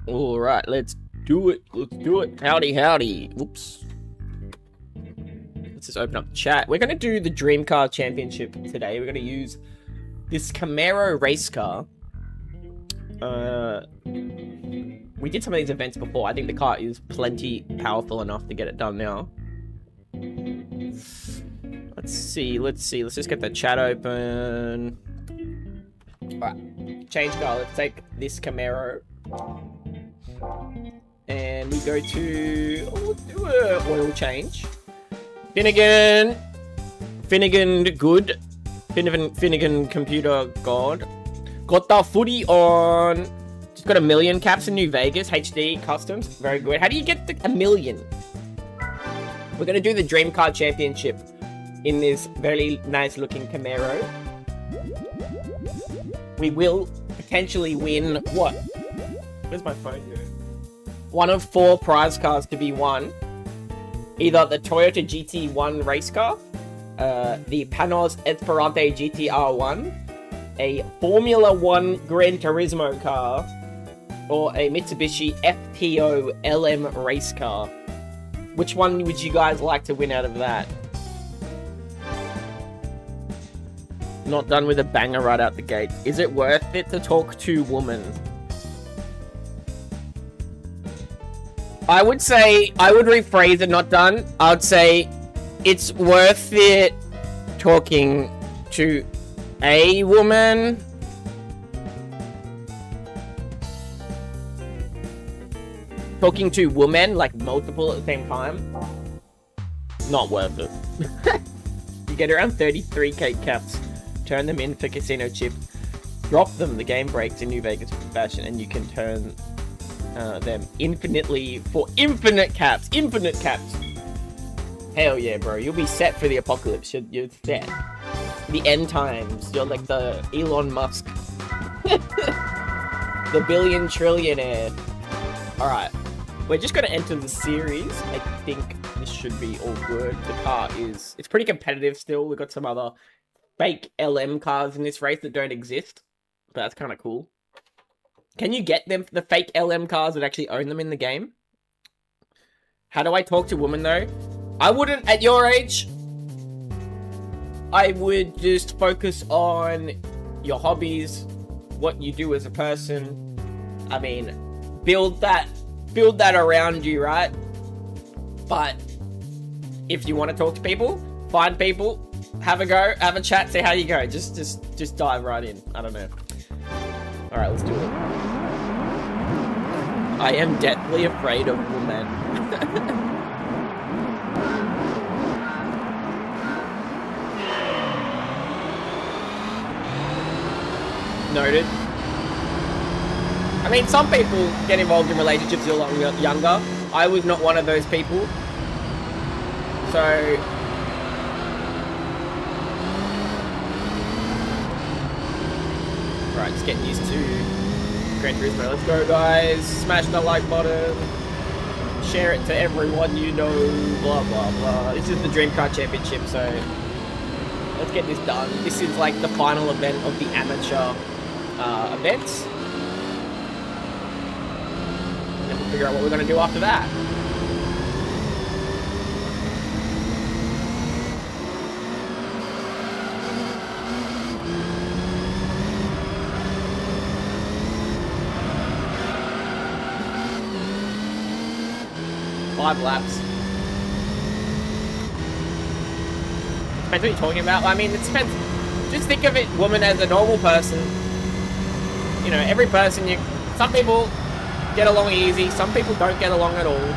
All right, let's do it. Let's do it. Howdy, howdy. Oops. Let's just open up the chat. We're going to do the Dream Car Championship today. We're going to use this Camaro race car. We did some of these events before. I think the car is plenty powerful enough to get it done now. Let's see. Let's just get the chat open. Alright. Change car. Let's take this Camaro. And we go to... Oh, let's do an oil change. Finnegan good. Finnegan computer god. Got the footy on... Just got 1 million caps in New Vegas. HD customs. Very good. How do you get 1 million? We're going to do the Dream Car Championship in this very nice looking Camaro. We will potentially win what? Where's my phone go? One of 4 prize cars to be won. Either the Toyota GT1 race car, the Panos Esperante GTR1, a Formula 1 Gran Turismo car, or a Mitsubishi FTO LM race car. Which one would you guys like to win out of that? Not done with a banger right out the gate. Is it worth it to talk to women? I would say, I would rephrase it, not done. I would say it's worth it talking to a woman. Talking to women, like multiple at the same time. Not worth it. You get around 33k caps. Turn them in for casino chips. Drop them, the game breaks in New Vegas fashion, and you can turn them infinitely for infinite caps. Infinite caps. Hell yeah, bro. You'll be set for the apocalypse. You're set. The end times. You're like the Elon Musk. The billion trillionaire. Alright. We're just going to enter the series. I think this should be all good. The car is... It's pretty competitive still. We've got some other fake LM cars in this race that don't exist. But that's kind of cool. Can you get them, the fake LM cars that actually own them in the game? How do I talk to women though? I wouldn't, at your age, I would just focus on your hobbies, what you do as a person. I mean, build that around you, right? But if you want to talk to people, find people, have a go, have a chat, see how you go. Just dive right in. I don't know. All right, let's do it. I am deathly afraid of women. Noted. I mean, some people get involved in relationships a lot younger. I was not one of those people. So... Right, just getting used to Gran Turismo. Let's go, guys. Smash the like button. Share it to everyone you know. Blah, blah, blah. This is the Dream Car Championship, so let's get this done. This is like the final event of the amateur events. And then we'll figure out what we're going to do after that. Five laps. Depends what you're talking about. I mean, it depends. Just think of it, woman, as a normal person. You know, every person, some people get along easy, some people don't get along at all.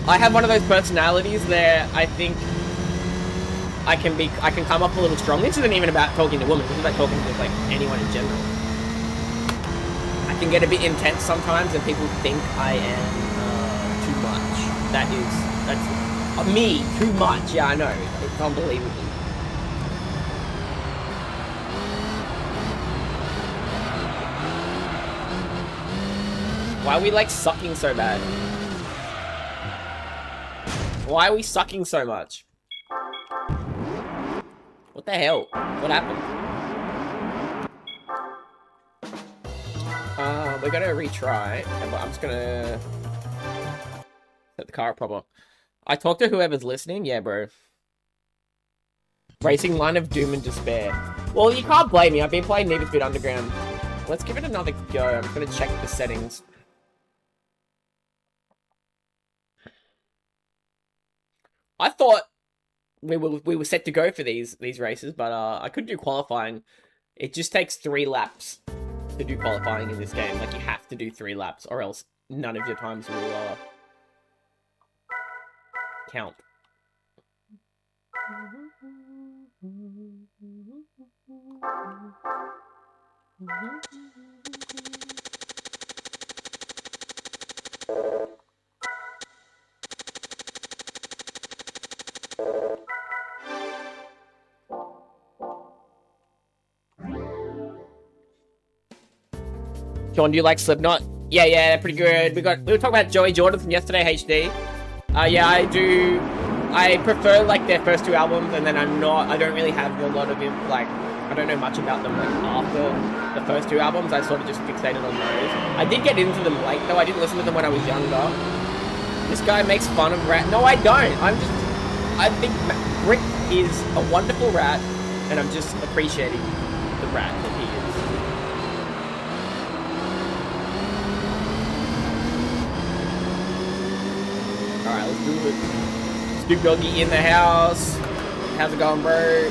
I have one of those personalities there. I think I can come up a little strong. This isn't even about talking to women. This is about talking to like anyone in general. I can get a bit intense sometimes, and people think I am too much. That's me, too much. Yeah, I know. It's unbelievable. Why are we like sucking so bad? Why are we sucking so much? What the hell? What happened? We're gonna retry. And I'm just gonna set the car up proper. I talked to whoever's listening. Yeah, bro. Racing line of doom and despair. Well, you can't blame me. I've been playing Need for Speed Underground. Let's give it another go. I'm just gonna check the settings. I thought we were set to go for these races, but I couldn't do qualifying. It just takes 3 laps to do qualifying in this game. Like, you have to do 3 laps, or else none of your times will count. Sean, do you like Slipknot? Yeah, pretty good. We were talking about Joey Jordan from yesterday, HD. Yeah, I do. I prefer like their first 2 albums, and then I don't really have a lot of it, like, I don't know much about them like after the first 2 albums. I sort of just fixated on those. I did get into them late though. I didn't listen to them when I was younger. This guy makes fun of rat. No, I don't. I think Brick is a wonderful rat, and I'm just appreciating the rat that he is. Alright, let's do it. Snoop Doggy in the house. How's it going, bro?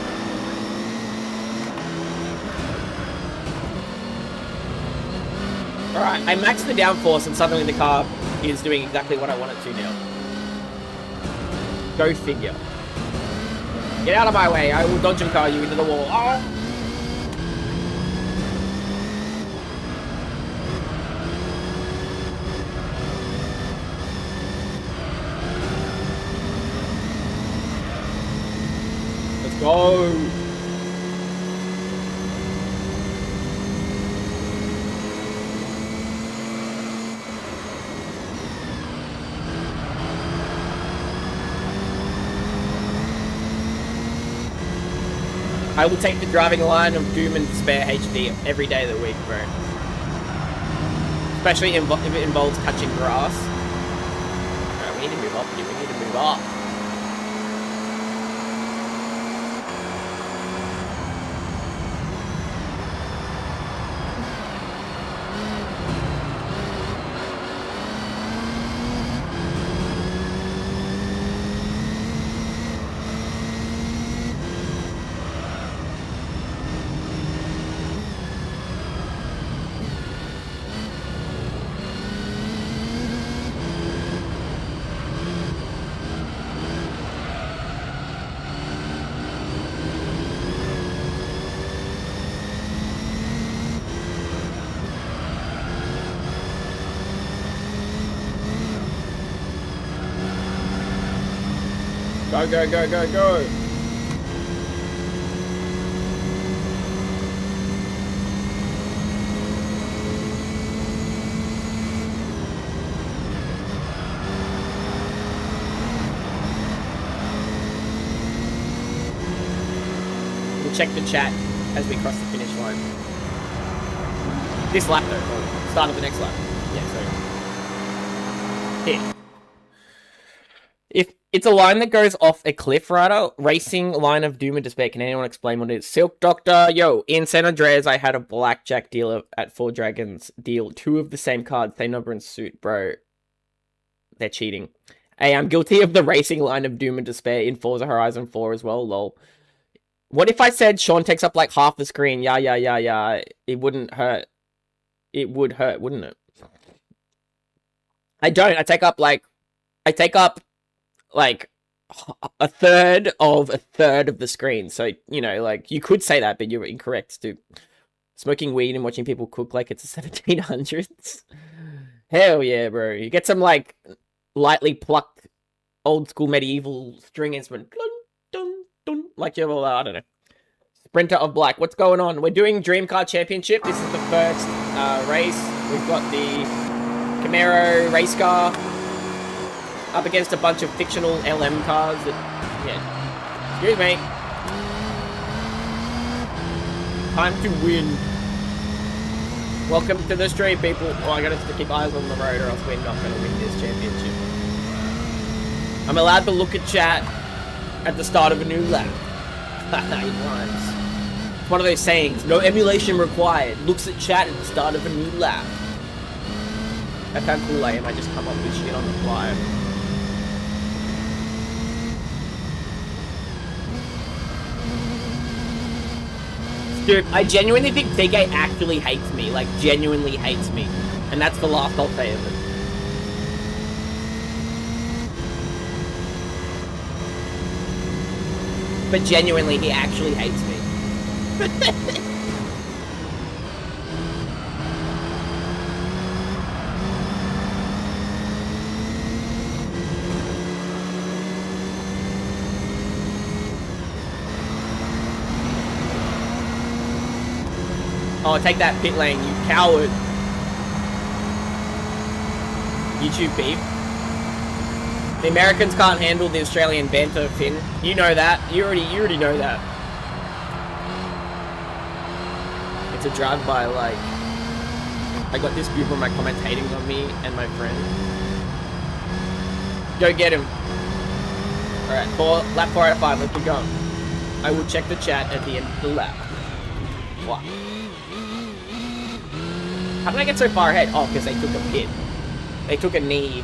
Alright, I maxed the downforce and suddenly the car is doing exactly what I want it to now. Go figure. Get out of my way, I will dodge and car you into the wall. Oh! Let's go! I will take the driving line of Doom and Despair HD every day of the week, bro. Especially if it involves touching grass. Alright, we need to move up here. We need to move up. Go, go, go, go, go. We'll check the chat as we cross the finish line. This lap though, or start of the next lap. Yeah, so here. If it's a line that goes off a cliff, Rider, racing line of Doom and Despair. Can anyone explain what it is? Silk Doctor, yo, in San Andreas, I had a blackjack dealer at Four Dragons deal 2 of the same cards, same number and suit, bro. They're cheating. Hey, I'm guilty of the racing line of Doom and Despair in Forza Horizon 4 as well, lol. What if I said Sean takes up like half the screen? Yeah. It wouldn't hurt. It would hurt, wouldn't it? I don't. I take up like a third of the screen. So, you know, like, you could say that, but you're incorrect, dude. Smoking weed and watching people cook like it's the 1700s. Hell yeah, bro. You get some, like, lightly plucked old school medieval string instrument. Dun, dun, dun, like you're, I don't know. Sprinter of Black. What's going on? We're doing Dream Car Championship. This is the first race. We've got the Camaro race car up against a bunch of fictional LM cars that, yeah. Excuse me. Time to win. Welcome to the stream, people. Oh, I gotta keep eyes on the road or else we're not gonna win this championship. I'm allowed to look at chat at the start of a new lap. It's one of those sayings, no emulation required. Looks at chat at the start of a new lap. That's how cool I am, I just come up with shit on the fly. Dude, I genuinely think TK actually hates me, like genuinely hates me. And that's the last I'll say of it. But genuinely, he actually hates me. Oh, take that pit lane, you coward. YouTube beef. The Americans can't handle the Australian banter, Finn. You know that. You already know that. It's a drive-by, like... I got this group on my comment hating on me and my friend. Go get him. Alright, lap 4 out of 5, let's keep going. I will check the chat at the end of the lap. What? How did I get so far ahead? Oh, because they took a pit. They took a knee.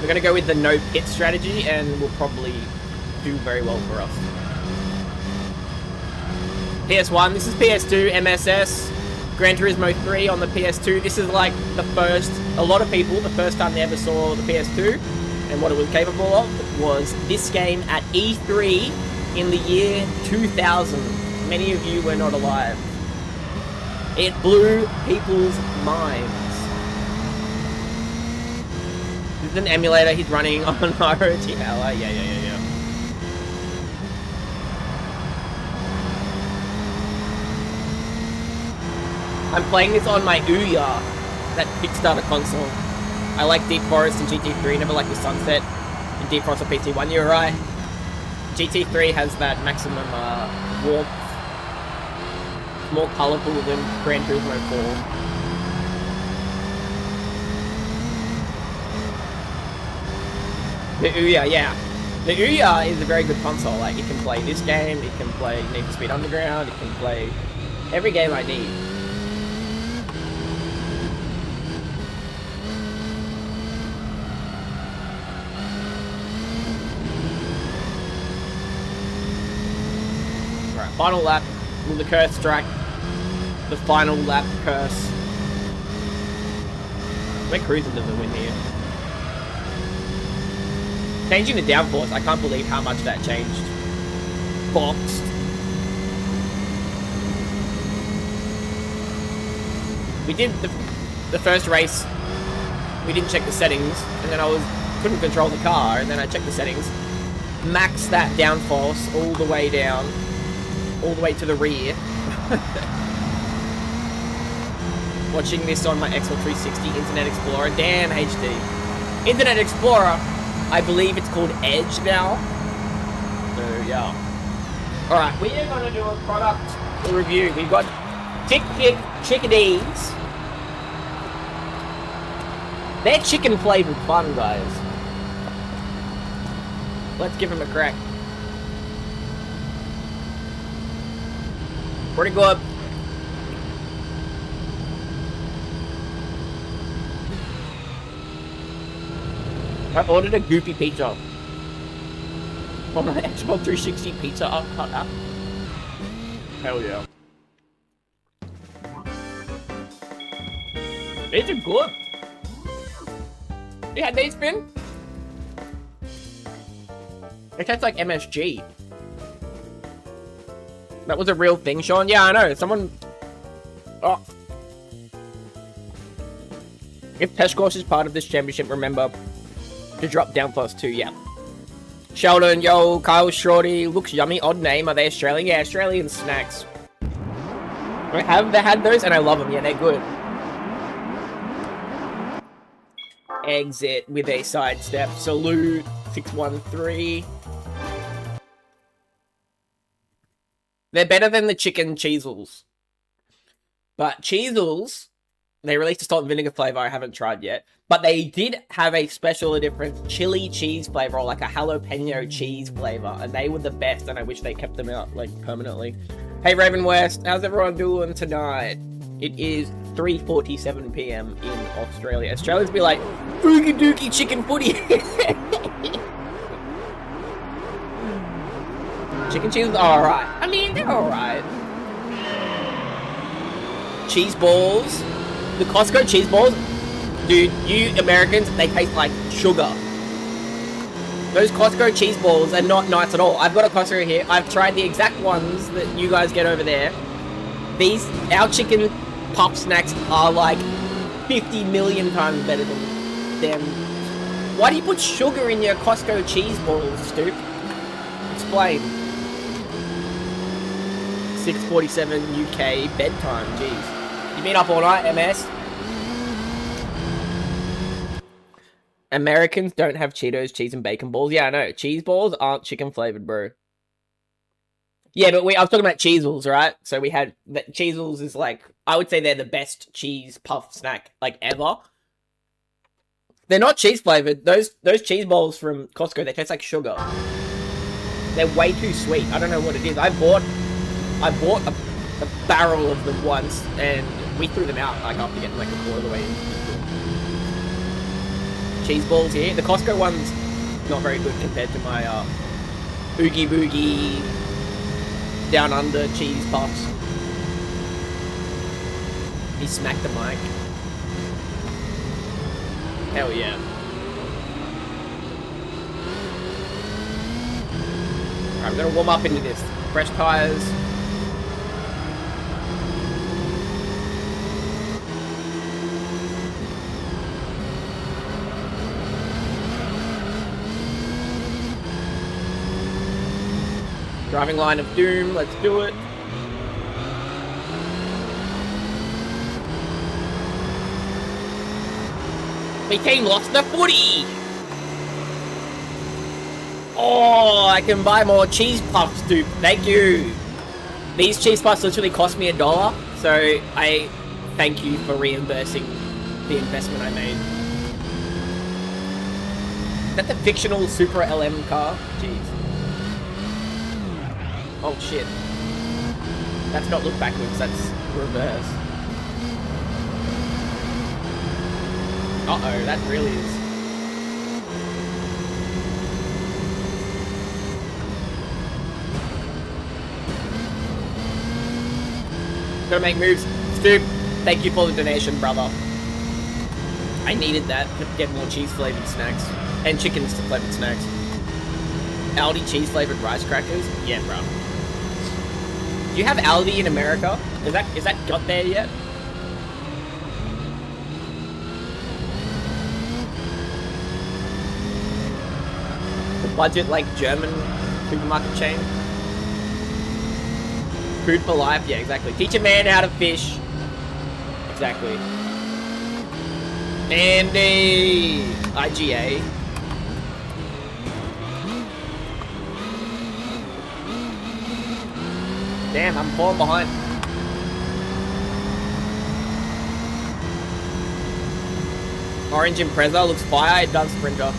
We're going to go with the no pit strategy, and we'll probably do very well for us. PS1, this is PS2, MSS, Gran Turismo 3 on the PS2. This is like the first, a lot of people, the first time they ever saw the PS2, and what it was capable of was this game at E3 in the year 2000. Many of you were not alive. It blew people's minds. This is an emulator he's running on ROTL. Yeah. I'm playing this on my Ouya, that Kickstarter console. I like Deep Forest and GT3, never like the Sunset in Deep Forest or PT1, you're right. GT3 has that maximum warmth. It's more colourful than Gran Turismo 4. The Ouya, yeah. The Ouya is a very good console. Like, it can play this game, it can play Need for Speed Underground, it can play every game I need. Final lap, will the curse strike? The final lap curse. We're cruising to the win here. Changing the downforce, I can't believe how much that changed. Boxed. We did the first race, we didn't check the settings, and then couldn't control the car, and then I checked the settings. Maxed that downforce all the way down. All the way to the rear. Watching this on my Xbox 360 Internet Explorer. Damn HD. Internet Explorer, I believe it's called Edge now. So yeah. Alright, we are gonna do a product review. We've got chickadees. They're chicken flavored fun, guys. Let's give them a crack. Pretty good. I ordered a goopy pizza on my Xbox 360 pizza app. Hell yeah. These are good. You had these, Finn? It tastes like MSG. That was a real thing, Sean? Yeah, I know. Someone... Oh. If Peshkosh is part of this championship, remember to drop downforce too, yeah. Sheldon, yo, Kyle Shorty, looks yummy. Odd name. Are they Australian? Yeah, Australian snacks. I have had those and I love them. Yeah, they're good. Exit with a sidestep. Salute. 613. They're better than the chicken cheezels. But cheezels, they released a salt and vinegar flavor I haven't tried yet. But they did have a special different chili cheese flavor, or like a jalapeno cheese flavor. And they were the best, and I wish they kept them out, like, permanently. Hey, Raven West, how's everyone doing tonight? It is 3:47 p.m. in Australia. Australians be like, boogie dookie chicken footy. Chicken cheese are alright. I mean, they're alright. Cheese balls. The Costco cheese balls. Dude, you Americans, they taste like sugar. Those Costco cheese balls are not nice at all. I've got a Costco here. I've tried the exact ones that you guys get over there. Our chicken puff snacks are like 50 million times better than them. Why do you put sugar in your Costco cheese balls, Stoop? Explain. 6:47 UK bedtime, jeez. You been up all night, MS? Americans don't have Cheetos, cheese, and bacon balls. Yeah, I know. Cheese balls aren't chicken flavored, bro. Yeah, but I was talking about Cheezels, right? So we had... Cheezels is like... I would say they're the best cheese puff snack, like, ever. They're not cheese flavored. Those cheese balls from Costco, they taste like sugar. They're way too sweet. I don't know what it is. I bought a barrel of them once, and we threw them out, like, after getting, like, a quarter of the way in. Cheese balls here. The Costco one's not very good compared to my, Oogie Boogie Down Under cheese puffs. He smacked the mic. Hell yeah. Alright, we're gonna warm up into this. Fresh tires. Driving line of doom, let's do it. My team lost the footy! Oh, I can buy more cheese puffs, dude. Thank you. These cheese puffs literally cost me $1, so I thank you for reimbursing the investment I made. Is that the fictional Super LM car? Jeez. Oh shit. That's not look backwards, that's reverse. Uh-oh, that really is. Gotta make moves. Stu, thank you for the donation, brother. I needed that to get more cheese-flavored snacks. And chicken-flavored snacks. Aldi cheese-flavored rice crackers? Yeah, bro. Do you have Aldi in America? Is that got there yet? The budget, like, German supermarket chain? Food for life? Yeah, exactly. Teach a man how to fish. Exactly. Andy! IGA. Damn, I'm falling behind. Orange Impreza looks fire. It does, Sprinter.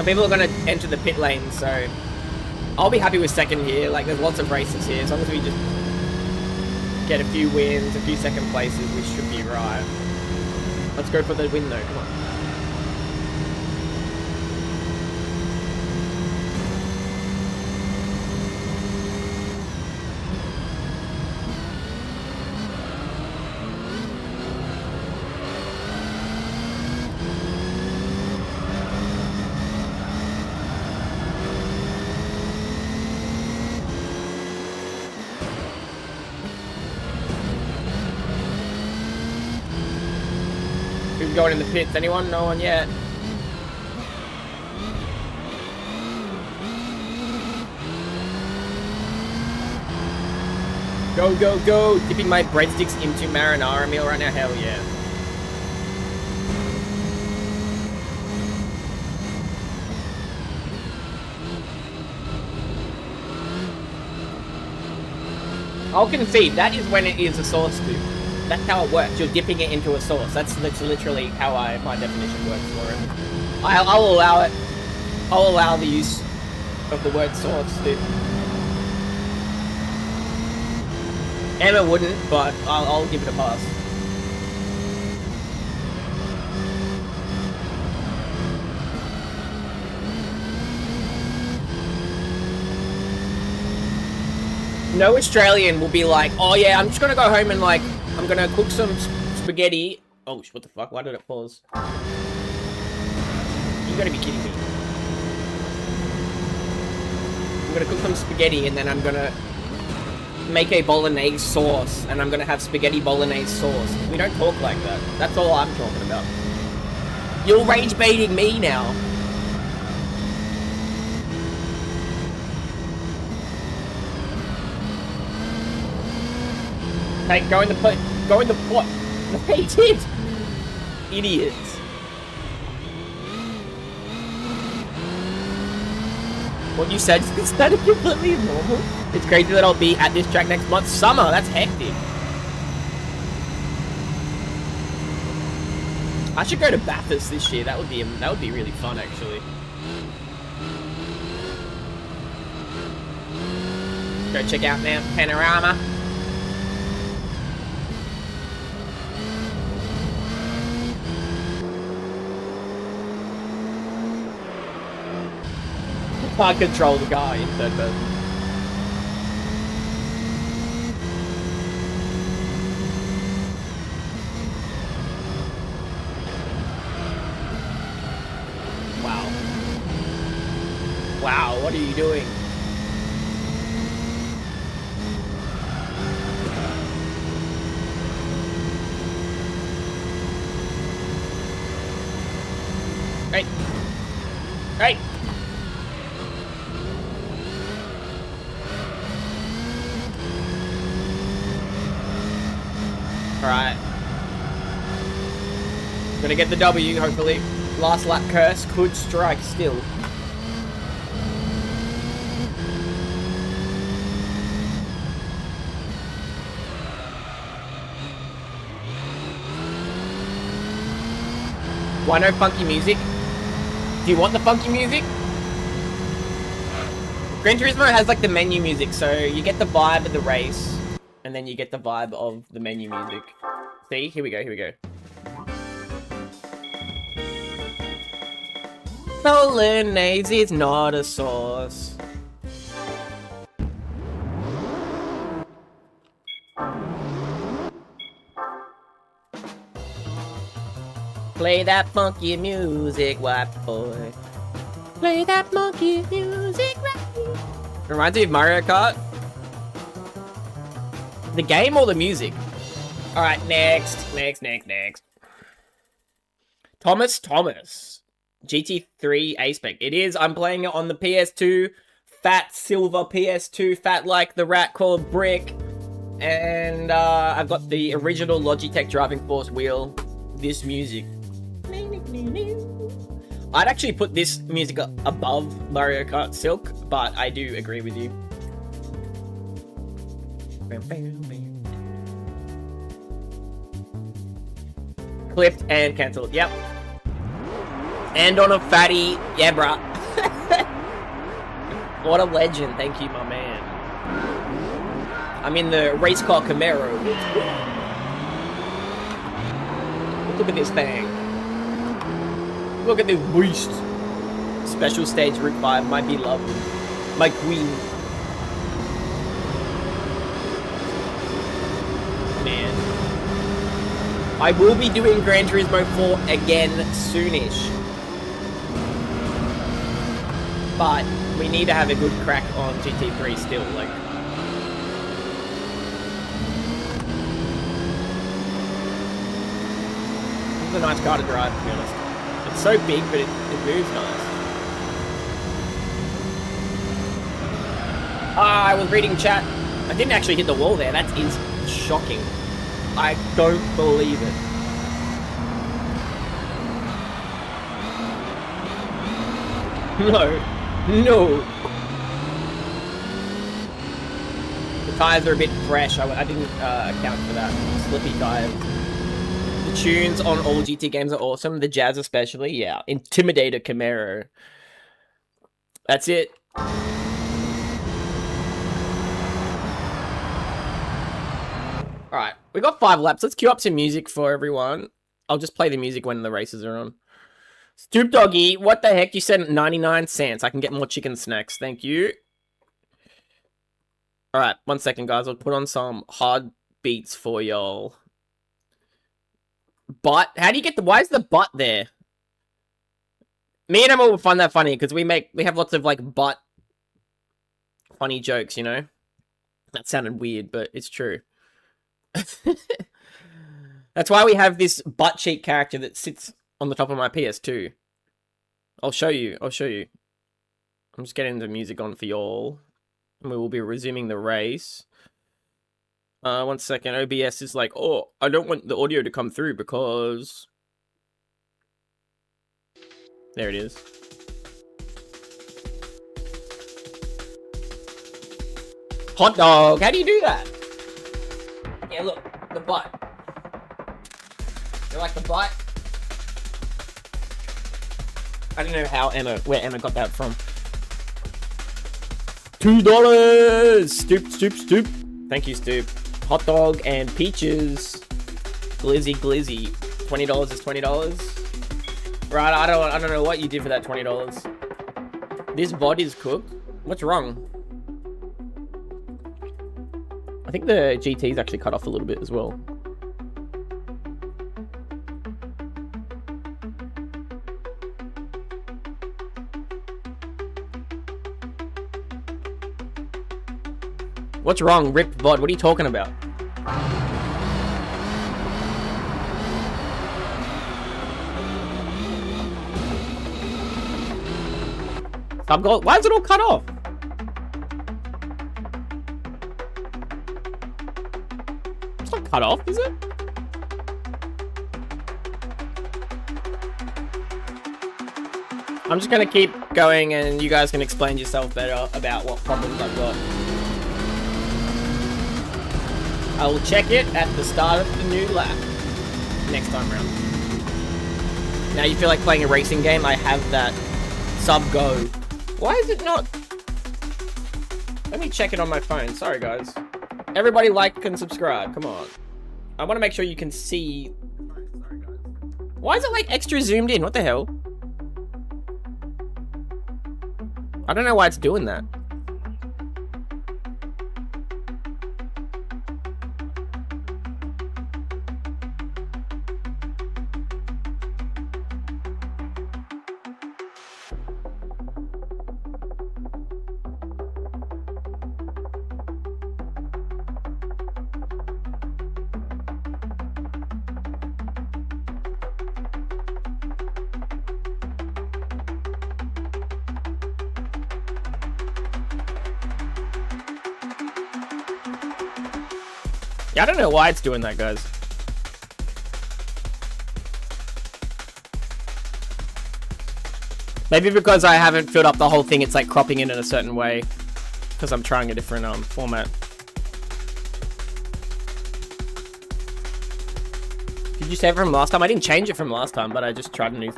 People are going to enter the pit lane, so I'll be happy with second here. Like, there's lots of races here. As long as we just get a few wins, a few second places, we should be right. Let's go for the win, though. Come on. Who's going in the pits? Anyone? No one yet. Go, go, go! Dipping my breadsticks into marinara meal right now. Hell yeah. I'll concede, that is when it is a sauce tube. That's how it works. You're dipping it into a sauce. That's literally how my definition works for it. I'll allow it. I'll allow the use of the word sauce, dude. Emma wouldn't, but I'll give it a pass. No Australian will be like, oh yeah, I'm just gonna go home and like, I'm gonna cook some spaghetti. Oh, what the fuck? Why did it pause? You gotta be kidding me. I'm gonna cook some spaghetti and then I'm gonna make a bolognese sauce and I'm gonna have spaghetti bolognese sauce. We don't talk like that. That's all I'm talking about. You're rage baiting me now. Hey, go in the pot. Go in the pot. They did. Idiots. What you said is that completely normal. It's crazy that I'll be at this track next month. Summer, that's hectic. I should go to Bathurst this year. That would be really fun, actually. Go check out Mount Panorama. Can't control the guy in third person. Wow. Wow, what are you doing? Hey. Hey. Alright. Gonna get the W, hopefully. Last lap curse could strike still. Why no funky music? Do you want the funky music? Gran Turismo has like the menu music, so you get the vibe of the race. And then you get the vibe of the menu music. See? Here we go, here we go. Bolognese is not a sauce. Play that funky music, white boy. Play that funky music, right? Reminds me of Mario Kart. The game or the music? Alright, next. Thomas. GT3 A-Spec. It is. I'm playing it on the PS2. Fat silver PS2. Fat like the rat called Brick. And I've got the original Logitech Driving Force wheel. This music. I'd actually put this music above Mario Kart Silk, but I do agree with you. Clipped and cancelled. Yep. And on a fatty. Yeah, bruh. What a legend. Thank you, my man. I'm in the race car Camaro. Look at this thing. Look at this beast. Special stage Route 5. My beloved. My queen. Man. I will be doing Gran Turismo 4 again soonish. But we need to have a good crack on GT3 still, like. is a nice car to drive, to be honest. It's so big, but it moves nice. I was reading chat. I didn't actually hit the wall there. That is shocking. I don't believe it. No. The tires are a bit fresh. I didn't account for that. Slippy tires. The tunes on all GT games are awesome. The jazz especially. Yeah. Intimidator Camaro. That's it. Alright. We got 5 laps. Let's queue up some music for everyone. I'll just play the music when the races are on. Stoop Doggy, what the heck? You said 99 cents. I can get more chicken snacks. Thank you. Alright, 1 second, guys. I'll put on some hard beats for y'all. Butt? How do you get the... Why is the butt there? Me and Emma will find that funny, because we have lots of, like, butt funny jokes, you know? That sounded weird, but it's true. That's why we have this butt cheek character that sits on the top of my PS2. I'll show you. I'm just getting the music on for y'all. And we will be resuming the race. 1 second. OBS is like, oh, I don't want the audio to come through because... There it is. Hot dog. How do you do that? Yeah, look. The butt. You like the butt? I don't know how where Emma got that from. $2! Stoop. Thank you, Stoop. Hot dog and peaches. Glizzy. $20 is $20. Right, I don't know what you did for that $20. This VOD is cooked. What's wrong? I think the GT's actually cut off a little bit as well. What's wrong? Ripped VOD. What are you talking about? Why is it all cut off? It's not cut off, is it? I'm just gonna keep going and you guys can explain yourself better about what problems I've got. I will check it at the start of the new lap. Next time round. Now you feel like playing a racing game? I have that. Sub go. Why is it not? Let me check it on my phone. Sorry, guys. Everybody like and subscribe. Come on. I want to make sure you can see. Sorry, guys. Why is it like extra zoomed in? What the hell? I don't know why it's doing that. Yeah, I don't know why it's doing that, guys. Maybe because I haven't filled up the whole thing, it's like cropping in a certain way. Because I'm trying a different format. Did you save it from last time? I didn't change it from last time, but I just tried a new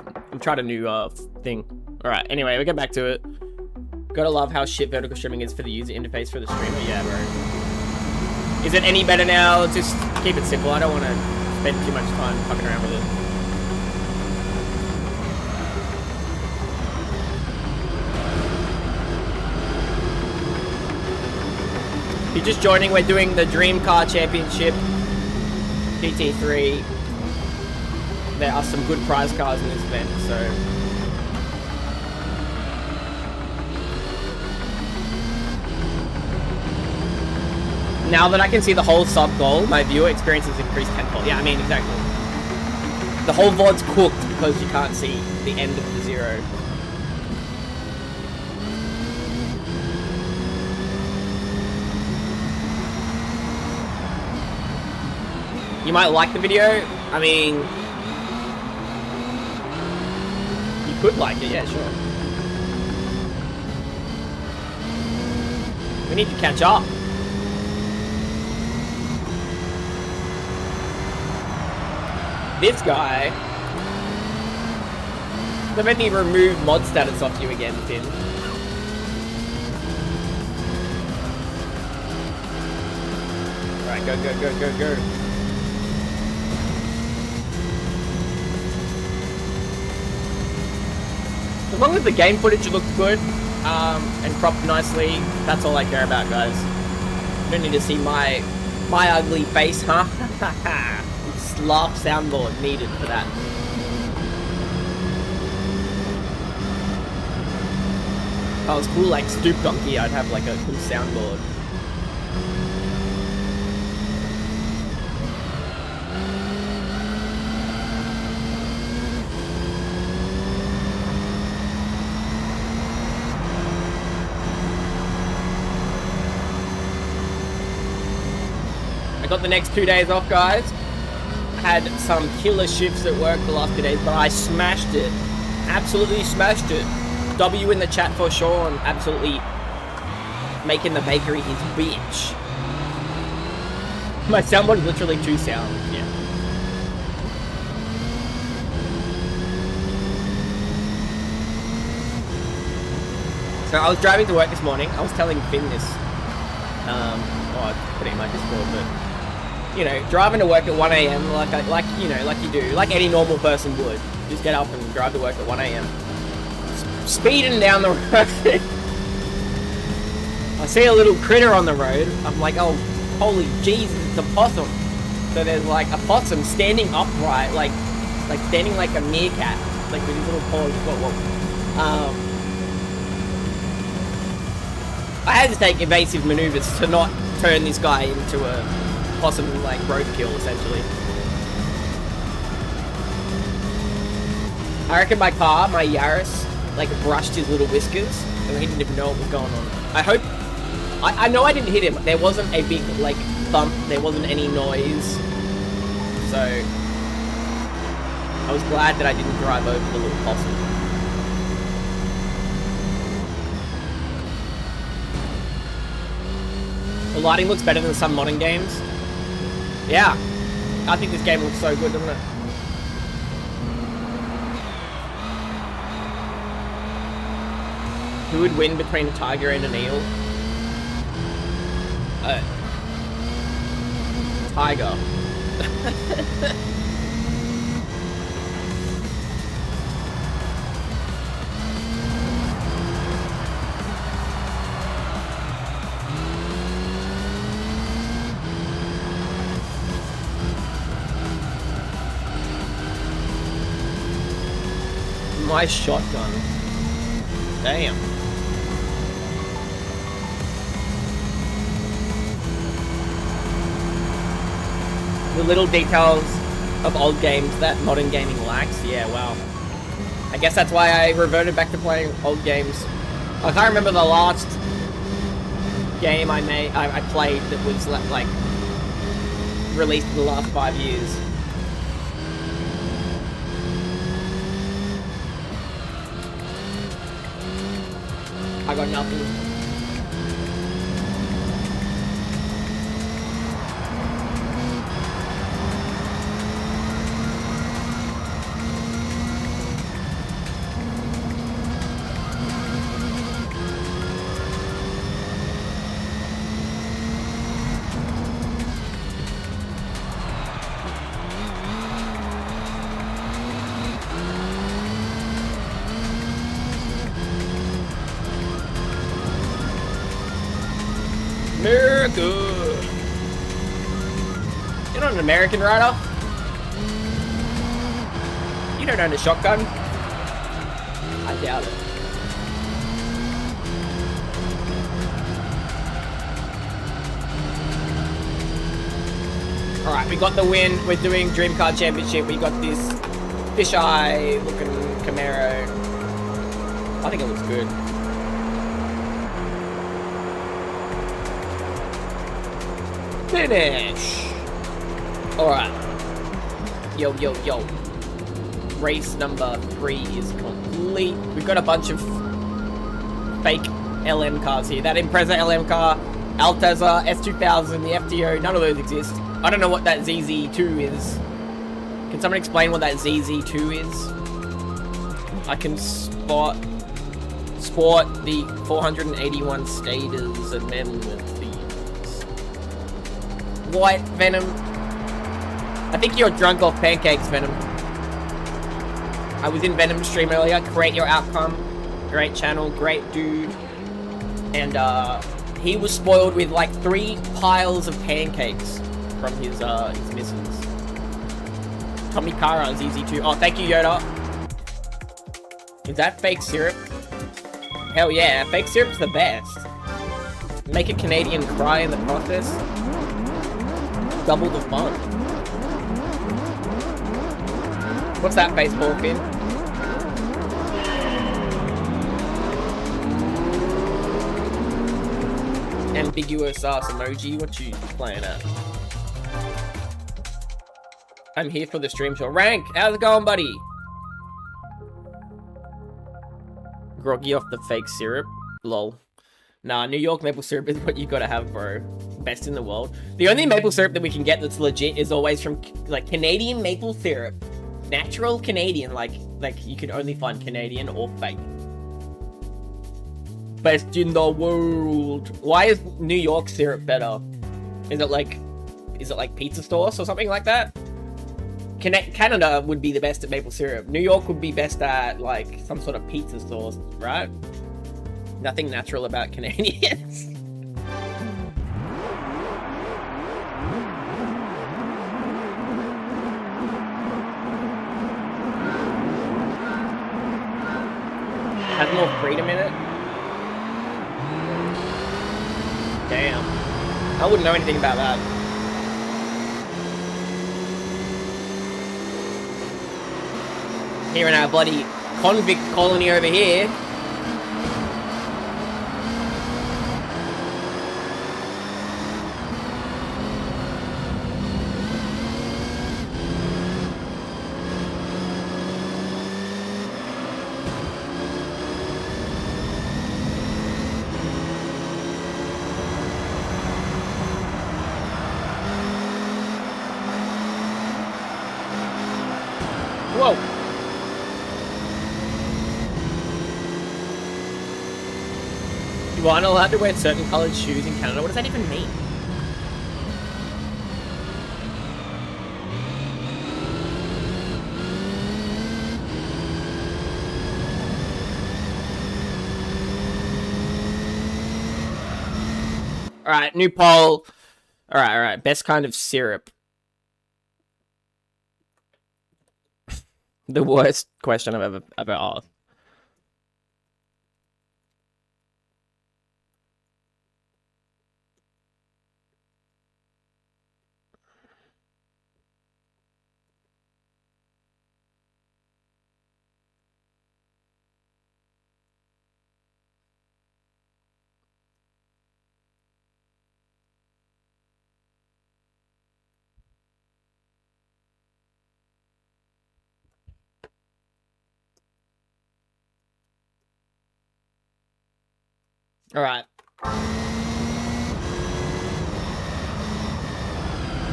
thing. Alright, anyway, we get back to it. Gotta love how shit vertical streaming is for the user interface for the streamer. Yeah, bro. Is it any better now? Just keep it simple. I don't want to spend too much time fucking around with it. If you're just joining, we're doing the Dream Car Championship GT3. There are some good prize cars in this event, so... Now that I can see the whole sub goal, my viewer experience has increased tenfold. Yeah, I mean, exactly. The whole VOD's cooked because you can't see the end of the zero. You might like the video. I mean, you could like it, yeah, sure. We need to catch up. This guy. Let me remove mod status off you again, Finn. Alright, go, go, go, go, go. As long as the game footage looks good and cropped nicely, that's all I care about, guys. You don't need to see my ugly face, huh? Laugh soundboard needed for that. If I was cool like Stoop Donkey, I'd have like a cool soundboard. I got the next 2 days off, guys. Had some killer shifts at work the last 2 days, but I smashed it. Absolutely smashed it. W in the chat for Sean. Absolutely making the bakery his bitch. My soundboard is literally 2 sounds, yeah. So I was driving to work this morning. I was telling Finn this. I put it in my Discord, but you know, driving to work at 1 AM, like you know, like you do, like any normal person would. Just get up and drive to work at 1 AM. Speeding down the road. I see a little critter on the road. I'm like, oh, holy Jesus, it's a possum. So there's like a possum standing upright, like standing like a meerkat, like with his little paws. I had to take evasive maneuvers to not turn this guy into a possum like roadkill, essentially. I reckon my car, my Yaris, like brushed his little whiskers and he didn't even know what was going on. I hope, I know I didn't hit him. There wasn't a big like thump, there wasn't any noise. So I was glad that I didn't drive over the little possum. The lighting looks better than some modern games. Yeah, I think this game looks so good, doesn't it? Who would win between a tiger and an eel? Tiger. My shotgun. Damn. The little details of old games that modern gaming lacks. Yeah, wow. I guess that's why I reverted back to playing old games. I can't remember the last game I played that was like released in the last 5 years. I got nothing. America! You're not an American rider? You don't own a shotgun? I doubt it. Alright, we got the win. We're doing Dream Car Championship. We got this fisheye looking Camaro. I think it looks good. Finish! Alright. Yo, yo, yo. Race number 3 is complete. We've got a bunch of fake LM cars here. That Impreza LM car, Altezza, S2000, the FTO, none of those exist. I don't know what that ZZ2 is. Can someone explain what that ZZ2 is? I can sport the 481 stators and then with these. White Venom. I think you're drunk off pancakes, Venom. I was in Venom's stream earlier. Create your outcome. Great channel, great dude. And he was spoiled with like 3 piles of pancakes from his missus. Tommy Kara, ZZ2. Oh, thank you, Yoda. Is that fake syrup? Hell yeah, fake syrup's the best. Make a Canadian cry in the process. Double the fun. What's that baseball pin? Ambiguous ass emoji. What you playing at? I'm here for the stream show. Rank, how's it going, buddy? Groggy off the fake syrup. Lol. Nah, New York maple syrup is what you gotta have, bro. Best in the world. The only maple syrup that we can get that's legit is always from, like, Canadian maple syrup. Natural Canadian, like you can only find Canadian or fake. Best in the world. Why is New York syrup better? Is it like pizza sauce or something like that? Canada would be the best at maple syrup. New York would be best at like some sort of pizza sauce, right? Nothing natural about Canadians. Has more freedom in it. Damn. I wouldn't know anything about that. Here in our bloody convict colony over here. Whoa. You aren't allowed to wear certain colored shoes in Canada. What does that even mean? Alright, new poll. Alright. Best kind of syrup. The worst question I've ever asked. Alright.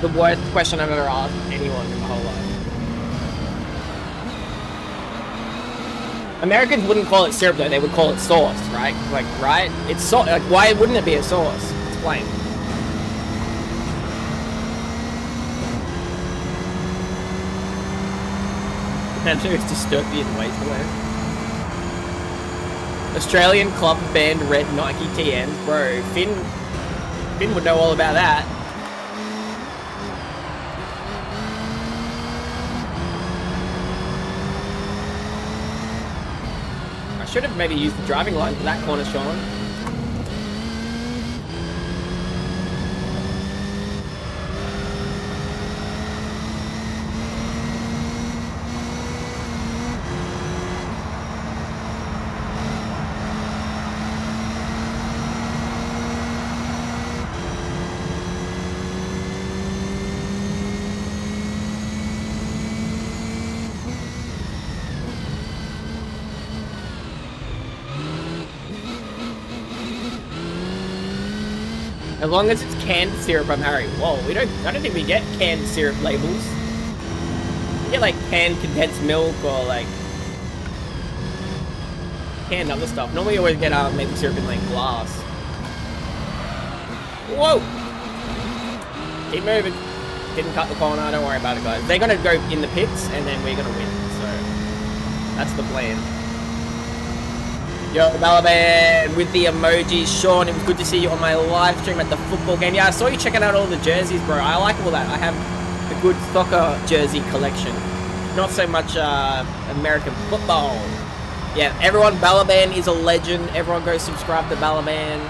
The worst question I've ever asked anyone in my whole life. Americans wouldn't call it syrup though, they would call it sauce, right? Like, right? It's sauce. Like, why wouldn't it be a sauce? Explain. Imagine it's dystopian wasteland. Australian club band red Nike TNs, bro. Finn would know all about that. I should have maybe used the driving line for that corner, Sean. As long as it's canned syrup, I'm happy. Whoa, I don't think we get canned syrup labels. We get like canned condensed milk or like canned other stuff. Normally, we always get maple syrup in like glass. Whoa! Keep moving. Didn't cut the corner. Don't worry about it, guys. They're gonna go in the pits, and then we're gonna win. So that's the plan. Yo, Balaban with the emojis. Sean, it was good to see you on my live stream at the football game. Yeah, I saw you checking out all the jerseys, bro. I like all that. I have a good soccer jersey collection. Not so much American football. Yeah, everyone, Balaban is a legend. Everyone go subscribe to Balaban.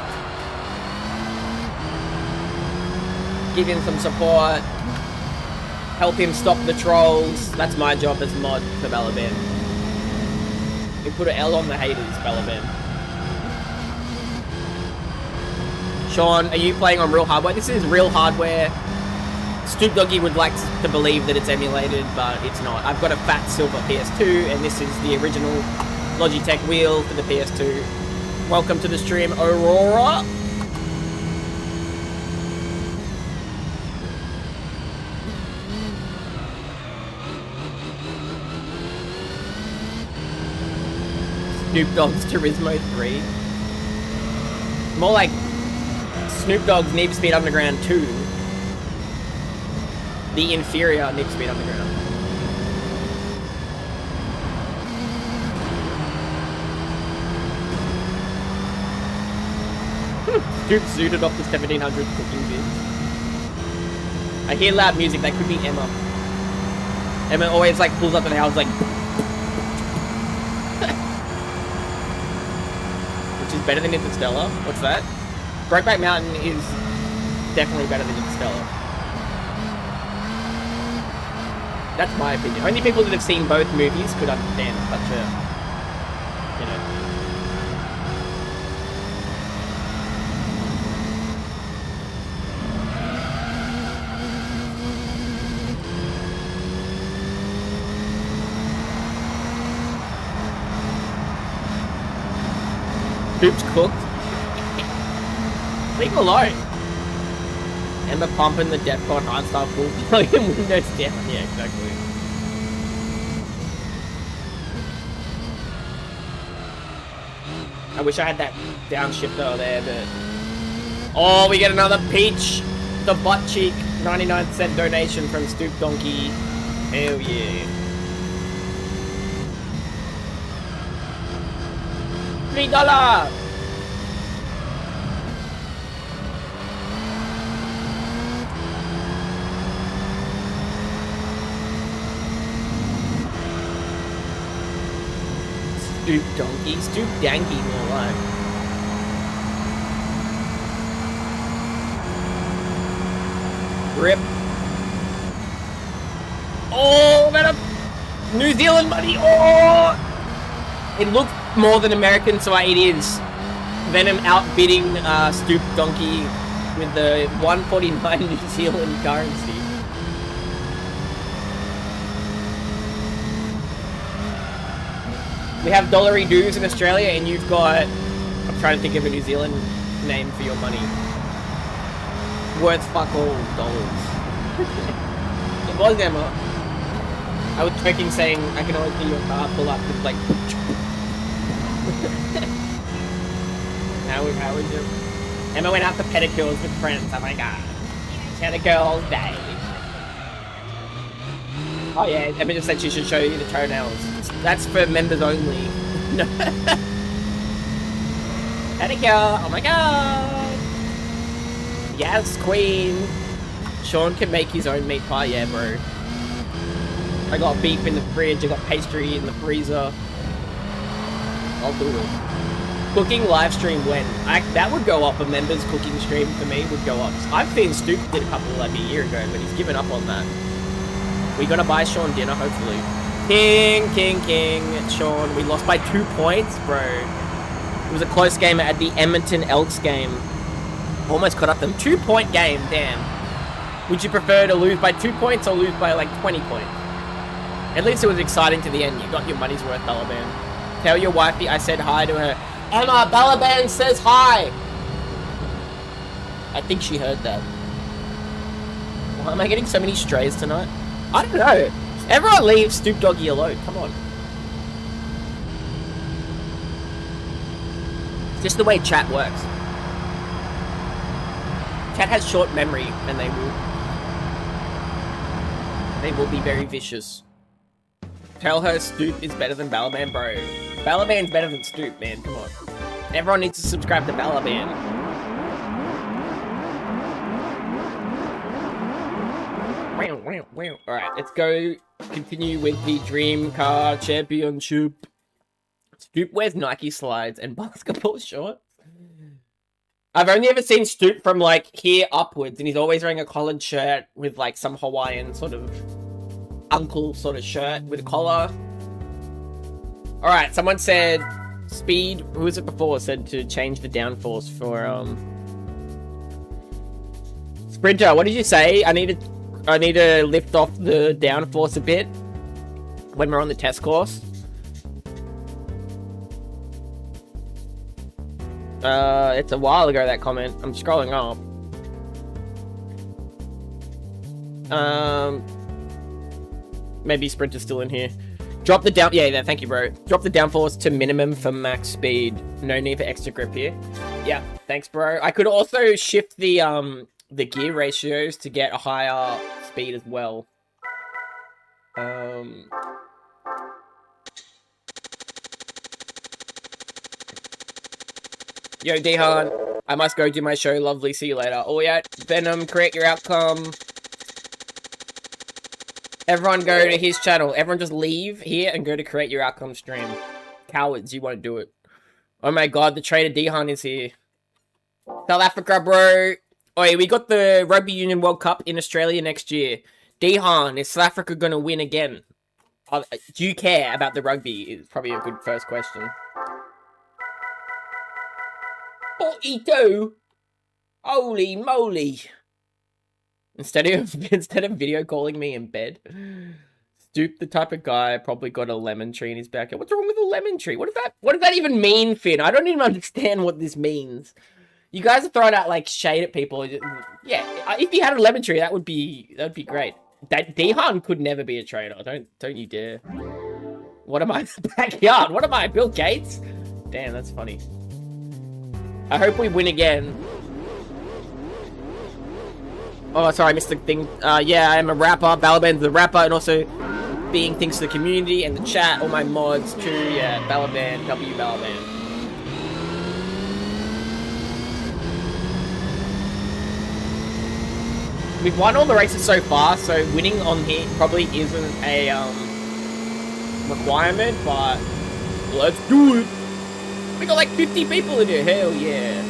Give him some support. Help him stop the trolls. That's my job as mod for Balaban. We put an L on the haters, Balaban. Sean, are you playing on real hardware? This is real hardware. Stoop Doggy would like to believe that it's emulated, but it's not. I've got a fat silver PS2, and this is the original Logitech wheel for the PS2. Welcome to the stream, Aurora. Snoop Dogg's Turismo 3. More like Snoop Dogg's Need for Speed Underground 2. The inferior Need for Speed Underground. Snoop zooted off the 1700 cooking bits. I hear loud music, that could be Emma. Emma always like pulls up in the house like which is better than Interstellar. What's that? Brokeback Mountain is definitely better than Interstellar. That's my opinion. Only people that have seen both movies could understand such a, you know. Soup's cooked. Leave him alone. Emma pumping the Defcon hardstyle full volume windows down. Yeah, exactly. I wish I had that downshifter there, but... Oh, we get another peach. The butt cheek. 99-cent donation from Stoop Donkey. Hell yeah. $3! Stoop Donkey? Stoop Danky, more like. Rip. Oh, that a New Zealand money. Oh! It looked more than American, so it is. Venom outbidding Stoop Donkey with the 149 New Zealand currency. We have dollary dues in Australia, and you've got... I'm trying to think of a New Zealand name for your money. Worth fuck all dollars. It was Emma. I was joking saying I can always see your car pull up with like... How would you? Emma went out for pedicures with friends. Oh my god. She had a girls' day. Oh yeah, Emma just said she should show you the toenails. That's for members only. No. Pedicure. Oh my god. Yes, queen. Sean can make his own meat pie. Yeah, bro. I got beef in the fridge. I got pastry in the freezer. I'll do it. Cooking live stream when? That would go up. A members cooking stream for me would go up. I've seen Stoop did a couple like a year ago, but he's given up on that. We gotta buy Sean dinner, hopefully. King. Sean, we lost by 2 points, bro. It was a close game at the Edmonton Elks game. Almost caught up them. 2-point game, damn. Would you prefer to lose by 2 points or lose by like 20 points? At least it was exciting to the end. You got your money's worth, Balaban. Tell your wifey I said hi to her. Emma, Balaban says hi. I think she heard that. Why am I getting so many strays tonight? I don't know. Everyone leave Stoop Doggy alone. Come on. It's just the way chat works. Chat has short memory, and they will be very vicious. Tell her Stoop is better than Balaban, bro. Balaban's better than Stoop, man. Come on. Everyone needs to subscribe to Balaban. Alright, let's go continue with the Dream Car Championship. Stoop wears Nike slides and basketball shorts. I've only ever seen Stoop from, like, here upwards, and he's always wearing a collared shirt with, like, some Hawaiian sort of uncle sort of shirt with a collar. Alright, someone said speed, who was it before, said to change the downforce for, Sprinter, what did you say? I need to lift off the downforce a bit when we're on the test course. It's a while ago, that comment. I'm scrolling up. Maybe Sprinter's still in here. Drop the down... Yeah, thank you, bro. Drop the downforce to minimum for max speed. No need for extra grip here. Yeah, thanks, bro. I could also shift the gear ratios to get a higher speed as well. Yo, Dehan, I must go do my show. Lovely, see you later. Oh yeah, Venom, create your outcome. Everyone go to his channel. Everyone just leave here and go to create your outcome stream. Cowards, you won't do it. Oh my god, the trader Dehan is here. South Africa, bro. Oi, we got the Rugby Union World Cup in Australia next year. Dehan, is South Africa going to win again? Do you care about the rugby? Is probably a good first question. 42? Holy moly. Instead of video calling me in bed. Stoop, the type of guy, probably got a lemon tree in his backyard. What's wrong with a lemon tree? What does that even mean, Finn? I don't even understand what this means. You guys are throwing out like shade at people. Yeah, if you had a lemon tree, that would be great. Dehan could never be a trader. Don't you dare. What am I? Backyard? What am I? Bill Gates? Damn, that's funny. I hope we win again. Oh, sorry, I missed the thing. Yeah, I am a rapper. Balaban's the rapper, and also being things to the community and the chat. All my mods too. Yeah, Balaban, W Balaban. We've won all the races so far, so winning on here probably isn't a requirement, but let's do it. We got like 50 people in here. Hell yeah.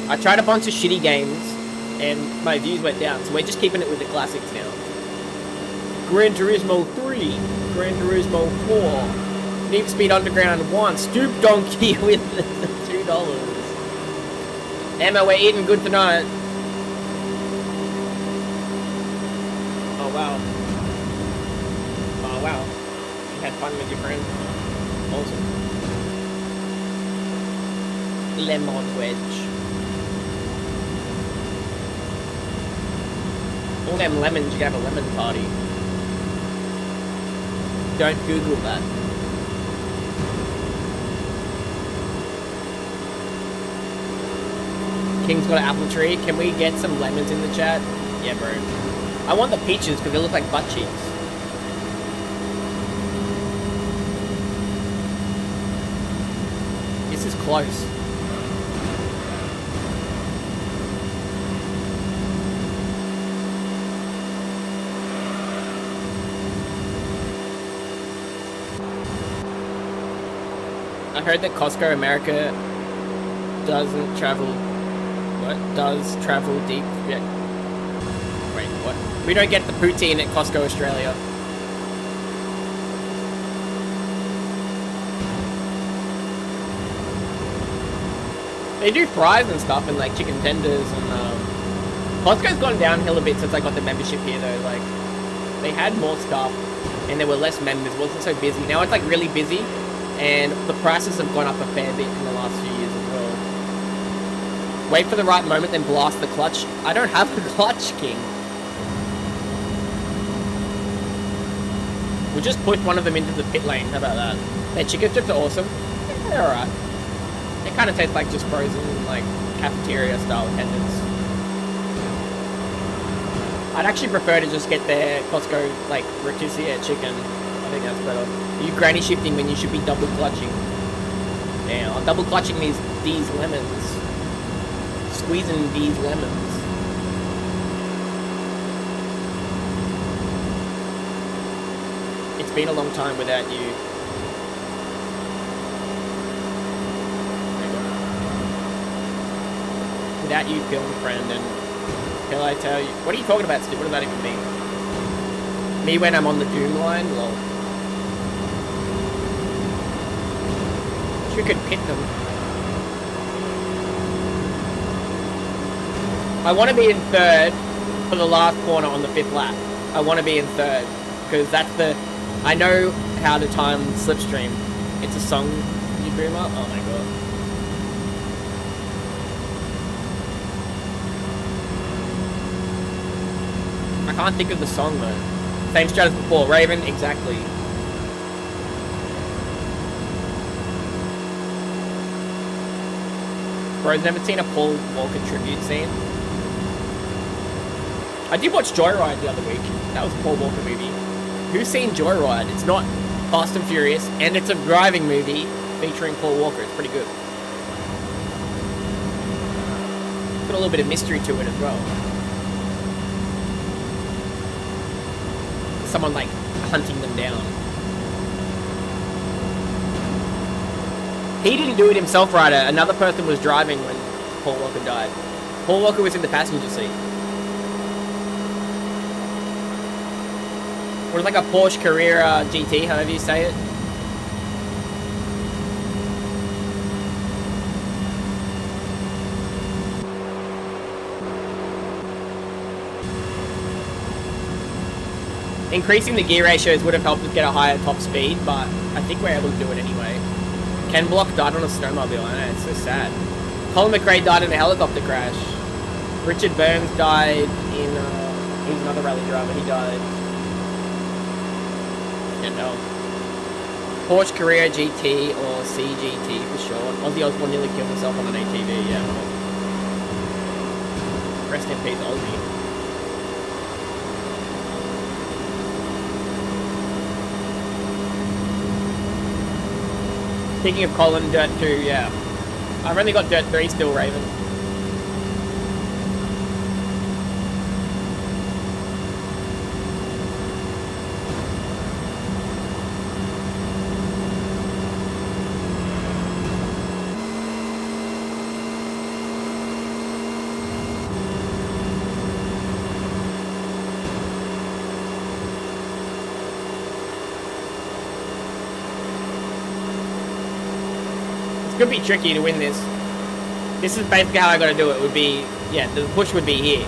I tried a bunch of shitty games and my views went down, so we're just keeping it with the classics now. Gran Turismo 3, Gran Turismo 4, Need for Speed Underground 1, Stoop Donkey with $2. Emma, we're eating good tonight. Oh wow. Oh wow. You had fun with your friends. Awesome. Lemon wedge. All them lemons, you can have a lemon party. Don't Google that. King's got an apple tree. Can we get some lemons in the chat? Yeah, bro. I want the peaches because they look like butt cheeks. This is close. I heard that Costco America doesn't travel. What? Does travel deep? Yeah. Wait, what? We don't get the poutine at Costco Australia. They do fries and stuff and like chicken tenders and Costco's gone downhill a bit since I got the membership here though. Like they had more stuff and there were less members. It wasn't so busy. Now it's like really busy. And the prices have gone up a fair bit in the last few years as well. Wait for the right moment, then blast the clutch. I don't have the clutch, King. We'll just push one of them into the pit lane. How about that? Their chicken strips are awesome. Yeah, they're alright. They kind of taste like just frozen, like, cafeteria-style tenders. I'd actually prefer to just get their Costco, like, rotisserie chicken. I think that's better. You granny shifting when you should be double clutching. Damn, I'm double clutching these lemons. Squeezing these lemons. It's been a long time without you. Without you, film friend, and till I tell you, what are you talking about, Stu? What does that even mean? Me when I'm on the Doom line? Lol. You could pit them. I want to be in third for the last corner on the 5th lap. I want to be in third because that's the. I know how to time slipstream. It's a song you boom up. Oh my god. I can't think of the song though. Same strat as before. Raven, exactly. Bro's never seen a Paul Walker tribute scene. I did watch Joyride the other week. That was a Paul Walker movie. Who's seen Joyride? It's not Fast and Furious, and it's a driving movie featuring Paul Walker. It's pretty good. Got a little bit of mystery to it as well. Someone like hunting them down. He didn't do it himself, Ryder. Another person was driving when Paul Walker died. Paul Walker was in the passenger seat. Or like a Porsche Carrera GT, however you say it. Increasing the gear ratios would have helped us get a higher top speed, but I think we're able to do it anyway. Ken Block died on a snowmobile, I know, it's so sad. Colin McRae died in a helicopter crash. Richard Burns died in, he's another rally driver, he died. Yeah, no. Porsche Carrera GT or CGT for short. Ozzy Osbourne nearly killed himself on an ATV, yeah. Rest in peace, Ozzy. Speaking of Colin, Dirt 2, yeah. I've only got Dirt 3 still, Raven. Could be tricky to win this. This is basically how I gotta do it. Would be, yeah, the push would be here.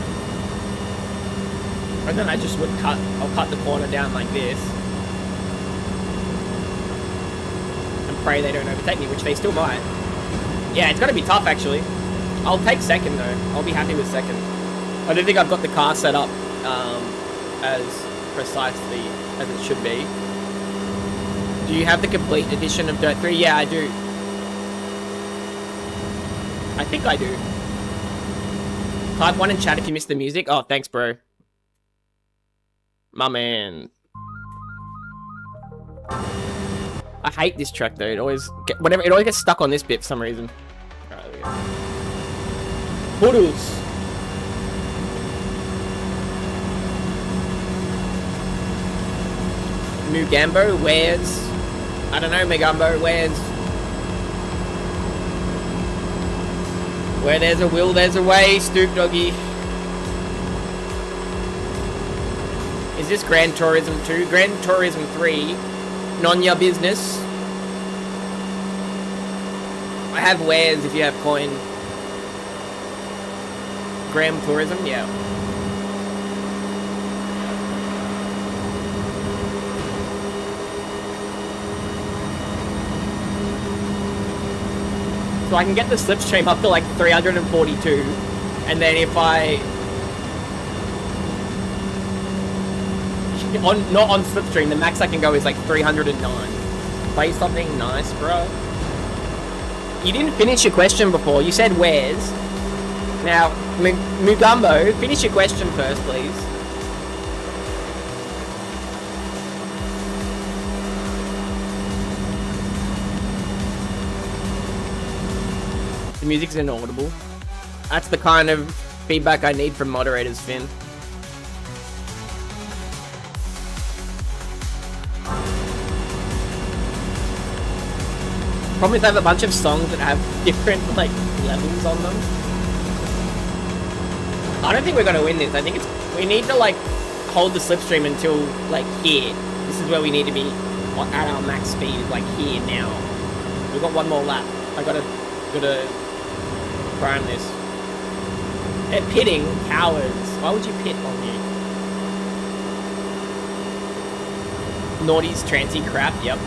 And then I just would I'll cut the corner down like this. And pray they don't overtake me, which they still might. Yeah, it's gonna be tough actually. I'll take second though. I'll be happy with second. I don't think I've got the car set up as precisely as it should be. Do you have the complete edition of Dirt 3? Yeah, I do. I think I do. Type 1 in chat if you missed the music. Oh, thanks, bro. My man. I hate this track though. It always gets stuck on this bit for some reason. Alright, there we go. Poodles. Mugambo, where's? I don't know, Mugambo, where's? Where there's a will, there's a way, Stoop Doggy. Is this Gran Turismo 2? Gran Turismo 3. None your business. I have wares if you have coin. Gran Turismo, yeah. So I can get the slipstream up to like 342, and then if I not on slipstream, the max I can go is like 309. Play something nice, bro. You didn't finish your question before. You said where's. Now, Mugumbo, finish your question first, please. The music's inaudible. That's the kind of feedback I need from moderators, Finn. Problem is I have a bunch of songs that have different, like, levels on them. I don't think we're gonna win this. I think we need to, like, hold the slipstream until, like, here. This is where we need to be at our max speed, like, here now. We've got one more lap. I gotta prime this. They're pitting, cowards. Why would you pit on me? Naughty's trancy crap, yep.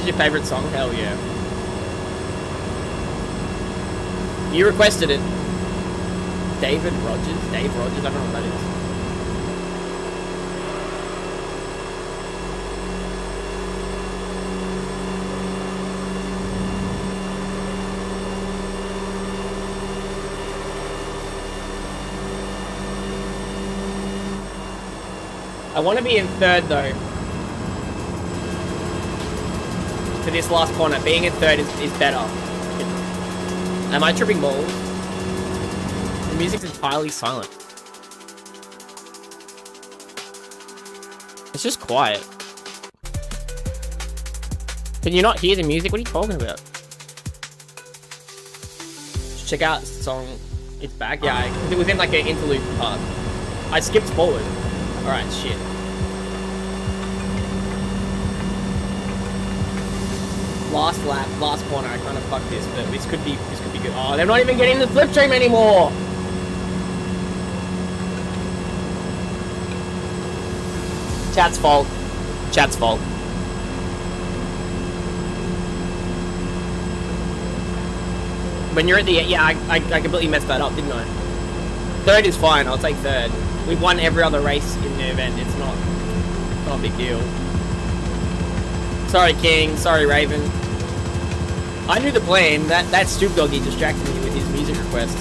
Your favorite song? Hell yeah. You requested it. Dave Rogers? I don't know what that is. I want to be in third though. For this last corner, being in third is better. Am I tripping balls? The music's entirely silent. It's just quiet. Can you not hear the music? What are you talking about? Just check out the song. It's back. Yeah, it was in like an interlude part. I skipped forward. Alright, shit. Last lap, last corner, I kind of fucked this, but this could be good. Oh, they're not even getting the slipstream anymore! Chat's fault. Chat's fault. When you're at the... Yeah, I completely messed that up, didn't I? Third is fine, I'll take third. We've won every other race in the event, it's not a big deal. Sorry, King. Sorry, Raven. I knew the plan. That Stoop Doggy distracted me with his music requests.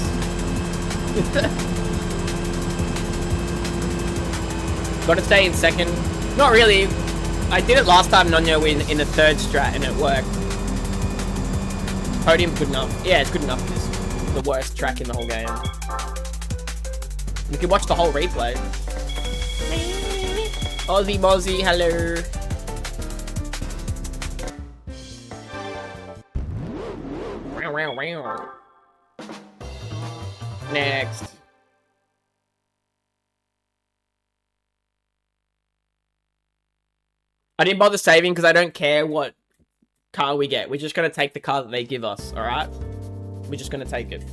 Gotta stay in second. Not really. I did it last time, Nonyo, in the third strat, and it worked. Podium's good enough. Yeah, it's good enough. It's the worst track in the whole game. You can watch the whole replay. Aussie Mozzie, hello. Next. I didn't bother saving because I don't care what car we get. We're just going to take the car that they give us, alright? We're just going to take it.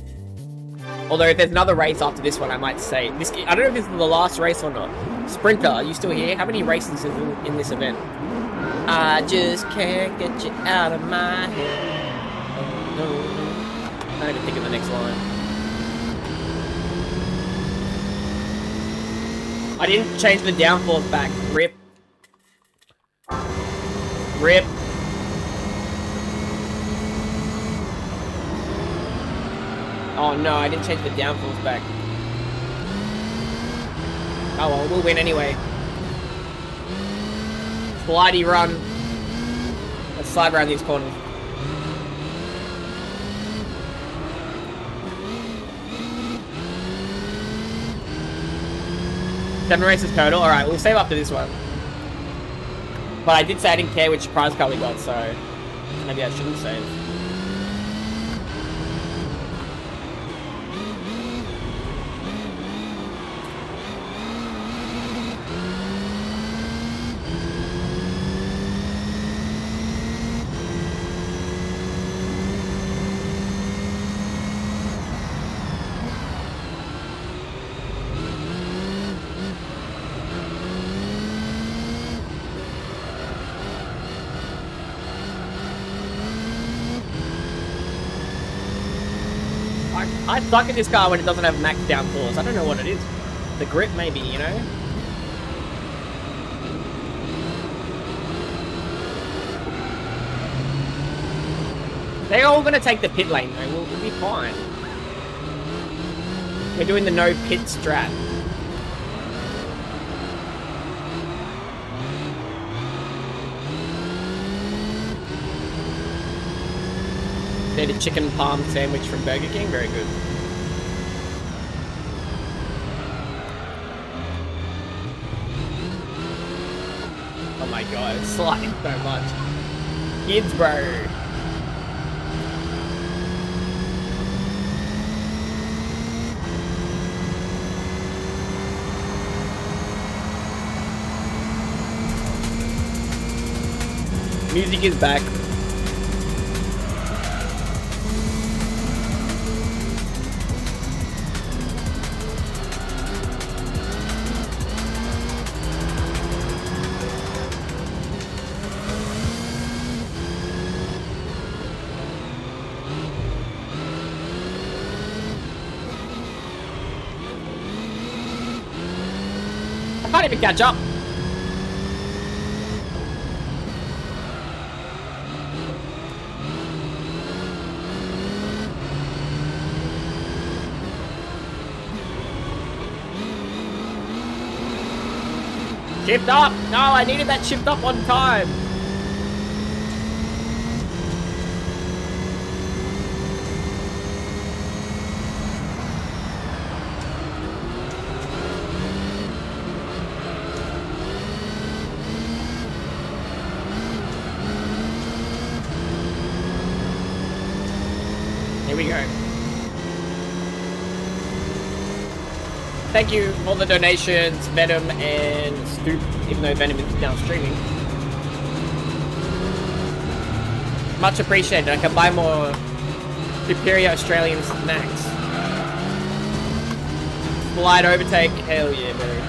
Although if there's another race after this one, I might say... I don't know if this is the last race or not. Sprinter, are you still here? How many races in this event? I just can't get you out of my head. Oh, no. I need to think of the next line. I didn't change the downforce back. Rip. Rip. Oh no, I didn't change the downforce back. Oh well, we'll win anyway. Slidey run. Let's slide around these corners. Seven races total. Alright, we'll save after this one. But I did say I didn't care which prize car we got, so maybe I shouldn't save. I suck at this car when it doesn't have max downforce. I don't know what it is. The grip, maybe, you know? They're all gonna take the pit lane, though. We'll be fine. We're doing the no pit strat. Need a chicken palm sandwich from Burger King. Very good. Oh my god, it's sliding so much. Kids, bro. Music is back. I can't even catch up. Shift up! No, I needed that shift up on time. Here we go. Thank you for the donations, Venom and Stoop, even though Venom is now streaming. Much appreciated. I can buy more superior Australian snacks. Slide overtake. Hell yeah, bro.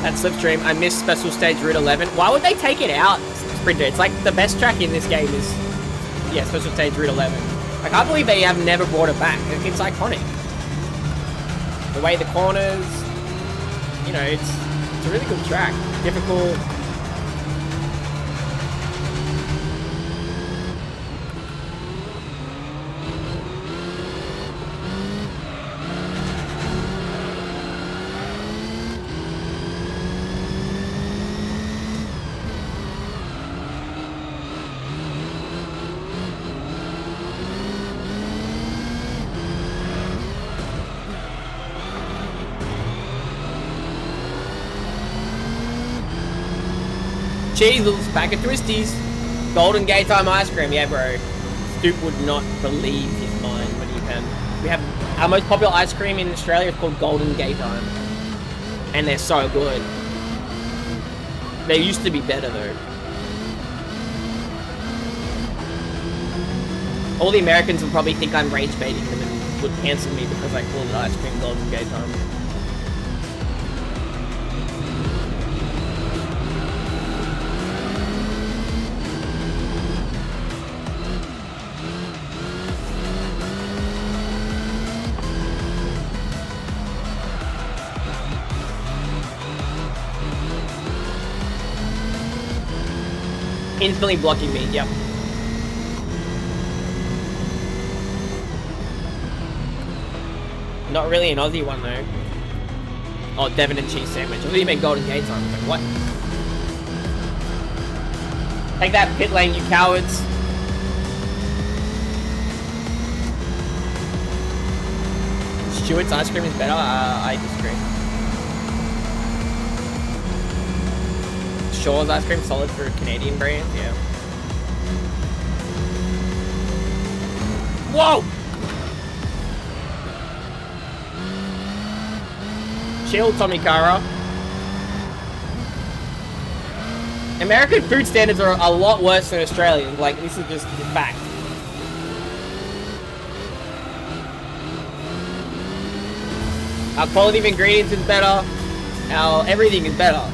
At Slipstream, I missed Special Stage Route 11. Why would they take it out, Sprinter? It's like the best track in this game is, yeah, Special Stage Route 11. I can't believe they have never brought it back. It's iconic. The way the corners, you know, it's a really good track. Difficult. Jesus, pack of twisties. Golden Gay Time ice cream, yeah, bro. Stoop would not believe his mind when he can. We have our most popular ice cream in Australia is called Golden Gay Time, and they're so good. They used to be better though. All the Americans will probably think I'm rage baiting them and would cancel me because I called it ice cream Golden Gay Time. Instantly blocking me, yep. Not really an Aussie one though. Oh, Devon and cheese sandwich. I thought you meant Golden Gate time. I was like, what? Take that pit lane, you cowards. Stewart's ice cream is better? I disagree. Shaw's ice cream solid for Canadian brands, yeah. Whoa! Chill, Tommy Kara. American food standards are a lot worse than Australian. Like, this is just a fact. Our quality of ingredients is better. Our everything is better.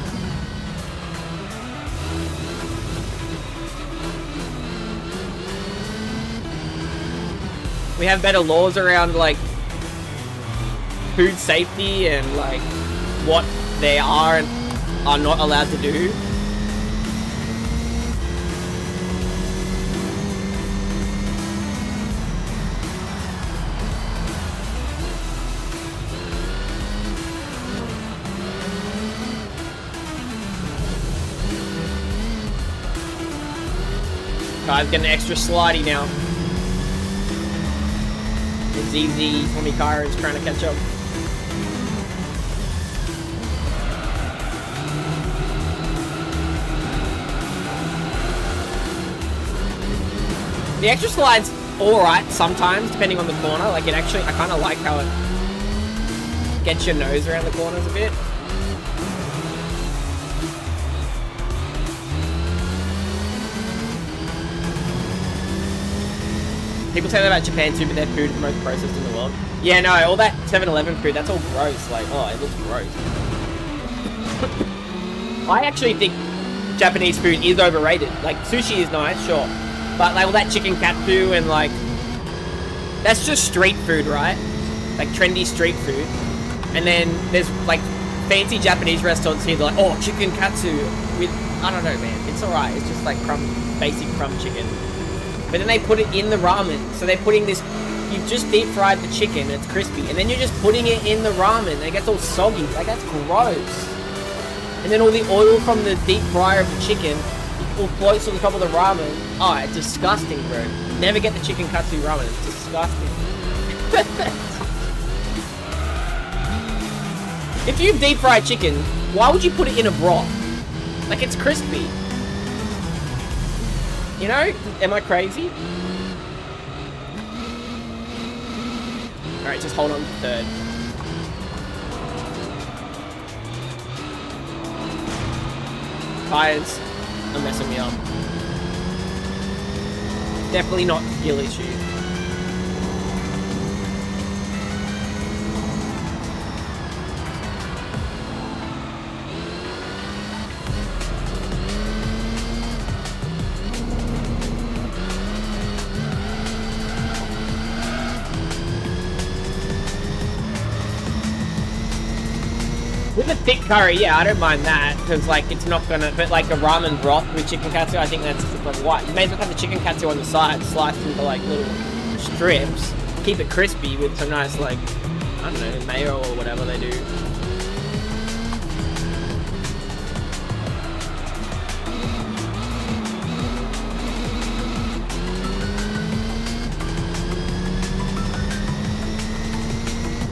We have better laws around, like, food safety and, like, what they are and are not allowed to do. Guys, getting extra slidey now. It's easy. Tommy Kara is trying to catch up. The extra slide's alright sometimes, depending on the corner. Like, it actually, I kind of like how it gets your nose around the corners a bit. People say that about Japan too, but their food is the most processed in the world. Yeah, no, all that 7-Eleven food, that's all gross. Like, oh, it looks gross. I actually think Japanese food is overrated. Like, sushi is nice, sure. But, like, all that chicken katsu and, like... That's just street food, right? Like, trendy street food. And then there's, like, fancy Japanese restaurants here. They're like, oh, chicken katsu with... I don't know, man. It's alright. It's just, like, basic crumb chicken. But then they put it in the ramen. So they're putting this... You've just deep fried the chicken and it's crispy. And then you're just putting it in the ramen and it gets all soggy. Like, that's gross. And then all the oil from the deep fryer of the chicken all floats on the top of the ramen. Oh, it's disgusting, bro. Never get the chicken katsu ramen. It's disgusting. If you deep fried chicken, why would you put it in a broth? Like, it's crispy. You know? Am I crazy? Alright, just hold on to third. Tires are messing me up. Definitely not skill issue. With a thick curry, yeah, I don't mind that, because, like, it's not gonna... But, like, a ramen broth with chicken katsu, I think that's like white. You may as well have the chicken katsu on the side, sliced into, like, little strips. Keep it crispy with some nice, like, I don't know, mayo or whatever they do.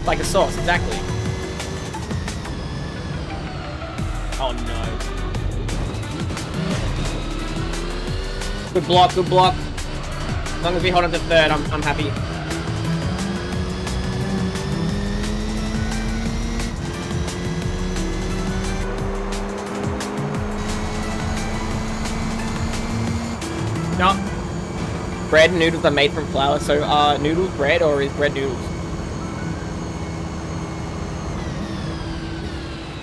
Like a sauce, exactly. Oh no. Good block, good block. As long as we hold on to third, I'm happy. No. Bread and noodles are made from flour, so are noodles bread or is bread noodles?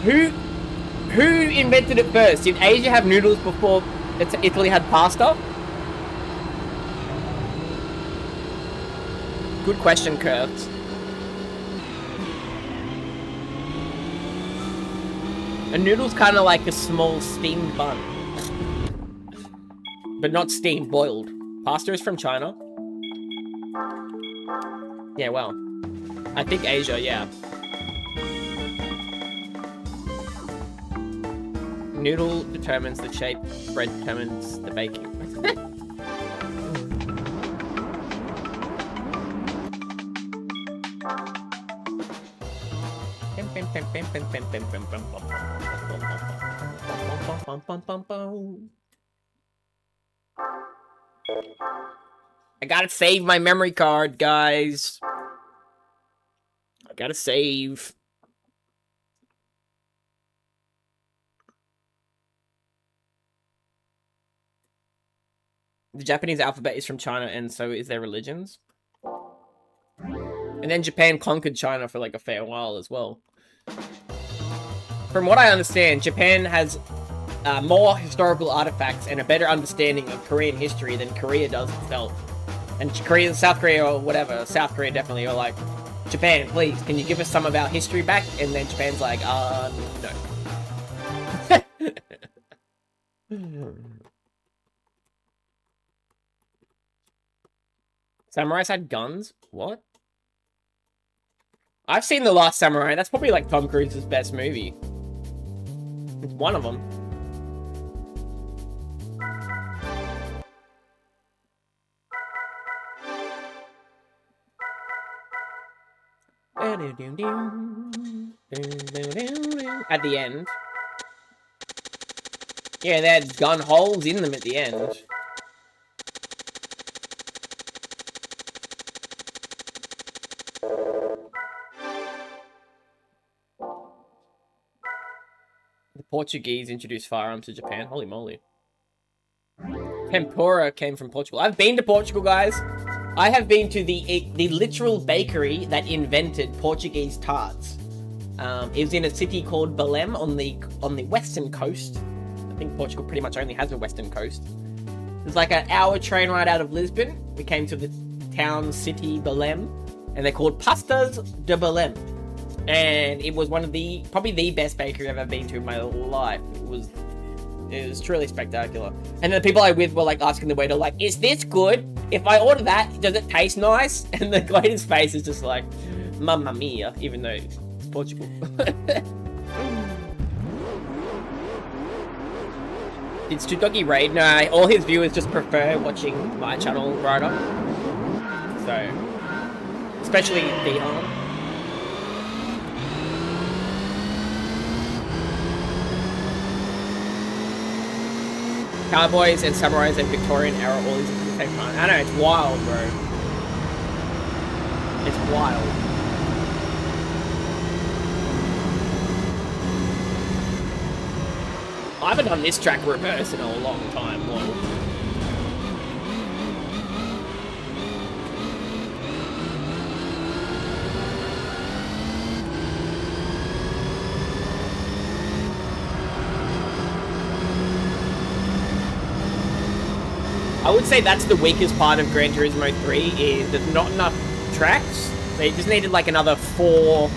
Who invented it first? Did Asia have noodles before Italy had pasta? Good question, Kurt. A noodle's kind of like a small steamed bun. But not steamed, boiled. Pasta is from China. Yeah, well. I think Asia, yeah. Noodle determines the shape, bread determines the baking. I gotta save my memory card, guys. I gotta save. The Japanese alphabet is from China, and so is their religions. And then Japan conquered China for like a fair while as well. From what I understand, Japan has more historical artifacts and a better understanding of Korean history than Korea does itself. And Korea, South Korea, or whatever, South Korea definitely are like, Japan, please, can you give us some of our history back? And then Japan's like, no. Samurais had guns? What? I've seen The Last Samurai. That's probably like Tom Cruise's best movie. It's one of them. At the end. Yeah, they had gun holes in them at the end. The Portuguese introduced firearms to Japan. Holy moly. Tempura came from Portugal. I've been to Portugal, guys. I have been to the literal bakery that invented Portuguese tarts. It was in a city called Belém on the western coast. I think Portugal pretty much only has a western coast. It's like an hour train ride out of Lisbon. We came to the town city Belém, and they're called Pastas de Belém. And it was probably the best bakery I've ever been to in my life. It was truly spectacular. And the people I with were like asking the waiter, like, is this good? If I order that, does it taste nice? And the waiter's face is just like, Mamma mia, even though it's Portugal. Did Stu Doggy raid? No, all his viewers just prefer watching my channel right up. So, especially D-Harm. Cowboys and samurais and Victorian era all these at the same time. I know, it's wild, bro. It's wild. I haven't done this track reverse in a long time. Whoa. I would say that's the weakest part of Gran Turismo 3 is there's not enough tracks. They just needed like another four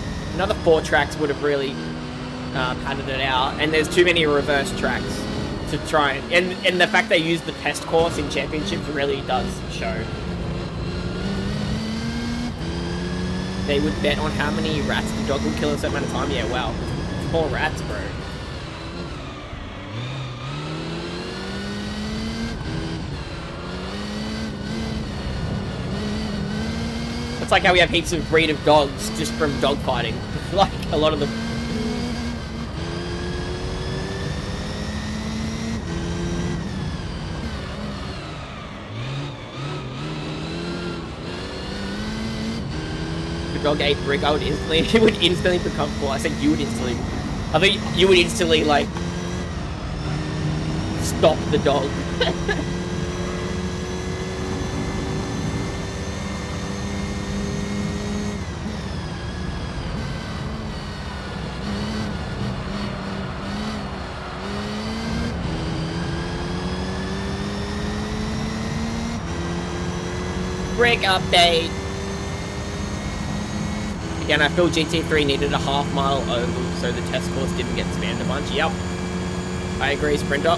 tracks would have really padded it out. And there's too many reverse tracks to try and the fact they used the test course in championships really does show. They would bet on how many rats the dog will kill in a certain amount of time. Yeah, wow. 4 rats, bro. It's like how we have heaps of breed of dogs just from dog fighting. Like, a lot of them. If a dog ate brick, it would instantly become full. I said you would instantly. I think you would instantly, like, stop the dog. Brick update. Again, I feel GT3 needed a half-mile oval so the test course didn't get spammed a bunch. Yep. I agree, Sprinter.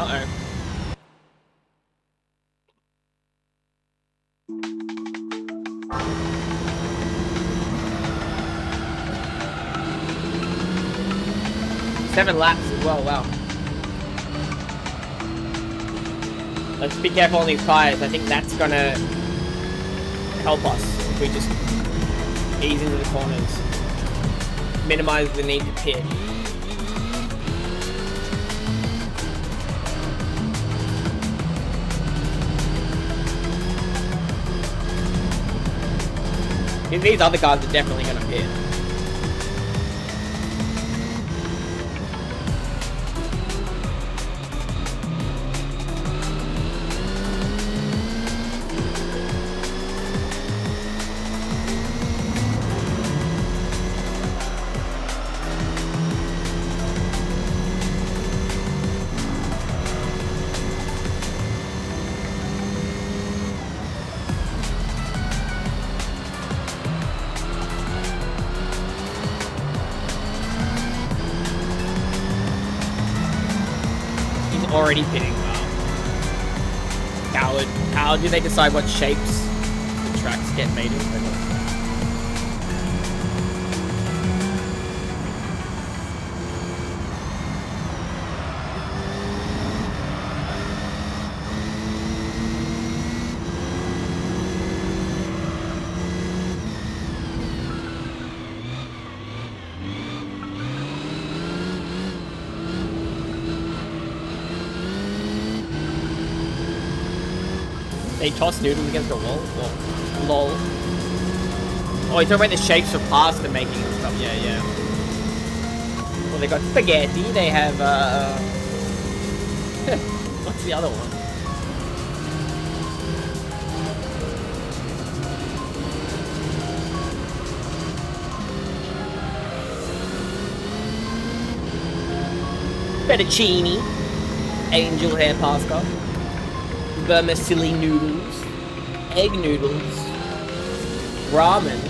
Uh-oh. Seven laps as well, wow. Let's be careful on these tires. I think that's gonna help us if we just ease into the corners. Minimize the need to pit. These other cars are definitely gonna pit. Already pitting well. Coward. How do they decide what shapes the tracks get made in? They toss noodles against the wall? Well, lol. Oh, you're talking about the shapes of pasta making and stuff. Yeah, yeah. Well, they got spaghetti. They have, what's the other one? Fettuccine. Angel hair pasta. Vermicelli noodles, egg noodles, ramen,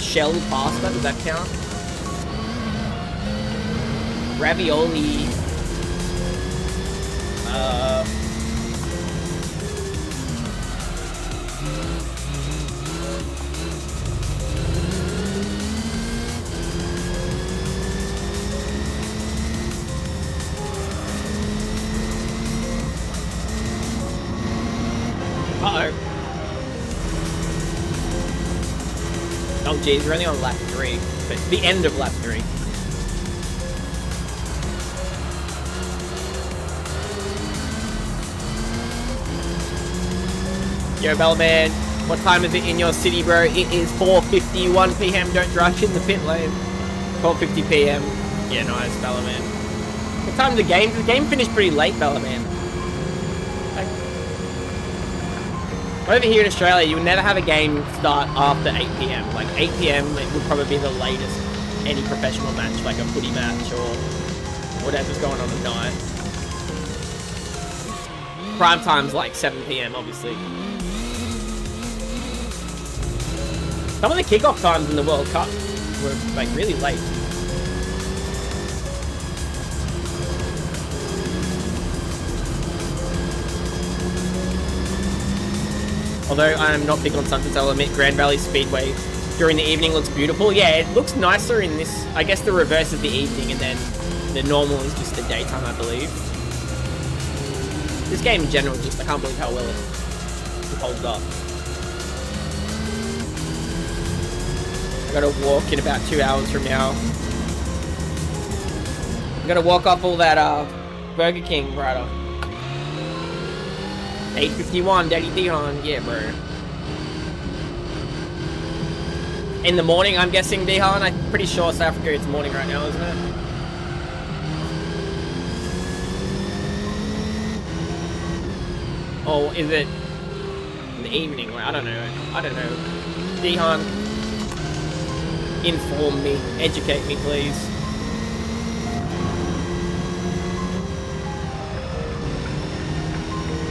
shell pasta, does that count? Ravioli, oh geez, we're only on lap 3. But the end of lap 3. Yo, Bellman, what time is it in your city, bro? It is 4:51 PM. Don't rush in the pit lane. 4:50 PM. Yeah, nice, Bellman. What time is the game? The game finished pretty late, Bellman. Over here in Australia, you would never have a game start after 8 PM. Like 8 PM, it would probably be the latest any professional match, like a footy match or whatever's going on at night. Prime time's like 7 PM, obviously. Some of the kickoff times in the World Cup were like really late. Although I am not big on sunsets, I'll admit Grand Valley Speedway during the evening looks beautiful. Yeah, it looks nicer in this. I guess the reverse is the evening and then the normal is just the daytime, I believe. This game in general, just I can't believe how well it holds up. I gotta walk in about 2 hours from now. I gotta walk off all that Burger King, brother. 8:51, Daddy Dion. Yeah, bro. In the morning, I'm guessing, Dion. I'm pretty sure South Africa it's morning right now, isn't it? Or is it in the evening? I don't know. I don't know. Dion, inform me. Educate me, please.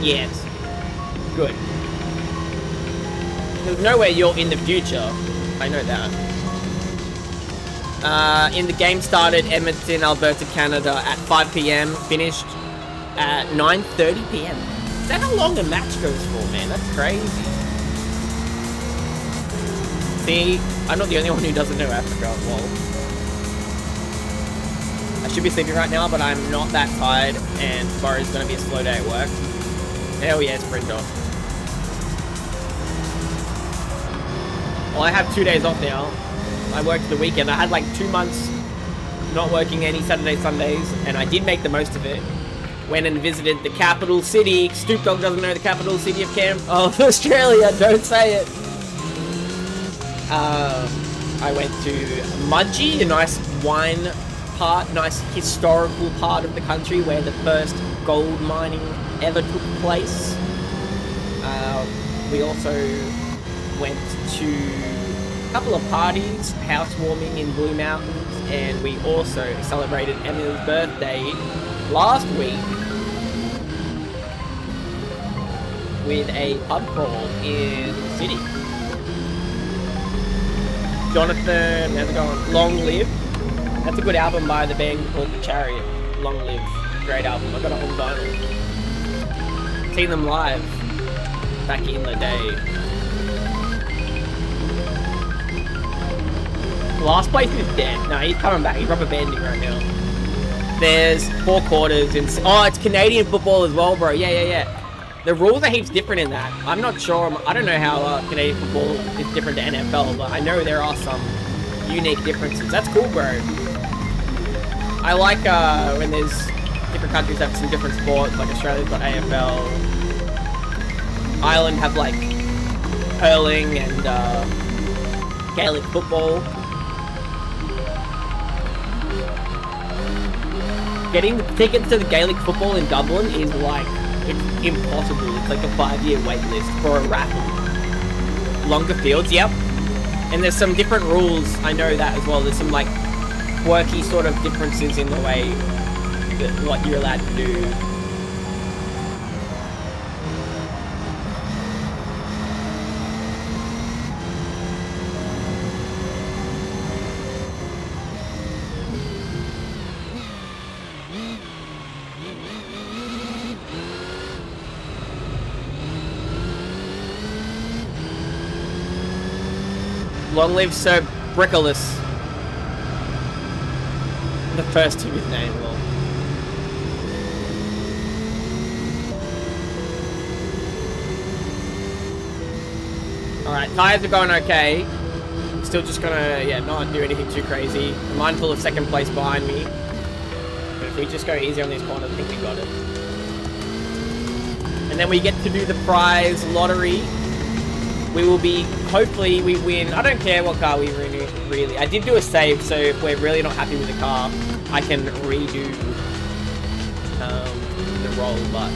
Yes. Good. There's no way you're in the future. I know that. In the game started Edmonton, Alberta, Canada at 5 PM. Finished at 9:30 PM. Is that how long the match goes for, man? That's crazy. See, I'm not the only one who doesn't know Africa. Well, I should be sleeping right now, but I'm not that tired, and tomorrow's gonna be a slow day at work. Hell yeah, sprint off. Well, I have 2 days off now. I worked the weekend. I had like 2 months not working any Saturday, Sundays, and I did make the most of it. Went and visited the capital city. Stoop Dog doesn't know the capital city of Australia. Don't say it. I went to Mudgee, a nice wine part, nice historical part of the country where the first gold mining ever took place. We also went to a couple of parties, housewarming in Blue Mountains, and we also celebrated Emma's birthday last week with a pub crawl in the city. Jonathan, how's it going? Long Live. That's a good album by the band called The Chariot. Long Live. Great album. I got it on vinyl. Seen them live back in the day. Last place is dead. No, he's coming back. He's rubber banding right now. There's 4 quarters in... Oh, it's Canadian football as well, bro. Yeah. The rules are heaps different in that. I'm not sure. I don't know how Canadian football is different to NFL, but I know there are some unique differences. That's cool, bro. I like when there's different countries have some different sports, like Australia's got AFL. Ireland have like hurling and Gaelic football. Getting the tickets to the Gaelic football in Dublin is like, it's impossible. It's like a 5-year wait list for a raffle. Longer fields, yep. And there's some different rules, I know that as well. There's some like quirky sort of differences in the way that what you're allowed to do. Long live Sir Brickless. The first of his name, lol. Alright, tires are going okay. Still just gonna, not do anything too crazy. I'm mindful of second place behind me. But if we just go easy on these corners, I think we got it. And then we get to do the prize lottery. We will be, hopefully we win. I don't care what car we really. I did do a save, so if we're really not happy with the car, I can redo the roll, but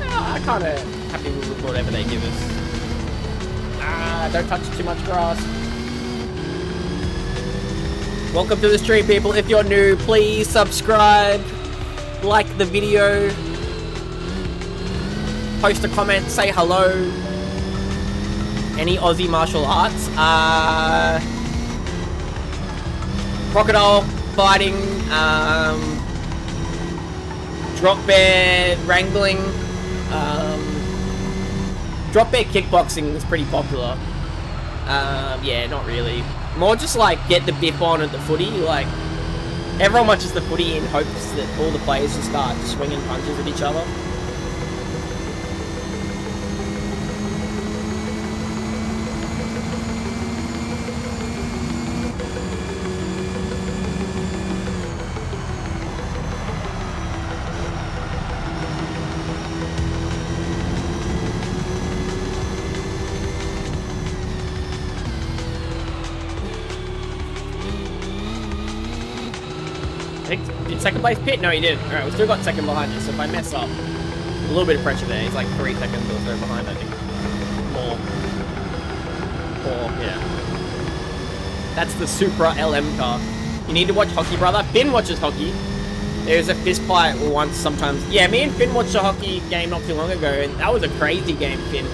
I'm kind of happy with whatever they give us. Don't touch too much grass. Welcome to the stream, people. If you're new, please subscribe, like the video, post a comment, say hello. Any Aussie martial arts? Crocodile fighting, drop bear wrangling, drop bear kickboxing is pretty popular. Yeah, not really. More just like get the biff on at the footy. Like everyone watches the footy in hopes that all the players just start swinging punches at each other. Did second place pit? No, he didn't. Alright, we still got second behind us, so if I mess up, a little bit of pressure there. He's like 3 seconds or so behind, I think. More. 4, yeah. That's the Supra LM car. You need to watch hockey, brother. Finn watches hockey. There's a fist fight once sometimes. Yeah, me and Finn watched a hockey game not too long ago, and that was a crazy game, Finn.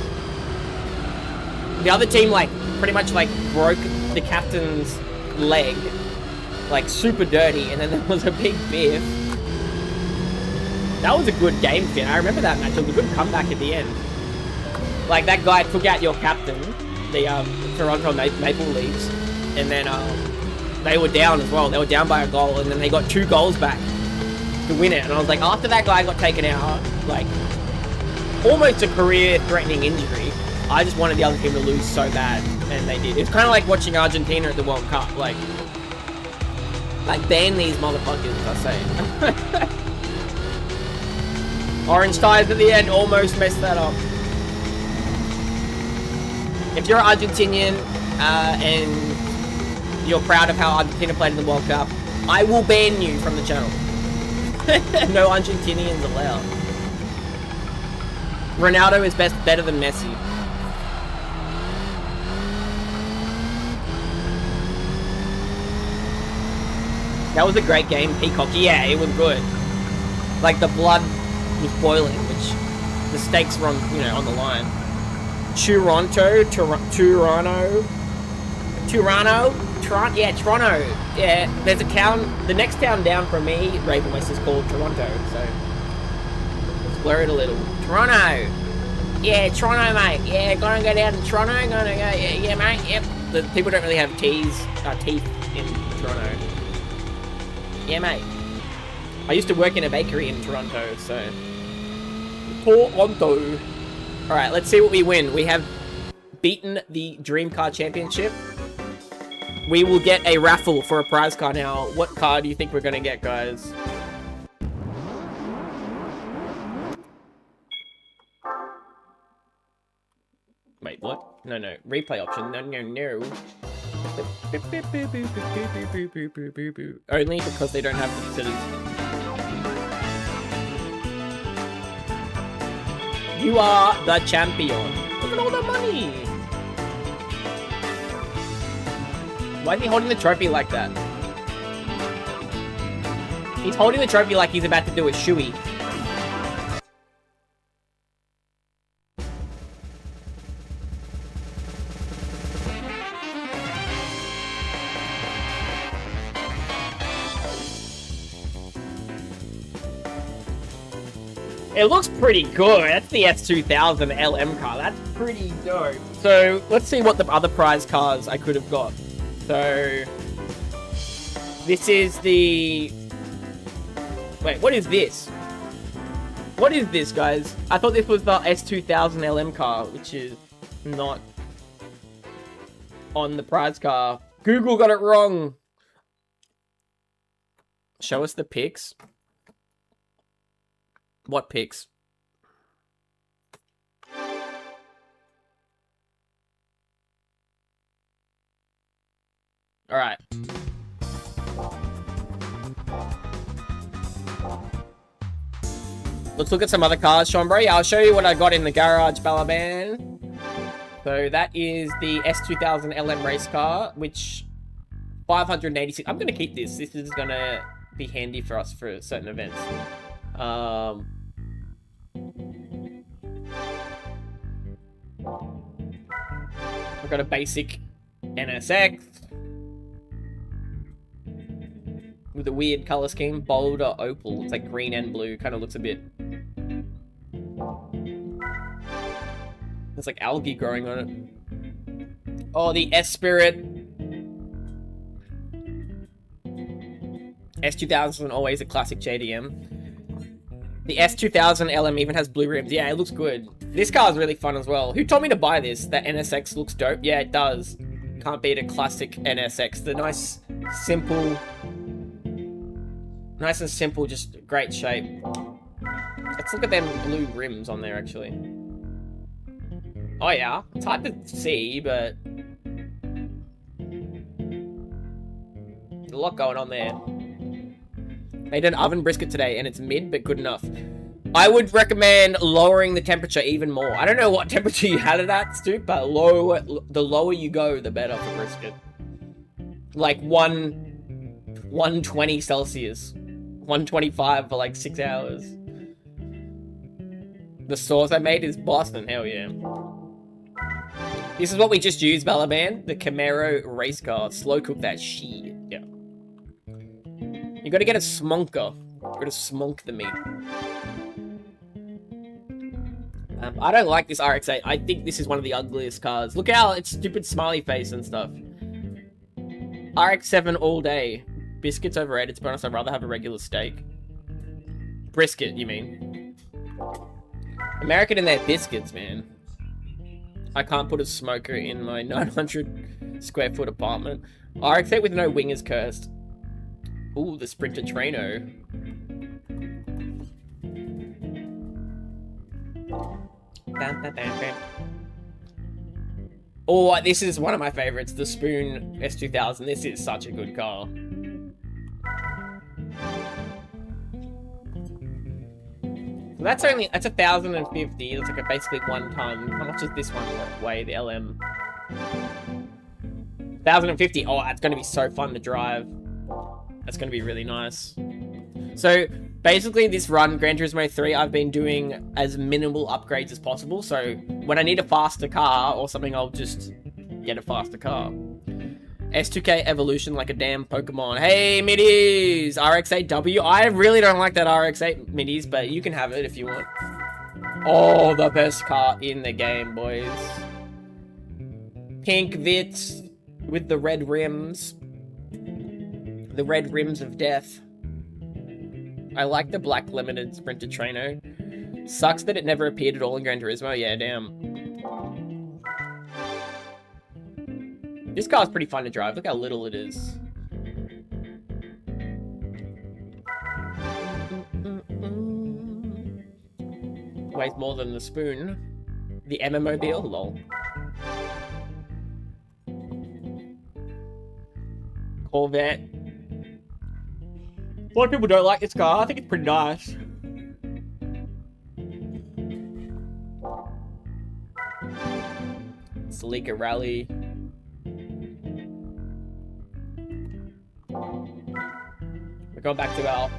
The other team, like, pretty much, like, broke the captain's leg. Like, super dirty, and then there was a big biff. That was a good game, Finn. I remember that match. It was a good comeback at the end. Like, that guy took out your captain, the Toronto Maple Leafs, and then they were down as well. They were down by a goal, and then they got 2 goals back to win it. And I was like, after that guy got taken out, like, almost a career-threatening injury, I just wanted the other team to lose so bad, and they did. It's kind of like watching Argentina at the World Cup. Like ban these motherfuckers, I say. Orange ties at the end almost messed that up. If you're Argentinian and you're proud of how Argentina played in the World Cup, I will ban you from the channel. No Argentinians allowed. Ronaldo is better than Messi. That was a great game, Peacock. Yeah, it was good. Like, the blood was boiling, which the stakes were on, you know, on the line. Toronto. Yeah, Toronto. Yeah, there's a town, the next town down from me, Raven West, is called Toronto, so let's blur it a little. Toronto. Yeah, Toronto, mate. Yeah, gonna go down to Toronto, gonna go, yeah, mate, yep. The people don't really have teeth in Toronto. Yeah, mate. I used to work in a bakery in Toronto, so... Toronto. Alright, let's see what we win. We have beaten the Dream Car Championship. We will get a raffle for a prize car now. What car do you think we're gonna get, guys? Wait, what? No, no. Replay option. No, no, no. Only because they don't have the facilities. You are the champion. Look at all the money. Why is he holding the trophy like that? He's holding the trophy like he's about to do a shoey. It looks pretty good. That's the S2000 LM car. That's pretty dope. So, let's see what the other prize cars I could have got. So, this is the... Wait, what is this? What is this, guys? I thought this was the S2000 LM car, which is not on the prize car. Google got it wrong. Show us the pics. What pics? All right. Let's look at some other cars, Chambray. I'll show you what I got in the garage, Balaban. So that is the S2000 LM race car, which 586. I'm gonna keep this. This is gonna be handy for us for certain events. We've got a basic NSX with a weird color scheme, boulder opal. It's like green and blue. Kind of looks a bit. There's like algae growing on it. Oh, the S Spirit. S2000 always a classic JDM. The S2000 LM even has blue rims. Yeah, it looks good. This car is really fun as well. Who told me to buy this? That NSX looks dope. Yeah, it does. Can't beat a classic NSX. The nice, simple, just great shape. Let's look at them blue rims on there, actually. Oh yeah, it's hard to see, but there's a lot going on there. Made an oven brisket today, and it's mid, but good enough. I would recommend lowering the temperature even more. I don't know what temperature you had it at, Stu, but the lower you go, the better for brisket. Like 120 Celsius. 125 for like 6 hours. The sauce I made is Boston, hell yeah. This is what we just used, Balaban. The Camaro race car. Slow cook that shit. Yeah. You gotta get a smonker. You gotta smonk the meat. I don't like this RX-8. I think this is one of the ugliest cars. Look how it's stupid smiley face and stuff. RX-7 all day. Biscuits overrated, to be honest. I'd rather have a regular steak. Brisket, you mean? American in their biscuits, man. I can't put a smoker in my 900 square foot apartment. RX-8 with no wing is cursed. Ooh, the Sprinter Traino. Oh, this is one of my favorites, the Spoon S2000. This is such a good car. So that's 1,050. That's like a basically 1 ton. How much does this one weigh, the LM? 1,050. Oh, that's going to be so fun to drive. That's going to be really nice. So basically this run, Gran Turismo 3, I've been doing as minimal upgrades as possible. So when I need a faster car or something, I'll just get a faster car. S2K evolution like a damn Pokemon. Hey, middies! RX-8W. I really don't like that RX-8 middies, but you can have it if you want. Oh, the best car in the game, boys. Pink Vits with the red rims. The red rims of death. I like the black limited Sprinter Traino. Sucks that it never appeared at all in Gran Turismo. Yeah, damn. This car's pretty fun to drive. Look how little it is. Weighs more than the Spoon. The MMobile, lol. Corvette. A lot of people don't like this car. I think it's pretty nice. Celica Rally. We're going back to our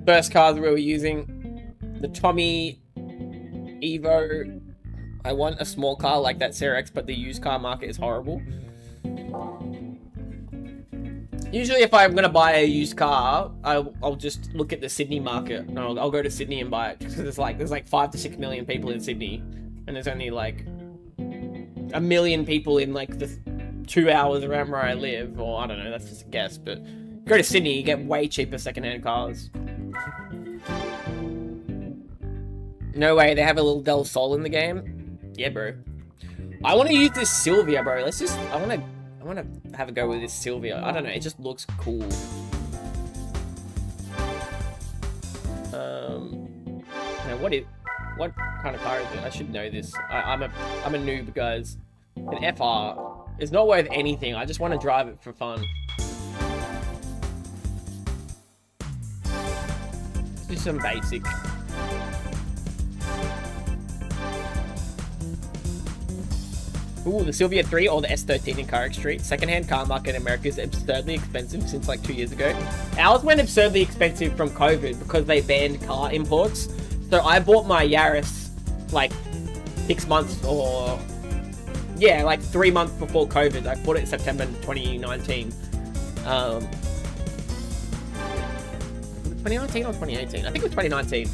first cars we were using. The Tommy Evo. I want a small car like that CRX, but the used car market is horrible. Usually if I'm going to buy a used car, I'll just look at the Sydney market. And I'll go to Sydney and buy it. Because there's like 5 to 6 million people in Sydney. And there's only like 1 million people in like the 2 hours around where I live. Or I don't know, that's just a guess. But go to Sydney, you get way cheaper secondhand cars. No way, they have a little Del Sol in the game? Yeah, bro. I want to use this Silvia, bro. I want to have a go with this Silvia. I don't know, it just looks cool. Now what kind of car is it? I should know this. I'm a noob, guys. An FR is not worth anything. I just want to drive it for fun. Let's do some basic. Ooh, the Silvia 3 or the S13 in Carrick Street. Secondhand car market in America is absurdly expensive since like 2 years ago. Ours went absurdly expensive from COVID because they banned car imports. So I bought my Yaris like 6 months or... yeah, like 3 months before COVID. I bought it in September 2019. 2019 or 2018? I think it was 2019.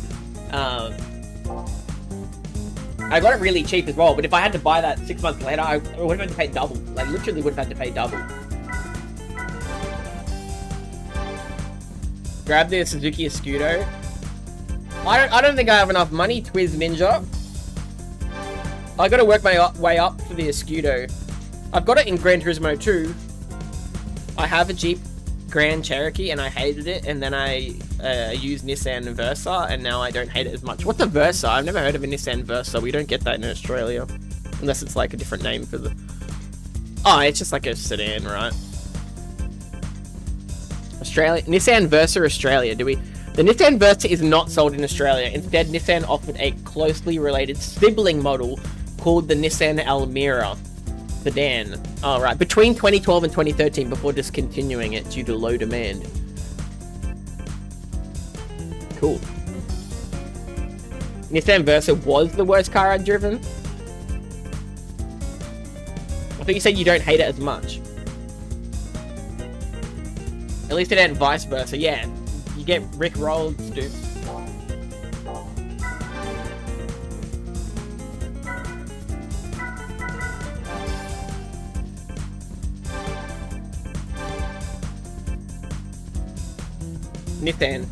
I got it really cheap as well, but if I had to buy that 6 months later, I would have had to pay double. Like, literally would have had to pay double. Grab the Suzuki Escudo. I don't think I have enough money, Twiz Ninja. I gotta work my way up for the Escudo. I've got it in Gran Turismo 2. I have a Jeep Grand Cherokee and I hated it, and then I used Nissan Versa, and now I don't hate it as much. What's a Versa? I've never heard of a Nissan Versa. We don't get that in Australia. Unless it's like a different name for the... oh, it's just like a sedan, right? Australia... Nissan Versa Australia, do we... The Nissan Versa is not sold in Australia. Instead, Nissan offered a closely related sibling model called the Nissan Almera sedan. Oh, right. Between 2012 and 2013 before discontinuing it due to low demand. Cool. Nissan Versa was the worst car I'd driven. I thought you said you don't hate it as much. At least it ain't vice versa. Yeah, you get Rick rolled, dude. Nissan.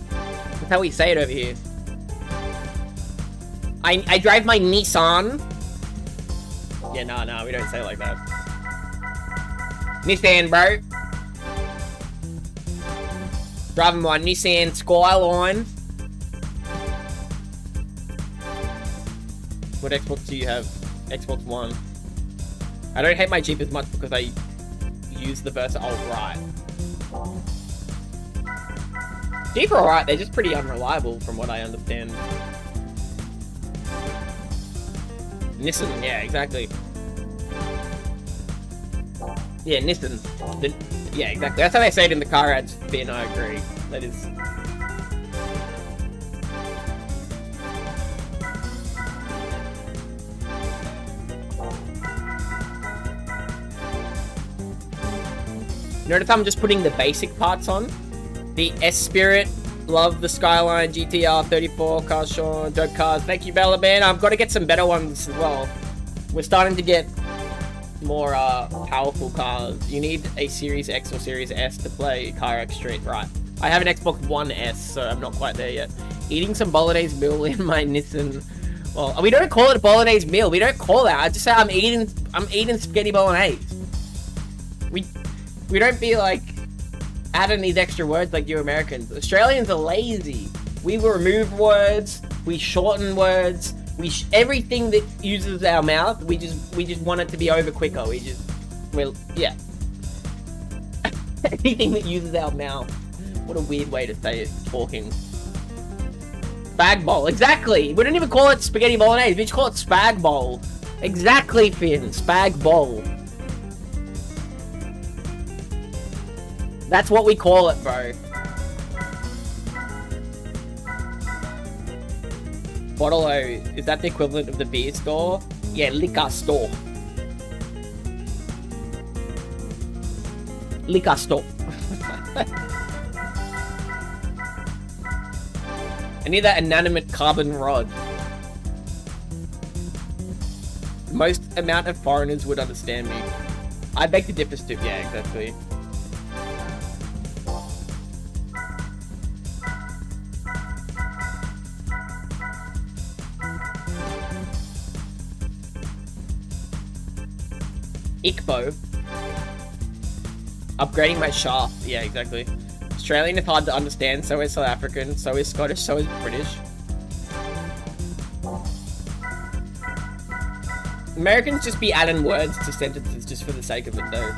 That's how we say it over here. I drive my Nissan. Yeah, no, we don't say it like that. Nissan, bro. Driving my Nissan Skyline. What Xbox do you have? Xbox One. I don't hate my Jeep as much because I use the Versa alt-right. Jeep are alright, they're just pretty unreliable from what I understand. Nissan, yeah, exactly. Yeah, Nissan. Yeah, exactly. That's how they say it in the car ads, Finn, I agree. That is... Notice I'm just putting the basic parts on. The S-Spirit, love the Skyline, GTR, 34, Cars Sean, Dope Cars. Thank you, Bella Man. I've got to get some better ones as well. We're starting to get more powerful cars. You need a Series X or Series S to play Car X Street, right? I have an Xbox One S, so I'm not quite there yet. Eating some bolognese meal in my Nissan. Well, we don't call it a bolognese meal. We don't call that. I just say I'm eating spaghetti bolognese. We don't be like adding these extra words like you Americans. Australians are lazy. We remove words. We shorten words. Everything that uses our mouth, we just want it to be over quicker. Yeah. Anything that uses our mouth. What a weird way to say it. Talking. Spag bowl. Exactly. We don't even call it spaghetti bolognese. We just call it spag bowl. Exactly, Finn. Spag bowl. That's what we call it, bro. Bottle-O, is that the equivalent of the beer store? Yeah, liquor store. Liquor store. I need that inanimate carbon rod. Most amount of foreigners would understand me. I beg to differ, Stu. Yeah, exactly. Ikbo. Upgrading my shaft. Yeah, exactly. Australian is hard to understand, so is South African, so is Scottish, so is British. Americans just be adding words to sentences just for the sake of it, though.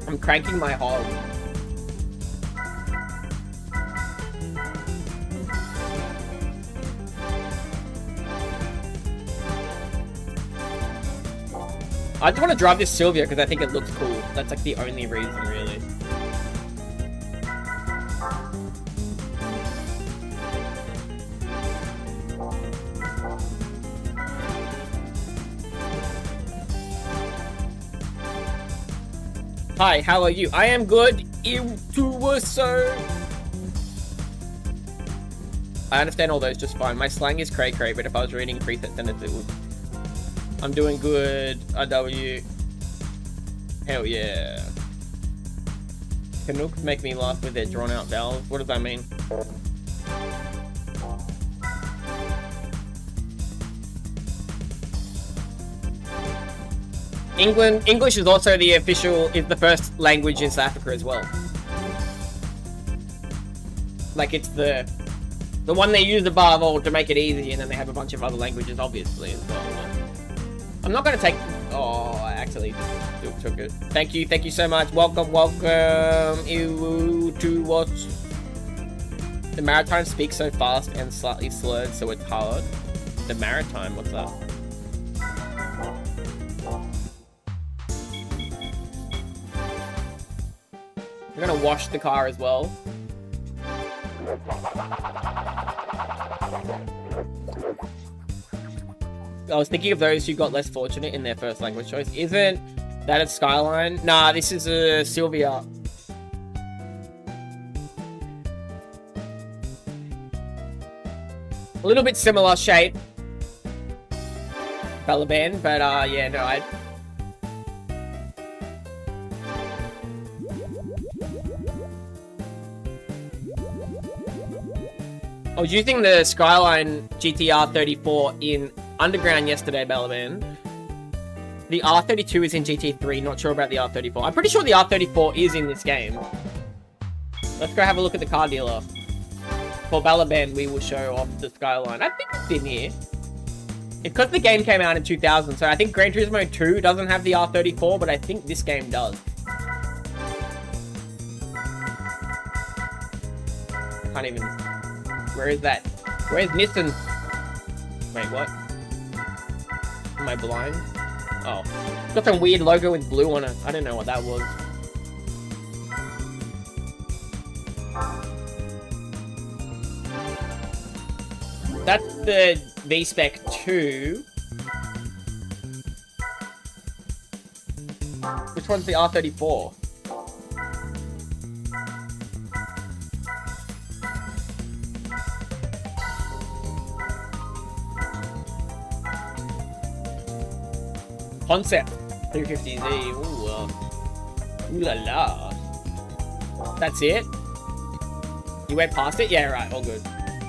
I'm cranking my hog. I just want to drive this Silvia because I think it looks cool. That's like the only reason, really. Hi, how are you? I am good. You too were so. I understand all those just fine. My slang is cray-cray, but if I was reading preset sentences, it would... I'm doing good. RW. Hell yeah. Canucks make me laugh with their drawn-out vowels. What does that mean? English is also the the first language in South Africa as well. Like it's the one they use above all to make it easy, and then they have a bunch of other languages, obviously, as well. But I'm not gonna take... Oh, I actually took it. Thank you so much. Welcome you to watch. The Maritime speaks so fast and slightly slurred, so it's hard. The Maritime, what's that? I'm gonna wash the car as well. I was thinking of those who got less fortunate in their first language choice. Isn't that a Skyline? Nah, this is a Silvia. A little bit similar shape. Balaban, but yeah, no, I was using the Skyline GTR 34 in Underground yesterday, Balaban. The R32 is in GT3, not sure about the R34. I'm pretty sure the R34 is in this game. Let's go have a look at the car dealer. For Balaban, we will show off the Skyline. I think it's in here. It's because the game came out in 2000, so I think Gran Turismo 2 doesn't have the R34, but I think this game does. Can't even... Where is that? Where's Nissan? Wait, what? Am I blind? Oh. It's got some weird logo with blue on it. I don't know what that was. That's the V-Spec 2. Which one's the R34? Concept 350Z. Ooh, ooh la la. That's it? You went past it? Yeah, right, all good.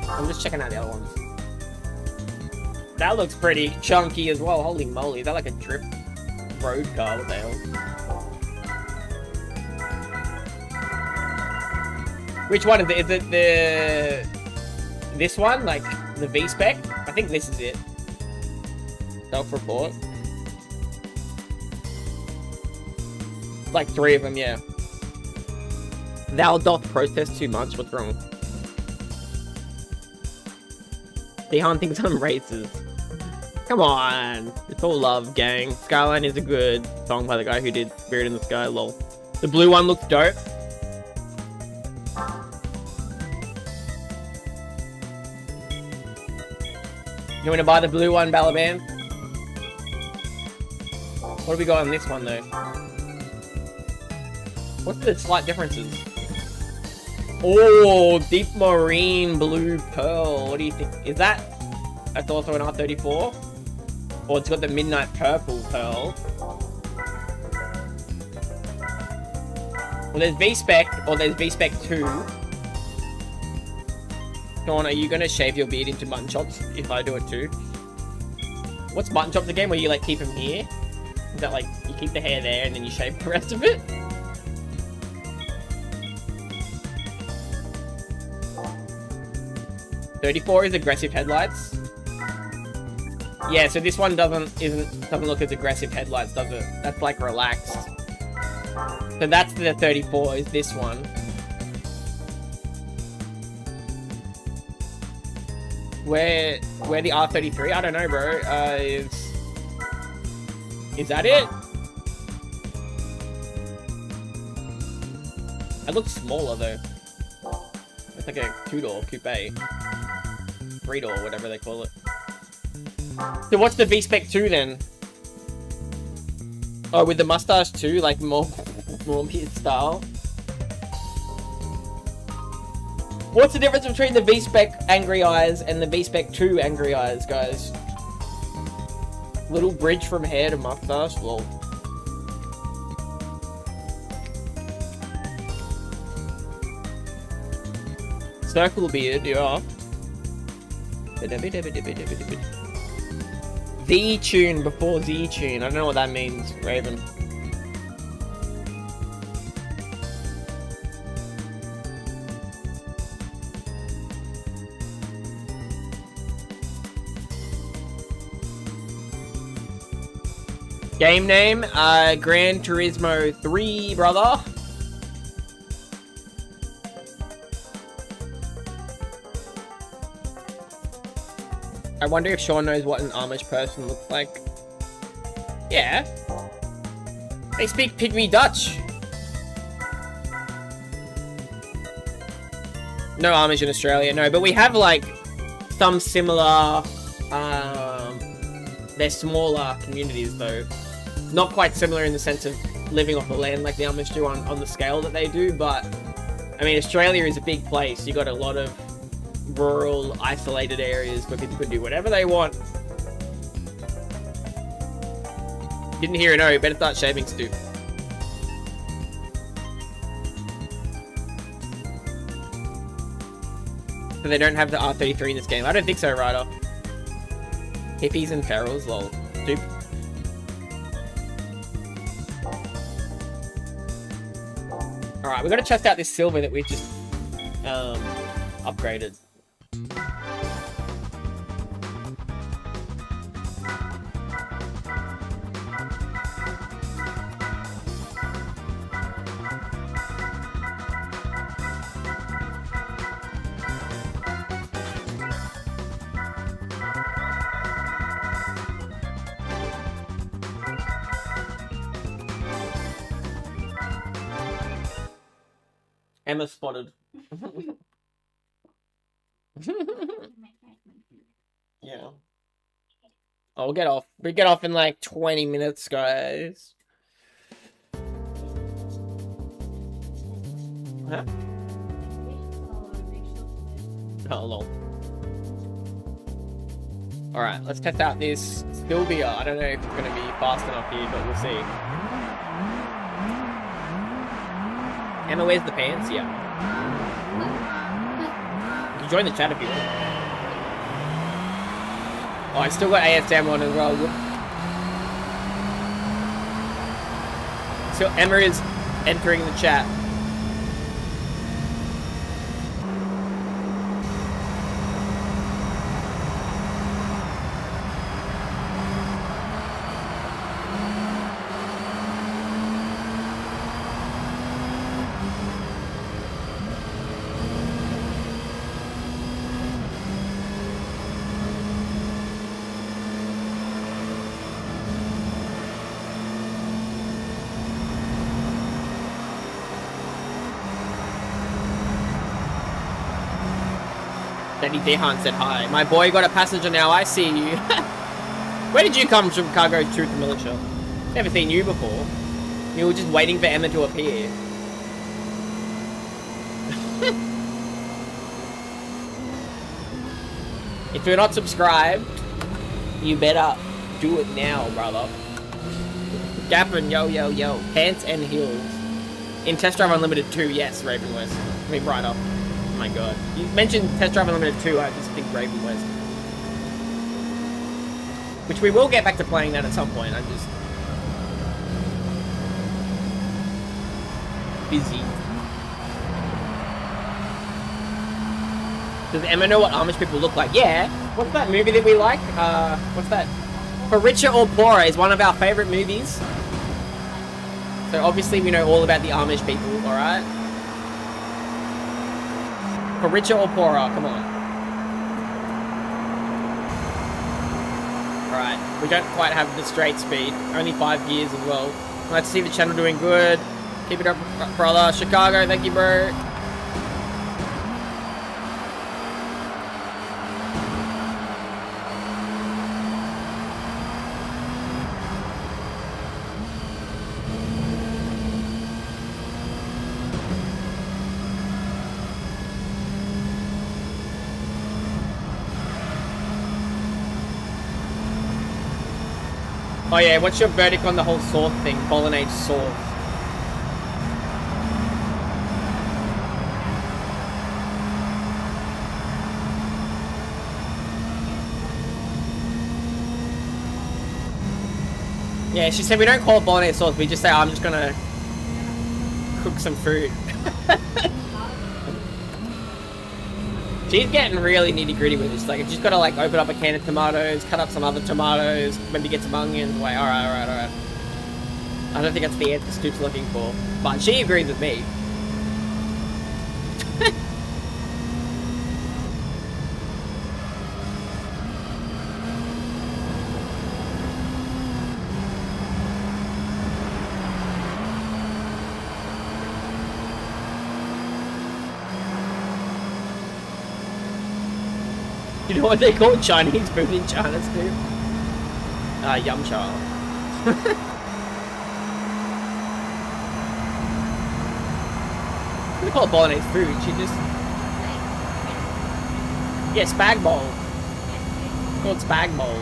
I'm just checking out the other ones. That looks pretty chunky as well. Holy moly, is that like a drip road car? What the hell? Which one is it? Is it the... This one? Like, the V-Spec? I think this is it. Self-report. Like 3 of them, yeah. Thou doth protest too much. What's wrong? The hunting some races. Come on. It's all love, gang. Skyline is a good song by the guy who did Spirit in the Sky, lol. The blue one looks dope. You want to buy the blue one, Balaban? What do we got on this one, though? What's the slight differences? Oh, deep marine blue pearl. What do you think? Is that? That's also an R34? Or it's got the midnight purple pearl. Well, there's V-Spec, or there's V-Spec 2. Sean, are you gonna shave your beard into mutton chops if I do it too? What's mutton chops again? Where you like keep them here? Is that like, you keep the hair there and then you shave the rest of it? $34 is aggressive headlights. Yeah, so this one doesn't look as aggressive headlights, does it? That's like relaxed. So that's the 34 is this one. Where the R33? I don't know, bro. Is that it? It looks smaller though. It's like a 2-door coupe. 3-door, whatever they call it. So what's the V-Spec 2 then? Oh, with the mustache too, like more Pete style. What's the difference between the V-Spec Angry Eyes and the V-Spec 2 Angry Eyes, guys? Little bridge from hair to mustache, lol. Circle beard, yeah. Z-Tune before Z-Tune. I don't know what that means, Raven. Game name, Gran Turismo 3, brother. I wonder if Sean knows what an Amish person looks like. Yeah. They speak Pygmy Dutch. No Amish in Australia, no, but we have like some similar, they're smaller communities though. Not quite similar in the sense of living off the land like the Amish do on the scale that they do, but I mean, Australia is a big place. You got a lot of rural, isolated areas where people can do whatever they want. Didn't hear it, no, better start shaving, Stu. So they don't have the R33 in this game. I don't think so, Ryder. Hippies and ferals, lol. Dupe. Alright, we've got to test out this silver that we've just upgraded. Emma spotted. Yeah. Oh, we'll get off. We get off in like 20 minutes, guys. Huh? Oh, lol. Alright, let's test out this Sylvia. I don't know if it's going to be fast enough here, but we'll see. Emma wears the pants? Yeah. You can join the chat if you want. Oh, I still got ASM on as well. So Emma is entering the chat. Danny Dehan said hi. My boy got a passenger now, I see you. Where did you come from, Cargo Truth Militia? Never seen you before. You were just waiting for Emma to appear. If you're not subscribed, you better do it now, brother. Gappin', yo, yo, yo. Pants and heels. In Test Drive Unlimited 2, yes, Raven West. I mean, right up. Oh my god. You mentioned Test Drive Unlimited 2, I just think Raven West. Which we will get back to playing that at some point, I'm just busy. Does Emma know what Amish people look like? Yeah. What's that movie that we like? What's that? For Richer or Poorer is one of our favorite movies. So obviously we know all about the Amish people, alright? For Richer or Poorer, come on. Alright, we don't quite have the straight speed. Only 5 gears as well. Let's see the channel doing good. Keep it up, brother. Chicago, thank you, bro. Oh yeah, what's your verdict on the whole sauce thing? Bolognese sauce. Yeah, she said we don't call it bolognese sauce, we just say, oh, I'm just gonna cook some food. She's getting really nitty gritty with this. Like, if she's got to like open up a can of tomatoes, cut up some other tomatoes, maybe get some onions. Like, alright. I don't think that's the answer Stoop's looking for, but she agrees with me. You know what they call Chinese food in China, Stu? Yum cha. We call it bolognese food. She just... Yeah, spag bowl. It's called spag bowl.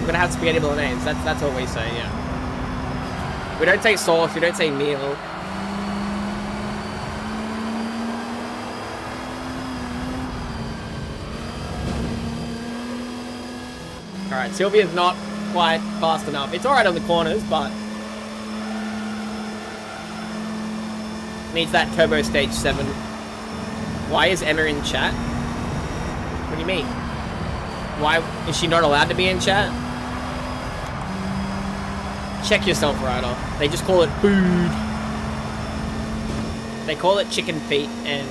We're gonna have spaghetti bolognese. That's what we say, yeah. We don't say sauce, we don't say meal. Alright, Sylvia's not quite fast enough. It's alright on the corners, but needs that turbo stage 7. Why is Emma in chat? What do you mean? Why is she not allowed to be in chat? Check yourself, Ryder. They just call it food. They call it chicken feet and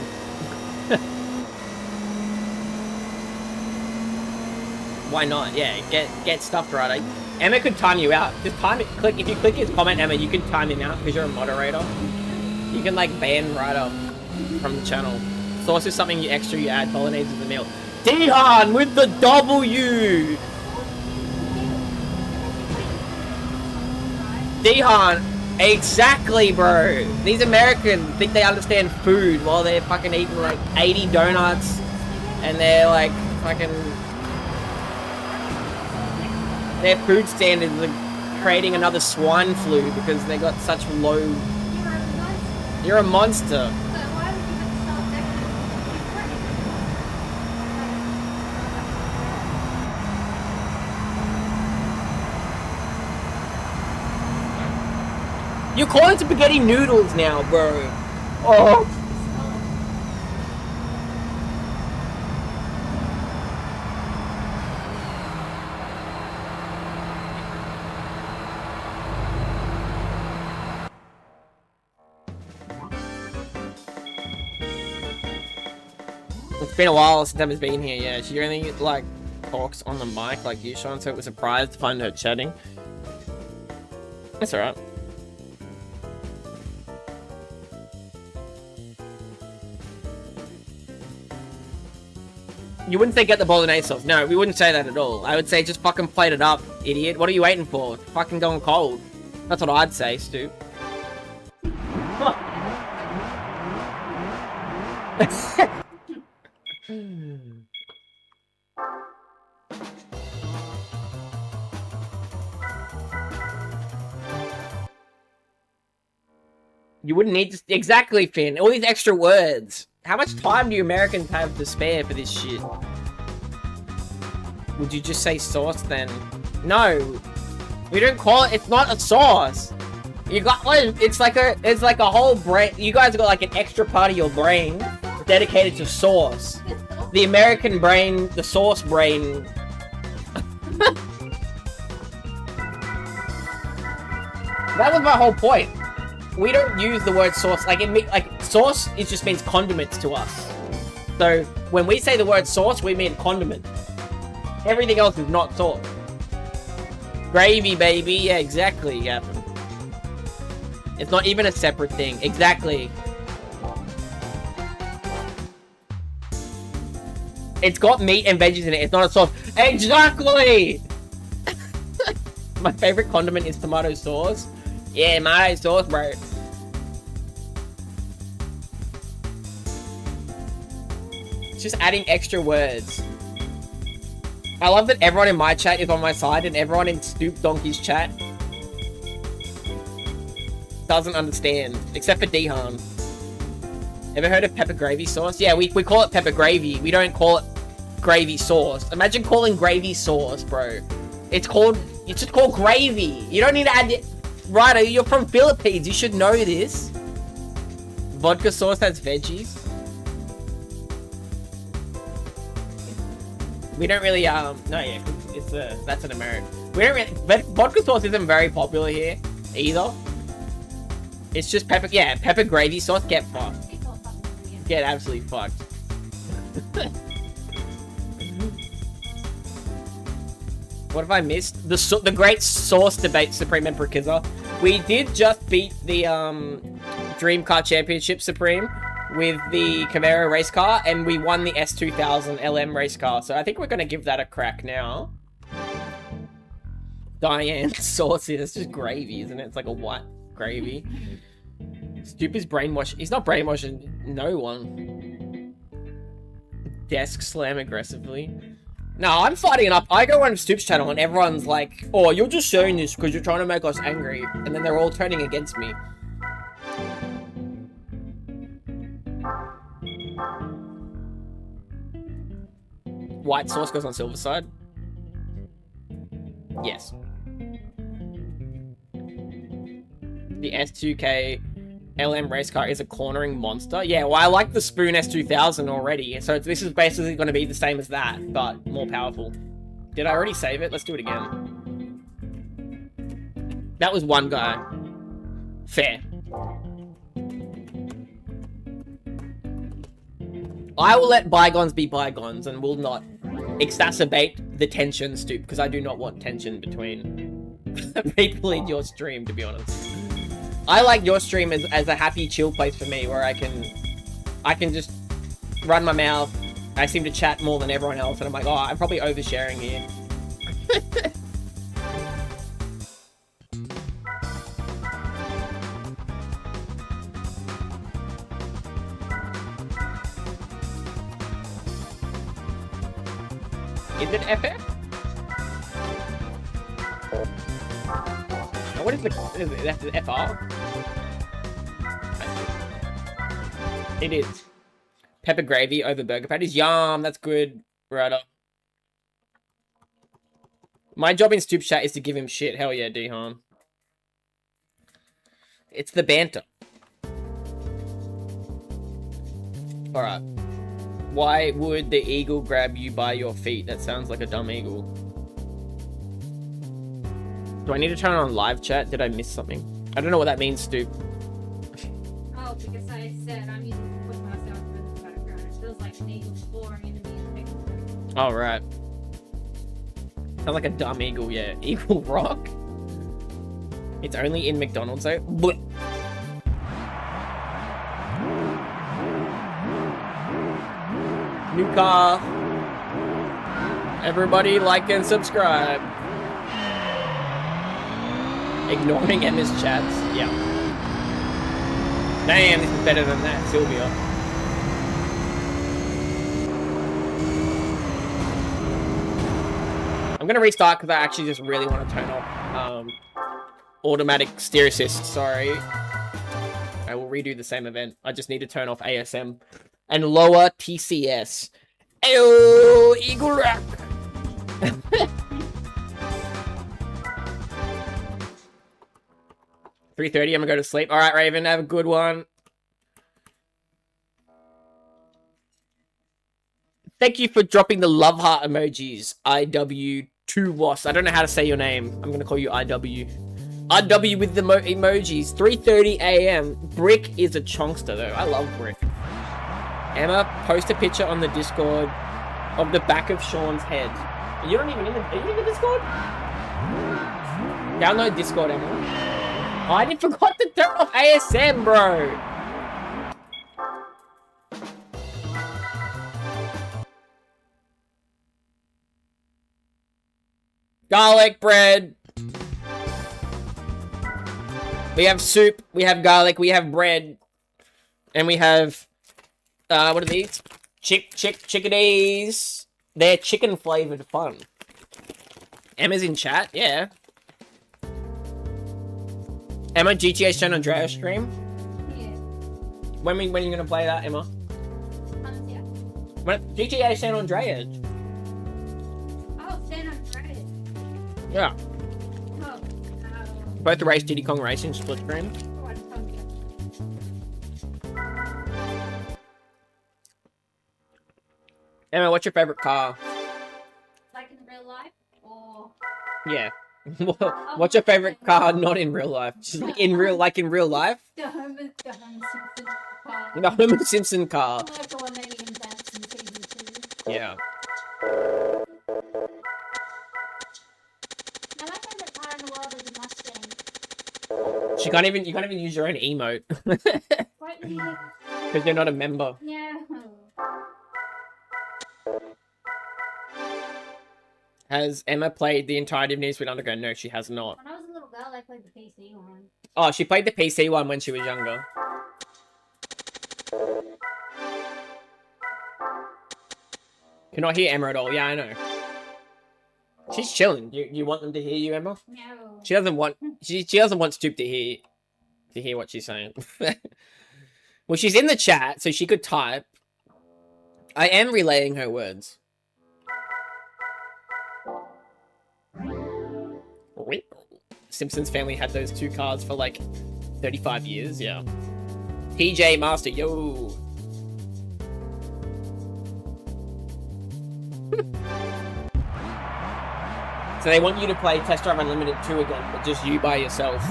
why not? Yeah, get stuffed, Ryder. Emma could time you out. Just time it. Click if you click his comment, Emma, you can time him out because you're a moderator. You can like ban Ryder from the channel. Sauce is something extra you add. Bolognese is the meal. Dihan with the W. Dihan, exactly, bro. These Americans think they understand food while they're fucking eating like 80 donuts, and they're like fucking. Their food standards are creating another swine flu because they got such low. You're a monster. You call it spaghetti noodles now, bro. Oh. It's been a while since Emma's been here, yeah. She only, like, talks on the mic like you, Sean, so it was surprised to find her chatting. That's alright. You wouldn't say get the bolognese sauce. No, we wouldn't say that at all. I would say just fucking plate it up, idiot. What are you waiting for? It's fucking going cold. That's what I'd say, Stu. You wouldn't need to... Exactly, Finn. All these extra words. How much time do you Americans have to spare for this shit? Would you just say sauce then? No. We don't call it... It's not a sauce. You got... It's like a whole brain... You guys got like an extra part of your brain dedicated to sauce. The American brain... The sauce brain... That was my whole point. We don't use the word sauce, like sauce, it just means condiments to us. So when we say the word sauce, we mean condiment. Everything else is not sauce. Gravy, baby, yeah, exactly, yeah. It's not even a separate thing, exactly. It's got meat and veggies in it, it's not a sauce. Exactly! My favorite condiment is tomato sauce. Yeah, tomato sauce, bro. It's just adding extra words. I love that everyone in my chat is on my side and everyone in Stoop Donkey's chat doesn't understand, except for Dihan. Ever heard of pepper gravy sauce? Yeah, we call it pepper gravy. We don't call it gravy sauce. Imagine calling gravy sauce, bro. It's just called gravy. You don't need to add it. Right, you're from Philippines. You should know this. Vodka sauce has veggies. We don't really, no, yeah, it's that's an American. We don't really, but vodka sauce isn't very popular here, either. It's just pepper, yeah, pepper gravy sauce, get fucked. Get absolutely fucked. What have I missed? The great sauce debate, Supreme Emperor Kizza. We did just beat the Dream Car Championship Supreme with the Camaro race car, and we won the S2000 LM race car. So I think we're gonna give that a crack now. Diane's sauce is just gravy, isn't it? It's like a white gravy. Stoop is brainwashed. He's not brainwashing no one. Desk slam aggressively. No, I'm fighting it up. I go on Stoop's channel and everyone's like, oh, you're just showing this because you're trying to make us angry. And then they're all turning against me. White sauce goes on silver side. Yes. The S2K LM race car is a cornering monster. Yeah, well, I like the Spoon S2000 already, so this is basically going to be the same as that, but more powerful. Did I already save it? Let's do it again. That was one guy. Fair. I will let bygones be bygones and will not exacerbate the tension, Stoop, because I do not want tension between people in your stream, to be honest. I like your stream as a happy, chill place for me, where I can just run my mouth. I seem to chat more than everyone else, and I'm like, oh, I'm probably oversharing here. Is it FF? What is the... That's the FR? It is. Pepper gravy over burger patties. Yum, that's good. Right up. My job in Stoop Chat is to give him shit. Hell yeah, D-Harm. It's the banter. Alright. Why would the eagle grab you by your feet? That sounds like a dumb eagle. Do I need to turn on live chat? Did I miss something? I don't know what that means, Stoop. Oh, because I said I'm using to put myself in the background. It feels like an eagle soaring into me and Oh, right. Sounds like a dumb eagle, yeah. Eagle Rock? It's only in McDonald's, though? Blech. New car. Everybody like and subscribe. Ignoring Emma's chats. Yeah. Damn, this is better than that, Sylvia. I'm gonna restart because I actually just really want to turn off automatic steer assist. Sorry. I will redo the same event. I just need to turn off ASM and lower TCS. Ayo, Eagle Rock. 3:30, I'm gonna go to sleep. All right, Raven, have a good one. Thank you for dropping the love heart emojis, IW2WAS. I don't know how to say your name. I'm gonna call you IW. IW with the emojis. 3:30 a.m. Brick is a chonkster, though. I love Brick. Emma, post a picture on the Discord of the back of Sean's head. You're not even in the... Are you in the Discord? Download Discord, Emma. Oh, I forgot to turn off ASM, bro. Garlic bread. We have soup, we have garlic, we have bread. And we have... what are these? Chickadees. They're chicken flavored fun. Emma's in chat, yeah. Emma, GTA San Andreas stream? Yeah. When are you gonna play that, Emma? Yeah. GTA San Andreas. Oh, San Andreas. Yeah. Oh, Both the race Diddy Kong Racing split screen. oh, I told you. Emma, what's your favorite car? Like in real life? Or... Yeah. What's your favorite car not in real life? Just like in real life? The Homer Simpson car. The Homer Simpson car. Like the one that he invents in season 2. Yeah. Now, my favorite car in the world is a Mustang. You can't even use your own emote. What? Yeah. Because you're not a member. Has Emma played the entirety of Need for Speed Underground? No, she has not. When I was a little girl, I played the PC one. Oh, she played the PC one when she was younger. Cannot hear Emma at all. Yeah, I know. She's chilling. You want them to hear you, Emma? No. She doesn't want she doesn't want Stoop to hear what she's saying. Well, she's in the chat, so she could type. I am relaying her words. Simpsons family had those 2 cars for like 35 years, yeah. TJ Master, yo. So they want you to play Test Drive Unlimited 2 again, but just you by yourself.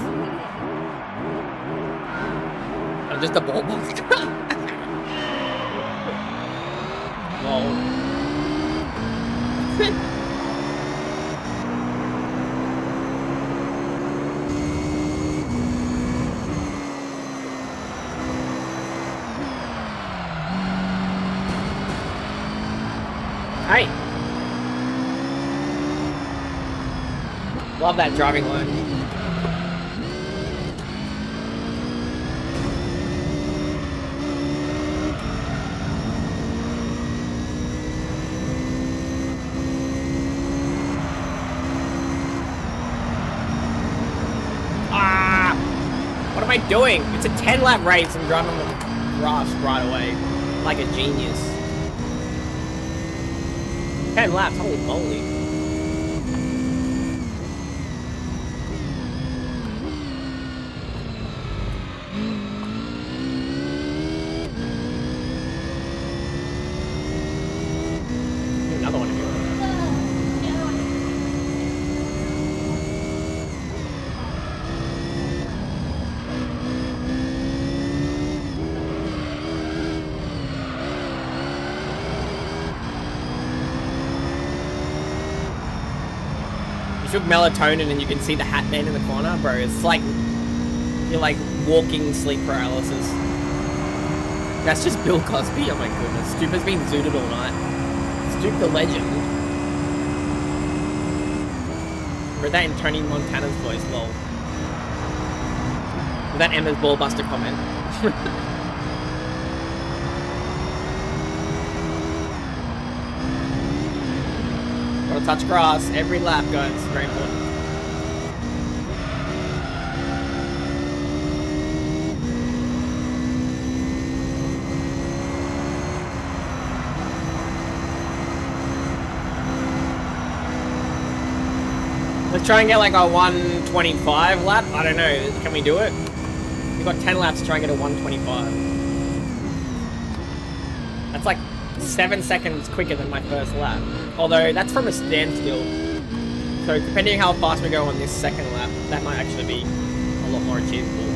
I'm just a ball box. Lol. Hey! Love that driving line. Ah! What am I doing? It's a 10-lap race. I'm driving on the grass right away. Like a genius. 10 laps, holy moly. Another one of you. Took melatonin and you can see the hat man in the corner, bro. It's like you're like walking sleep paralysis. That's just Bill Cosby. Oh my goodness, Stoop has been zooted all night. Stoop the legend. Read that in Tony Montana's voice, lol. With that Emma's ballbuster comment. Gotta touch grass every lap, guys. Very important. Let's try and get like a 125 lap. I don't know. Can we do it? We've got 10 laps to try and get a 125. That's like 7 seconds quicker than my first lap. Although, that's from a standstill. So, depending on how fast we go on this second lap, that might actually be a lot more achievable.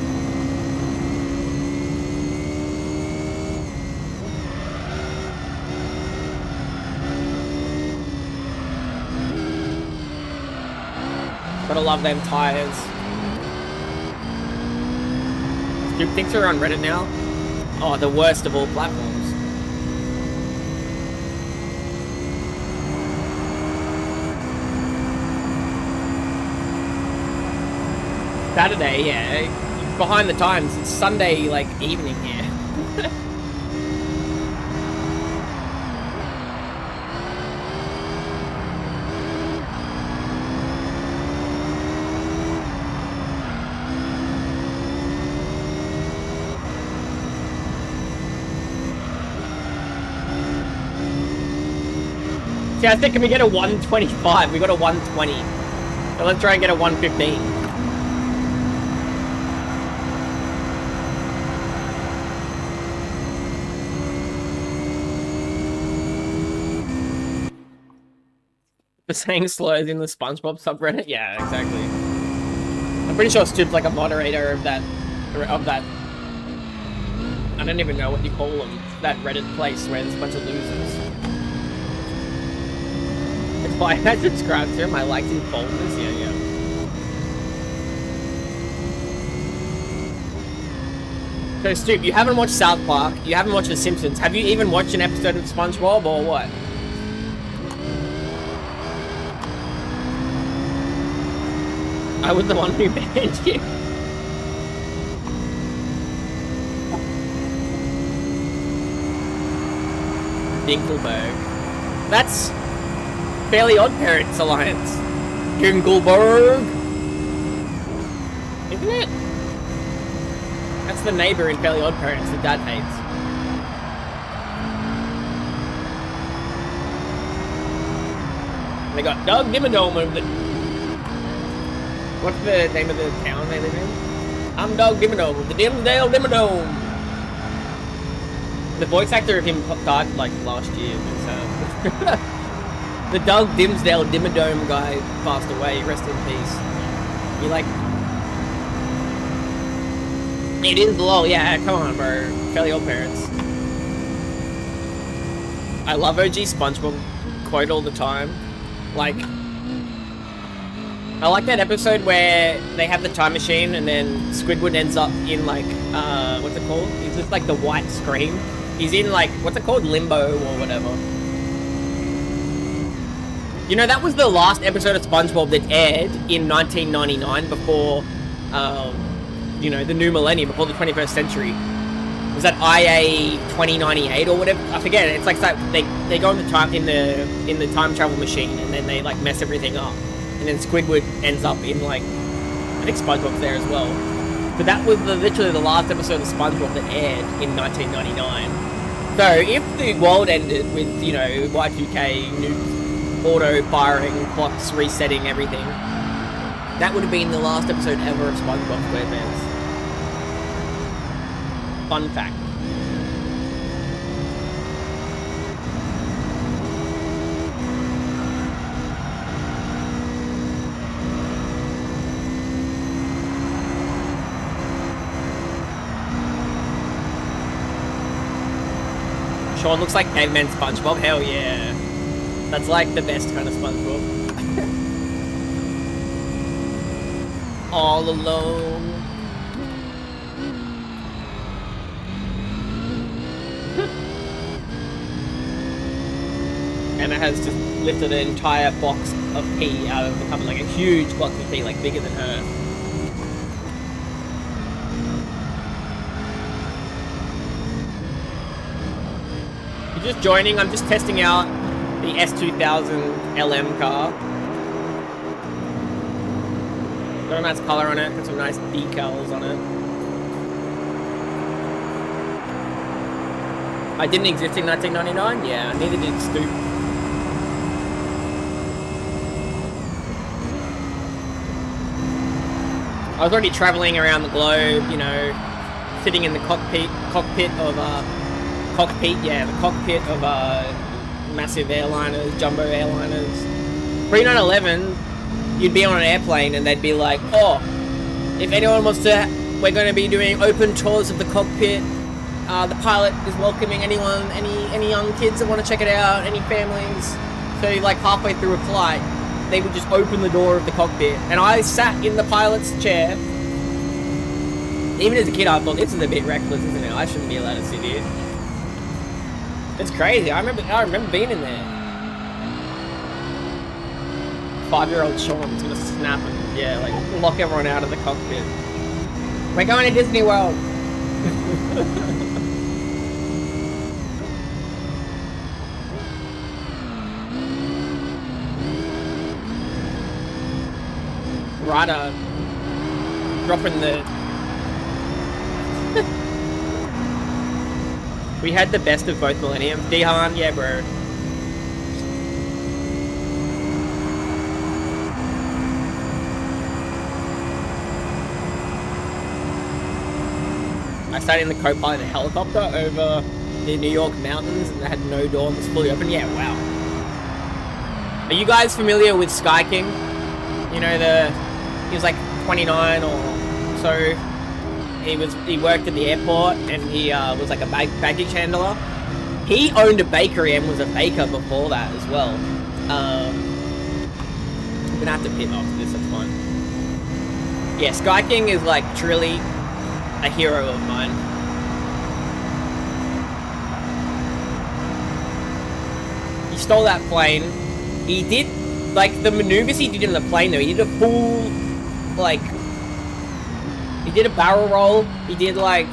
Gotta love them tires. Scoop thinks we're on Reddit now. Oh, the worst of all platforms. Saturday, yeah. Behind the times, it's Sunday, like, evening here. See, I think can we get a 125? We got a 120. So let's try and get a 115. For saying slurs in the SpongeBob subreddit? Yeah, exactly. I'm pretty sure Stoop's like a moderator of that, I don't even know what you call them, that Reddit place where there's a bunch of losers. It's why I subscribe to him, I liked his boldness, yeah. So Stoop, you haven't watched South Park, you haven't watched The Simpsons, have you even watched an episode of SpongeBob or what? I was the one who banned you. Dinkelberg. That's Fairly Odd Parents Alliance. Dinkelberg. Isn't it? That's the neighbor in Fairly Odd Parents that Dad hates. They got Doug Dimmadome over the... What's the name of the town they live in? I'm Doug Dimmadome, the Dimsdale Dimmadome. The voice actor of him died like last year. The Doug Dimsdale Dimmadome guy passed away. Rest in peace. You like? It is lol. Yeah, come on, bro. Tell your parents. I love OG SpongeBob quote all the time. Like, I like that episode where they have the time machine and then Squidward ends up in like, what's it called? He's just like the white screen. He's in like, what's it called? Limbo or whatever. You know, that was the last episode of SpongeBob that aired in 1999 before, you know, the new millennium, before the 21st century. Was that IA 2098 or whatever? I forget. It's like they go in the time in the time travel machine and then they like mess everything up, and then Squidward ends up in like, I think SpongeBob's there as well. But that was literally the last episode of SpongeBob that aired in 1999. So if the world ended with, you know, Y2K, nukes, auto firing, clocks resetting everything, that would have been the last episode ever of SpongeBob SquarePants. Fun fact. Sean looks like caveman SpongeBob. Hell yeah. That's like the best kind of SpongeBob. All alone. Emma has just lifted an entire box of pee out of the cupboard, like a huge box of pee, like bigger than her. If you're just joining, I'm just testing out the S2000 LM car. Got a nice color on it, got some nice decals on it. I didn't exist in 1999? Yeah, neither did Stoop. I was already traveling around the globe, you know, sitting in the cockpit of massive airliners, jumbo airliners. Pre-9/11, you'd be on an airplane and they'd be like, oh, if anyone wants to, we're going to be doing open tours of the cockpit. The pilot is welcoming anyone, any young kids that want to check it out, any families. So like halfway through a flight, they would just open the door of the cockpit. And I sat in the pilot's chair. Even as a kid, I thought, this is a bit reckless, isn't it? I shouldn't be allowed to sit here. It's crazy. I remember being in there. 5-year-old Sean's gonna snap and, yeah, like, lock everyone out of the cockpit. We're going to Disney World. Ryder dropping the... We had the best of both millenniums. Dihan, yeah, bro. I sat in the co-pilot of the helicopter over the New York mountains and they had no door and it was fully open. Yeah, wow. Are you guys familiar with Sky King? You know, he was like 29 or so. He worked at the airport and he was like a baggage handler. He owned a bakery and was a baker before that as well. I'm gonna have to pit after this, that's fine. Yeah, Sky King is like truly a hero of mine. He stole that plane. He did, like, the maneuvers he did in the plane though, he did a full, like, he did a barrel roll, he did like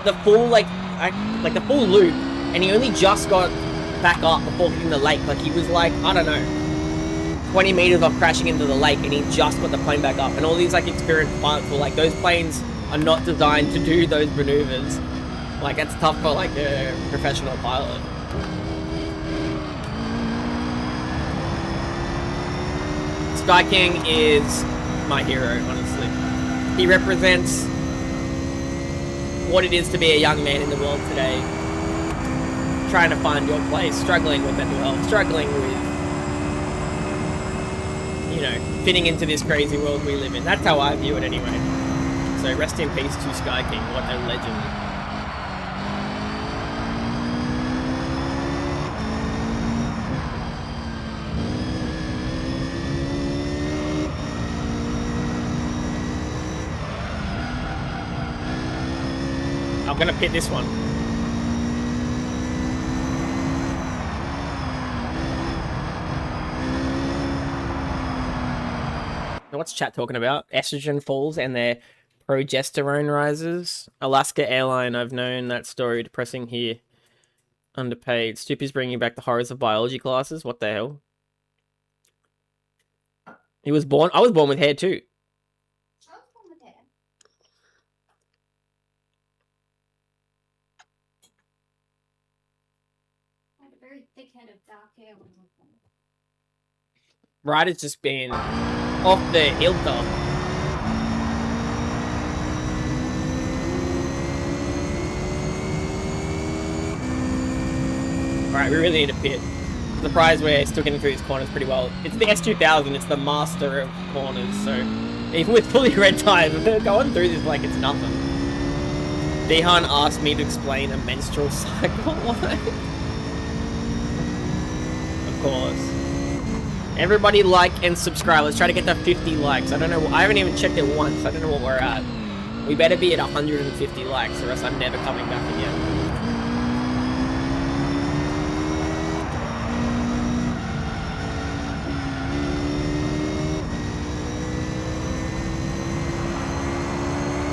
the full the full loop, and he only just got back up before hitting the lake. Like he was like, I don't know, 20 meters off crashing into the lake and he just got the plane back up. And all these like experienced pilots were like, those planes are not designed to do those maneuvers. Like that's tough for like a professional pilot. Sky King is my hero, honestly. He represents what it is to be a young man in the world today. Trying to find your place, struggling with mental health, struggling with, you know, fitting into this crazy world we live in. That's how I view it anyway. So rest in peace to Sky King, what a legend. I'm gonna pit this one. What's chat talking about? Estrogen falls and their progesterone rises. Alaska Airline, I've known that story. Depressing here. Underpaid. Stoopy's bringing back the horrors of biology classes. What the hell? He was born. I was born with hair too. I was born with hair. I had a very thick head of dark hair when I was born. Ryder's just been off the hilter. Alright, we really need a pit. The prize we're still getting through these corners pretty well. It's the S2000, it's the master of corners, so even with fully red tires, we're going through this like it's nothing. Dehan asked me to explain a menstrual cycle. Why? Of course. Everybody like and subscribe. Let's try to get to 50 likes. I don't know. I haven't even checked it once. I don't know what we're at. We better be at 150 likes or else I'm never coming back again.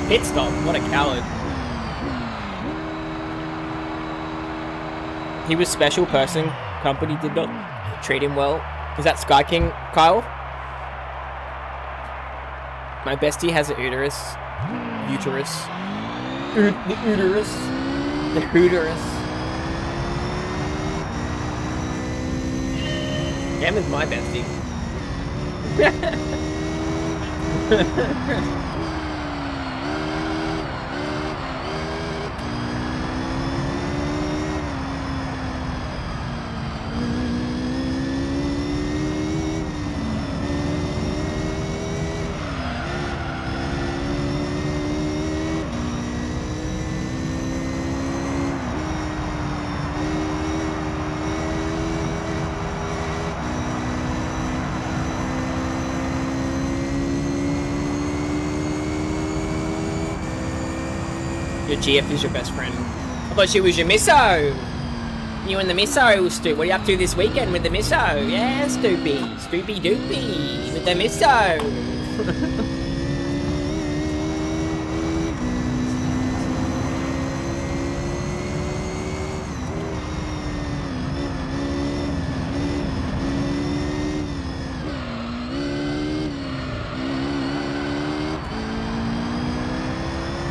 Pit stop. What a coward. He was special person. Company did not treat him well. Is that Sky King, Kyle? My bestie has a uterus. Uterus. The uterus. The uterus. Emma's my bestie. Your GF is your best friend. I thought she was your misso. You and the misso, Stu. What are you up to this weekend with the misso? Yeah, Stoopy. Stoopy doopy with the misso.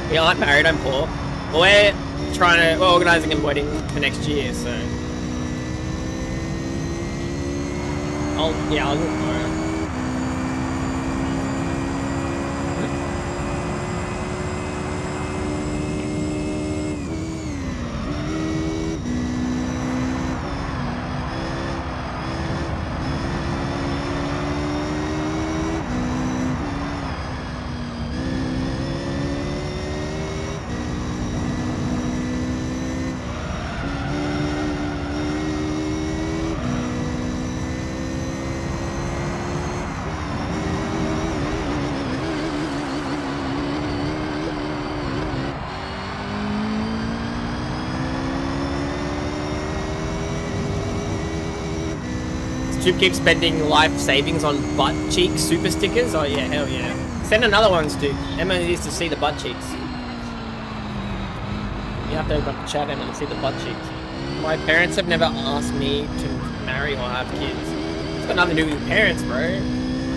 We aren't married, I'm poor. Well, we're organising a wedding for next year, so. I'll look for it. Stu keeps spending life savings on butt cheek super stickers. Oh yeah, hell yeah. Send another one, Stu. Emma needs to see the butt cheeks. You have to open up the chat, Emma, to see the butt cheeks. My parents have never asked me to marry or have kids. It's got nothing to do with your parents, bro.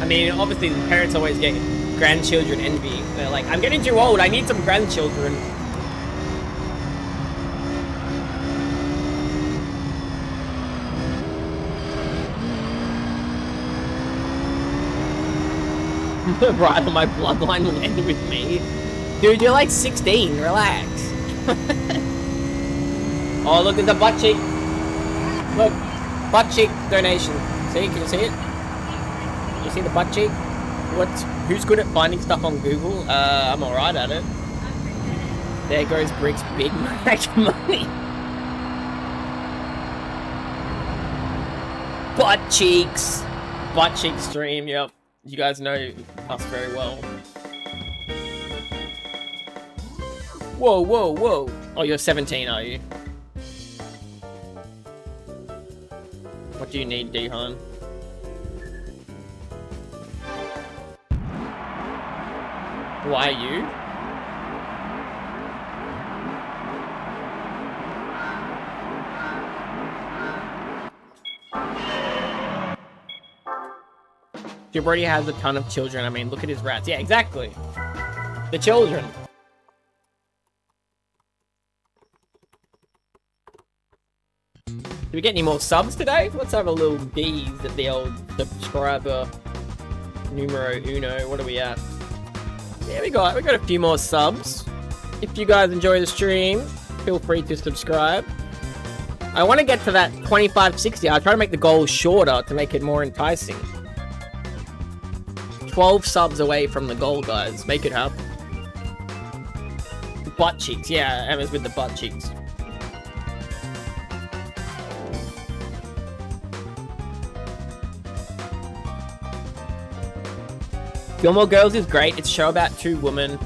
I mean, obviously the parents always get grandchildren envy. They're like, I'm getting too old, I need some grandchildren. Right on my bloodline will end with me. Dude, you're like 16, relax. Oh, look at the butt cheek. Look, butt cheek donation. See, can you see it? You see the butt cheek? Who's good at finding stuff on Google? I'm alright at it. There goes Brick's Big Mac money. Butt cheeks. Butt cheek stream, yep. You guys know us very well. Whoa, whoa, whoa. Oh, you're 17, are you? What do you need, Dehan? Why you? Jib already has a ton of children. I mean, look at his rats. Yeah, exactly. The children. Do we get any more subs today? Let's have a little gaze at the old subscriber numero uno. What are we at? Yeah, we got a few more subs. If you guys enjoy the stream, feel free to subscribe. I want to get to that 2560. I'll try to make the goal shorter to make it more enticing. 12 subs away from the goal, guys. Make it happen. Butt cheeks. Yeah, Emma's with the butt cheeks. Gilmore Girls is great. It's a show about two women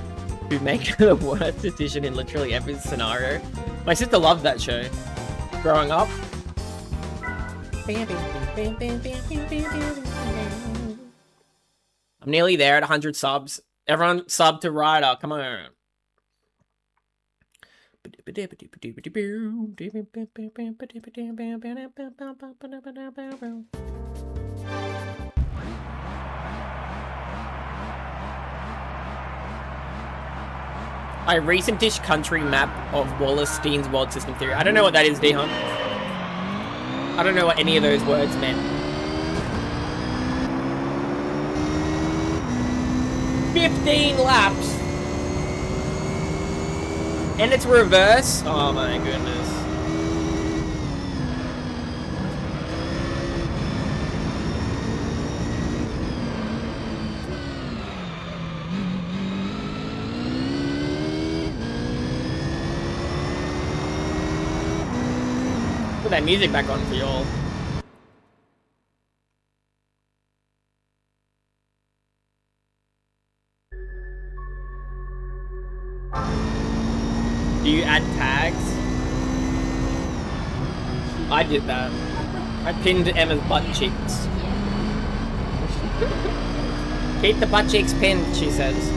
who make the worst decision in literally every scenario. My sister loved that show growing up. I'm nearly there at 100 subs. Everyone sub to Ryder. Come on. A recent-ish country map of Wallerstein's World System Theory. I don't know what that is, D-Hunt. I don't know what any of those words meant. 15 laps! And it's reverse? Oh my goodness. Put that music back on for y'all. Do you add tags? I did that. I pinned Emma's butt cheeks. Keep the butt cheeks pinned, she says.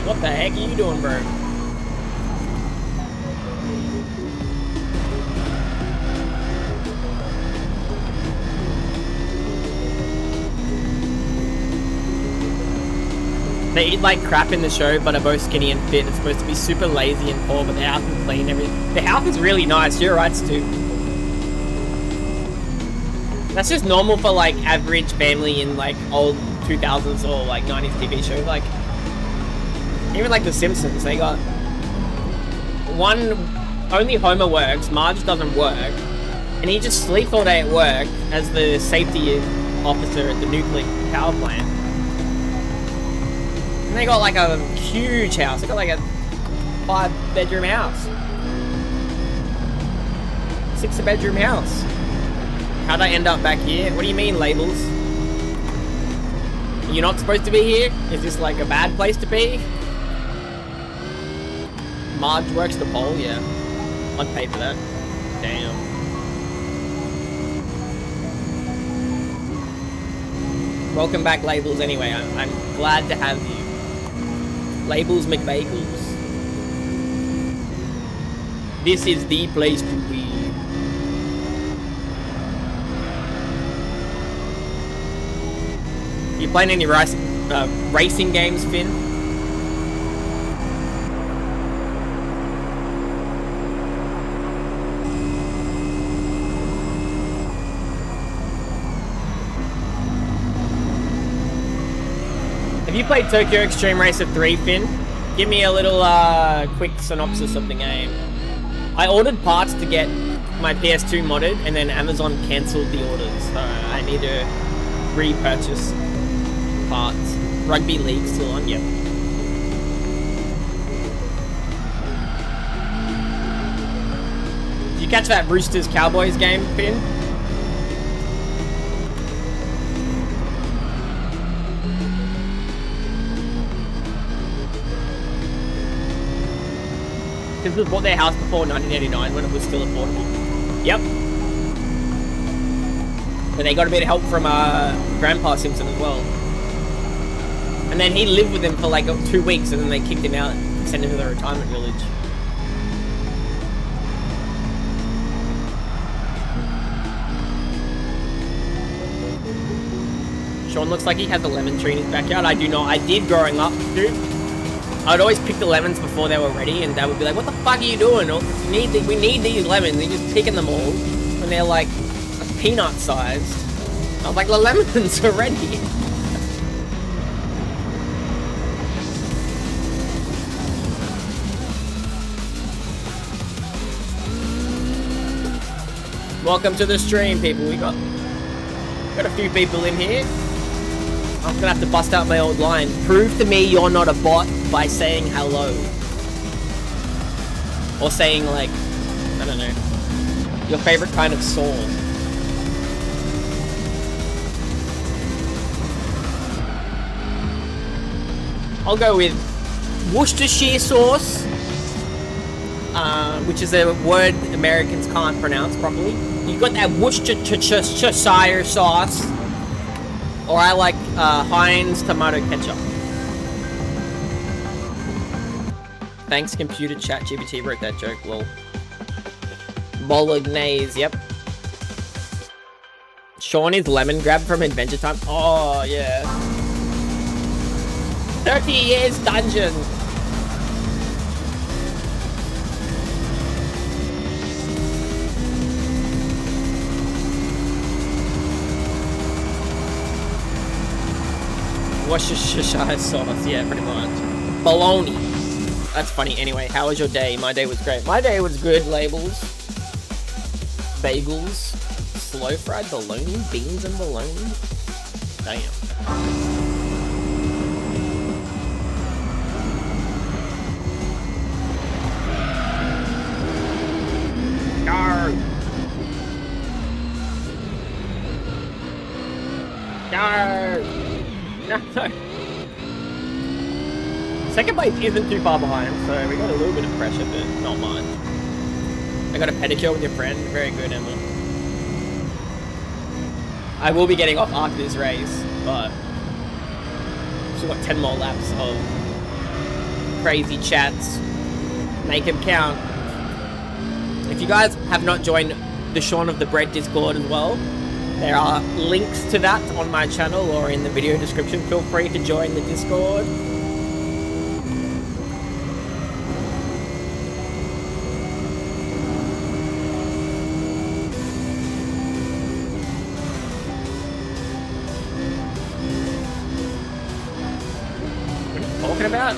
What the heck are you doing, bro? They eat like crap in the show, but are both skinny and fit. It's supposed to be super lazy and poor, but the house is clean and everything. The house is really nice. You're right, Stu. That's just normal for like average family in like old 2000s or like 90s TV shows. Like, even like The Simpsons, they got only Homer works, Marge doesn't work, and he just sleeps all day at work as the safety officer at the nuclear power plant. And they got like a huge house, they got like a 5-bedroom house. 6-bedroom house. How'd I end up back here? What do you mean, labels? You're not supposed to be here? Is this like a bad place to be? Marge works the pole, yeah. I'd pay for that. Damn. Welcome back, Labels, anyway. I'm glad to have you. Labels McBagels. This is the place to be. You playing any racing games, Finn? Have you played Tokyo Extreme Racer 3, Finn? Give me a little quick synopsis of the game. I ordered parts to get my PS2 modded, and then Amazon cancelled the orders, so I need to repurchase parts. Rugby League still on? Yep. Did you catch that Roosters Cowboys game, Finn? Simpsons bought their house before 1989 when it was still affordable. Yep. And they got a bit of help from Grandpa Simpson as well. And then he lived with them for like 2 weeks, and then they kicked him out and sent him to the retirement village. Sean looks like he has a lemon tree in his backyard. I do not. I did growing up, dude. I'd always pick the lemons before they were ready, and Dad would be like, "What the fuck are you doing? We need these lemons." And you're just picking them all, and they're like peanut sized. I was like, "The lemons are ready." Welcome to the stream, people. We got a few people in here. I'm gonna have to bust out my old line. Prove to me you're not a bot by saying hello. Or saying, like, I don't know, your favorite kind of song. I'll go with Worcestershire sauce, which is a word Americans can't pronounce properly. You got that Worcestershire sauce. Or I like Heinz tomato ketchup. Thanks, computer chat. GPT wrote that joke, lol. Bolognese, yep. Sean is lemon grab from Adventure Time. Oh, yeah. 30 years dungeon. Worcestershire sauce, yeah, pretty much. Bologna. That's funny. Anyway, how was your day? My day was great. My day was good. Labels. Bagels. Slow fried bologna. Beans and bologna. Damn. Yarr. Yarr. No. Second place isn't too far behind, so we got a little bit of pressure, but not much. I got a pedicure with your friend. Very good, Emma. I will be getting off after this race, but still got 10 more laps of crazy chats. Make them count. If you guys have not joined the Shaun of the Bread Discord as well, there are links to that on my channel or in the video description. Feel free to join the Discord. What are you talking about?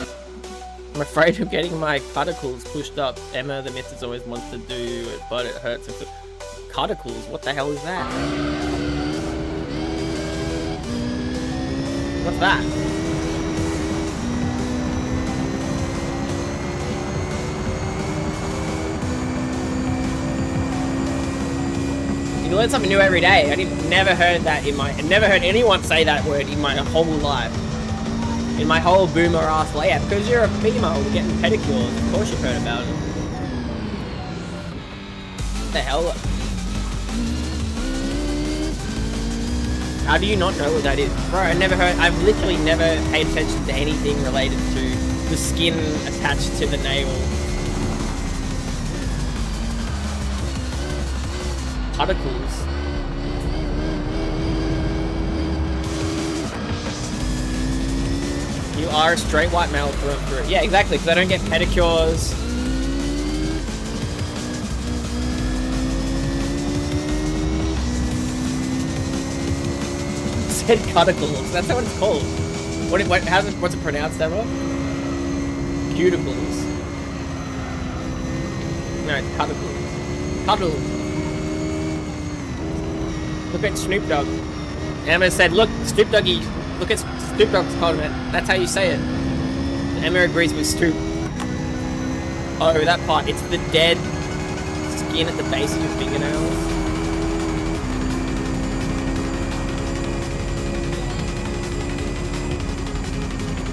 I'm afraid of getting my cuticles pushed up. Emma, the missus, always wants to do it, but it hurts. Cuticles? What the hell is that? What's that? You learn something new every day. I never heard that never heard anyone say that word in my whole life. In my whole boomer ass layout. Because you're a female getting pedicures. Of course you've heard about it. What the hell? How do you not know what that is? Bro, I've literally never paid attention to anything related to the skin attached to the navel. Cuticles. You are a straight white male through and through. Yeah, exactly, because I don't get pedicures. Said cuticles. That's what it's called. What's it pronounced, Emma? Cuticles. No, it's cuticles. Cuddles. Look at Snoop Dogg. Emma said, look, Snoop Doggy. Look at Snoop Dogg's comment. That's how you say it. Emma agrees with Snoop. Oh, that part. It's the dead skin at the base of your fingernails.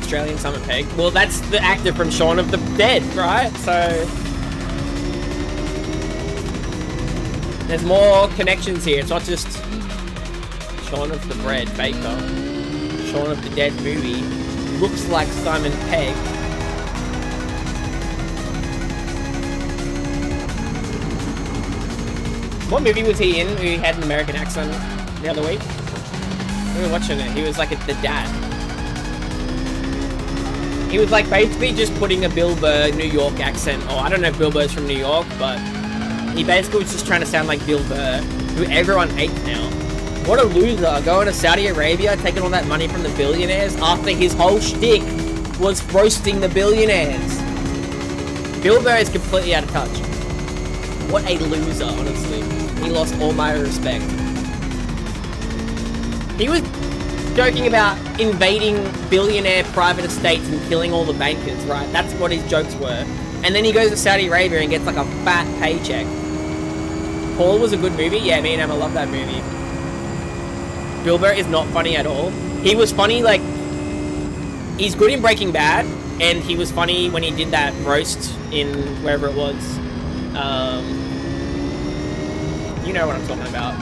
Australian Summer Peg. Well, that's the actor from Shaun of the Dead, right? So there's more connections here. It's not just Shaun of the Bread Baker. Shaun of the Dead movie looks like Simon Pegg. What movie was he in? He had an American accent the other week. We were watching it. He was like the dad. He was like basically just putting a Bill Burr New York accent. Oh, I don't know if Bill Burr's from New York, but he basically was just trying to sound like Bill Burr, who everyone hates now. What a loser, going to Saudi Arabia, taking all that money from the billionaires after his whole shtick was roasting the billionaires. Bill Burr is completely out of touch. What a loser, honestly. He lost all my respect. He was joking about invading billionaire private estates and killing all the bankers, right? That's what his jokes were. And then he goes to Saudi Arabia and gets like a fat paycheck. Paul was a good movie. Yeah, me and Emma love that movie. Bill Burr is not funny at all. He was funny, like, he's good in Breaking Bad, and he was funny when he did that roast in wherever it was. You know what I'm talking about.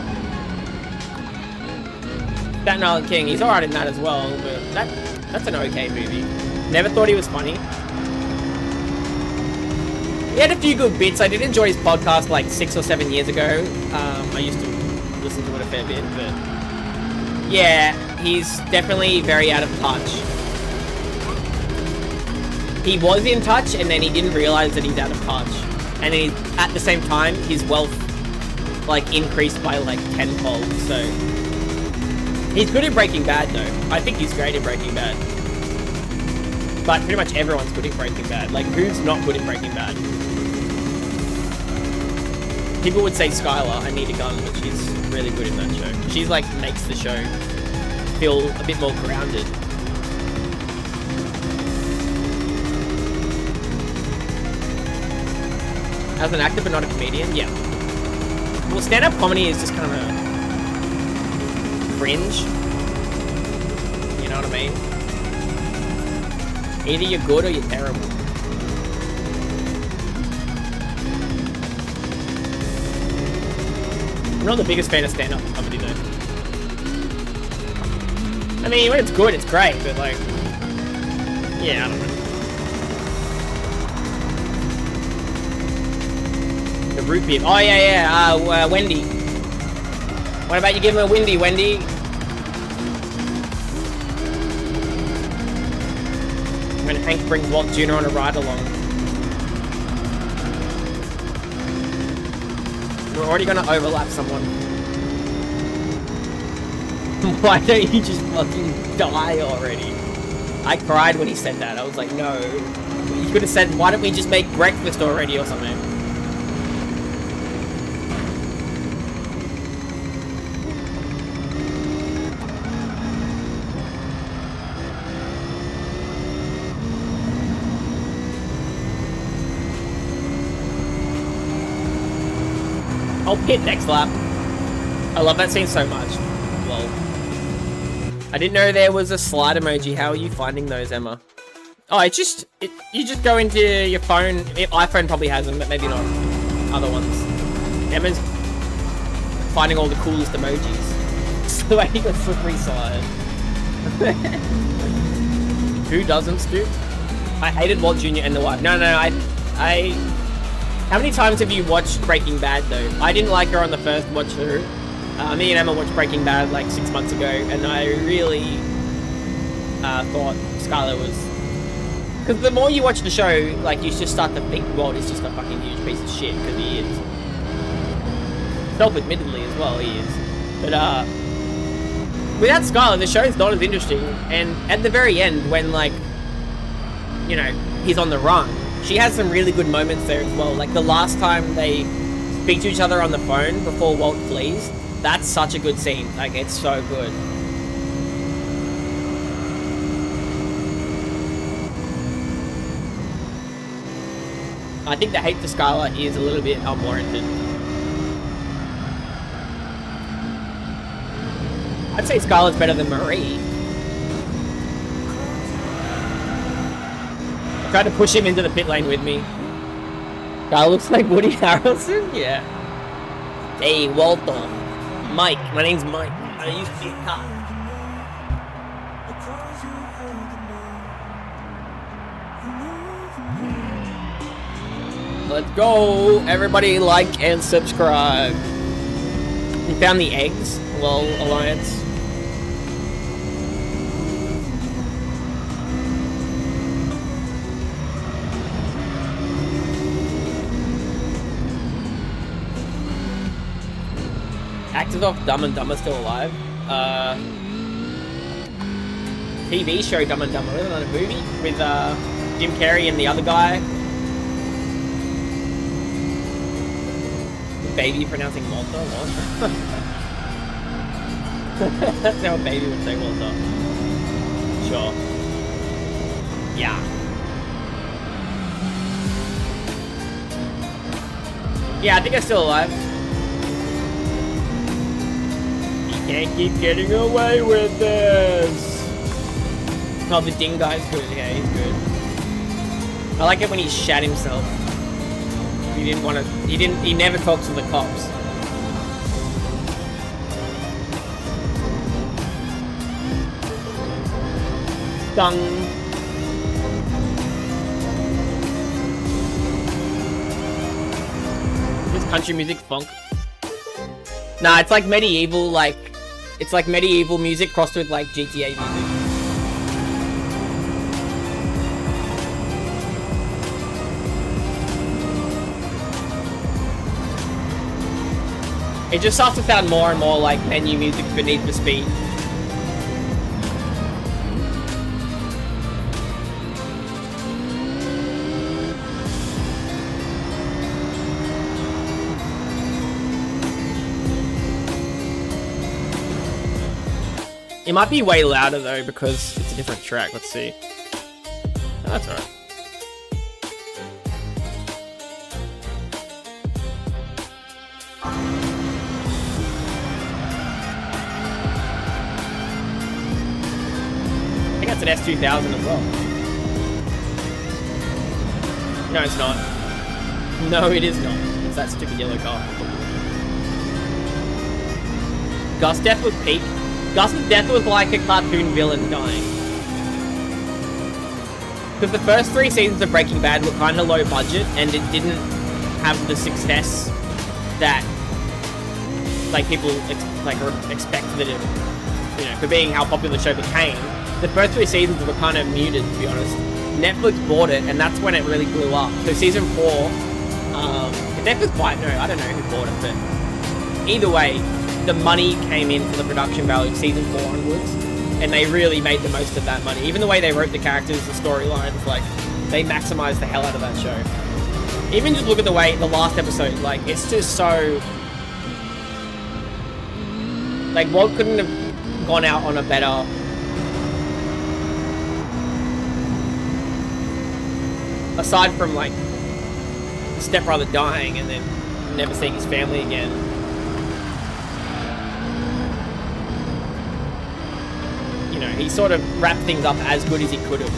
Staten Island King, he's alright in that as well, but that's an okay movie. Never thought he was funny. He had a few good bits. I did enjoy his podcast like 6 or 7 years ago. I used to listen to it a fair bit, but yeah, he's definitely very out of touch. He was in touch, and then he didn't realize that he's out of touch. And then at the same time, his wealth like increased by like tenfold, so he's good in Breaking Bad, though. I think he's great in Breaking Bad. But pretty much everyone's good in Breaking Bad. Like, who's not good in Breaking Bad? People would say Skylar, I Need a Gun, but she's really good in that show. She's like, makes the show feel a bit more grounded. As an actor, but not a comedian? Yeah. Well, stand-up comedy is just kind of cringe. You know what I mean? Either you're good or you're terrible. I'm not the biggest fan of stand-up comedy though. I mean, when it's good, it's great, but like, yeah, I don't know. The root beer. Oh yeah, Wendy. What about you give him a windy, Wendy? When Hank brings Walt Jr. on a ride along. We're already gonna overlap someone. Why don't you just fucking die already? I cried when he said that. I was like, no. You could have said, why don't we just make breakfast already or something? I'll pit next lap. I love that scene so much. Lol. I didn't know there was a slide emoji. How are you finding those, Emma? Oh, you just go into your phone. iPhone probably has them, but maybe not other ones. Emma's finding all the coolest emojis. So I got slippery slide. Who doesn't, Stu? I hated Walt Jr. and the wife. No, how many times have you watched Breaking Bad, though? I didn't like her on the first watch through. Me and Emma watched Breaking Bad like 6 months ago, and I really thought Skylar was... Because the more you watch the show, like, you just start to think Walt is just a fucking huge piece of shit, because he is. Self-admittedly as well, he is. But, without Skylar, the show's not as interesting, and at the very end, when, like, you know, he's on the run, she has some really good moments there as well. Like, the last time they speak to each other on the phone before Walt flees, that's such a good scene. Like, it's so good. I think the hate for Skylar is a little bit unwarranted. I'd say Skylar's better than Marie. I tried to push him into the pit lane with me. Guy looks like Woody Harrelson? Yeah. Hey, Walter. Mike. My name's Mike. I used to be a cop. Let's go! Everybody like and subscribe. We found the eggs. Lol, Alliance. Actors off Dumb and Dumber still alive. TV show Dumb and Dumber, isn't it? A movie with Jim Carrey and the other guy. Baby pronouncing Walter? What? That's how a baby would say Walter. Sure. Yeah. Yeah, I think I'm still alive. You can't keep getting away with this. Oh, the Ding guy's good. Yeah, he's good. I like it when he shat himself. He didn't want to. He never talks to the cops. Dung. This country music funk. Nah, it's like medieval, like it's like medieval music crossed with like GTA music. It just starts to sound more and more like menu music for Need for Speed. It might be way louder though because it's a different track. Let's see. Oh, that's alright. I think that's an S2000 as well. No, it's not. No, it is not. It's that stupid yellow car. Gus' death was peak. Gus' death was like a cartoon villain dying. Because the first 3 seasons of Breaking Bad were kind of low budget and it didn't have the success that like people expected it, you know, for being how popular the show became. The first 3 seasons were kind of muted, to be honest. Netflix bought it and that's when it really blew up. So season 4, Netflix bought it? No, I don't know who bought it, but either way, the money came in for the production value season 4 onwards, and they really made the most of that money. Even the way they wrote the characters, the storylines, like, they maximized the hell out of that show. Even just look at the way, the last episode, like, it's just so... Like, Walt couldn't have gone out on a better... Aside from, like, stepbrother dying and then never seeing his family again. You know, he sort of wrapped things up as good as he could have.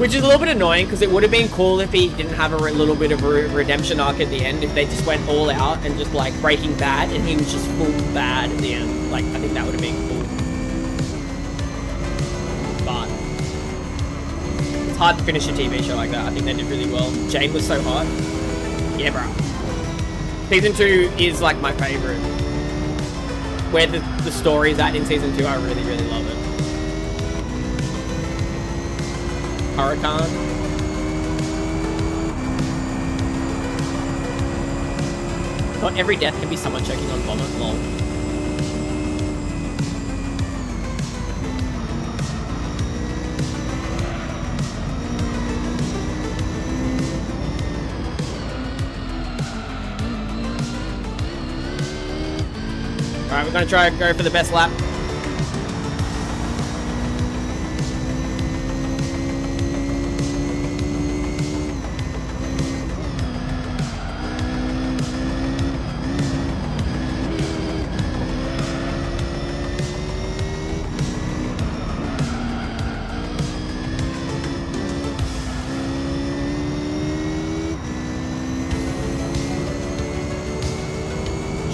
Which is a little bit annoying, because it would have been cool if he didn't have a little bit of a redemption arc at the end, if they just went all out and just, like, Breaking Bad, and he was just full bad at the end. Like, I think that would have been cool. But it's hard to finish a TV show like that. I think they did really well. Jane was so hot. Yeah, bro. Season 2 is, like, my favorite. Where the story's at in Season 2, I really, really love it. Huracan. Not every death can be someone checking on vomit, lol. Alright, we're gonna try and go for the best lap.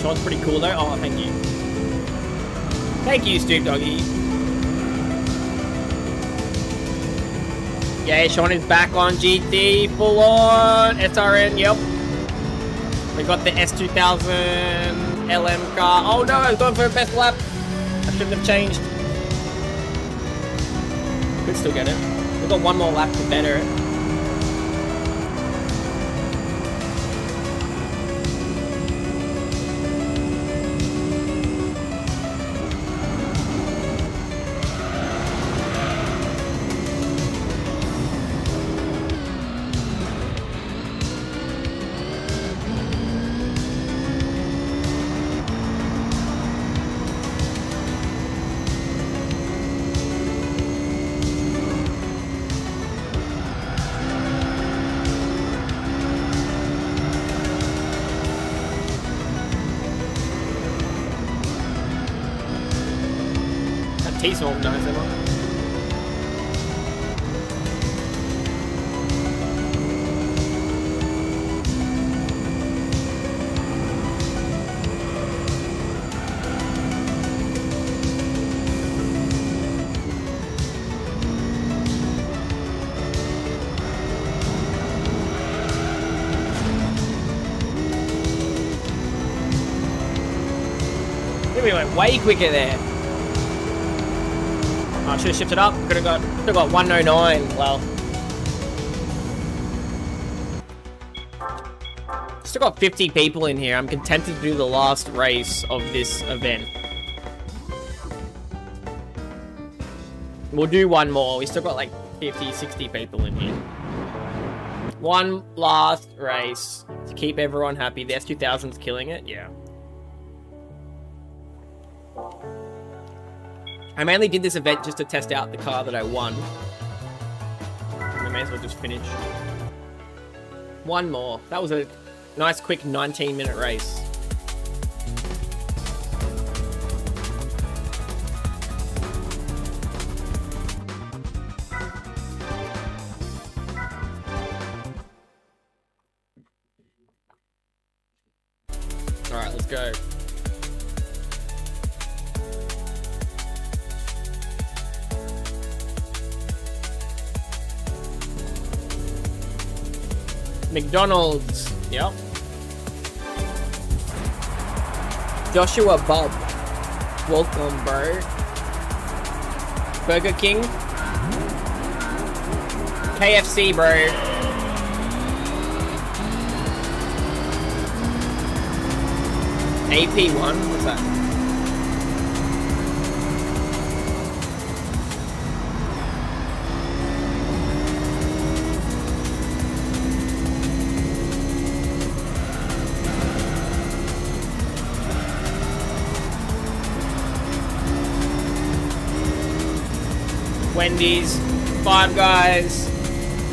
Sean's pretty cool though. Oh, thank you. Thank you, Stoop Doggy. Yeah, Sean is back on GT, full on SRN, yep. We got the S2000 LM car. Oh no, I was going for a best lap. I shouldn't have changed. Could still get it. We've got one more lap to better it. T-Small nice, Emma. We went way quicker there. I should have shifted up. Could have got 109. Well, still got 50 people in here. I'm contented to do the last race of this event. We'll do one more. We still got like 50, 60 people in here. One last race to keep everyone happy. The S2000's killing it. Yeah. I mainly did this event just to test out the car that I won. We may as well just finish. One more. That was a nice quick 19-minute race. Alright, let's go. McDonald's. Yep. Joshua Bob. Welcome, bro. Burger King. KFC, bro. AP1? What's that? Wendy's, Five Guys,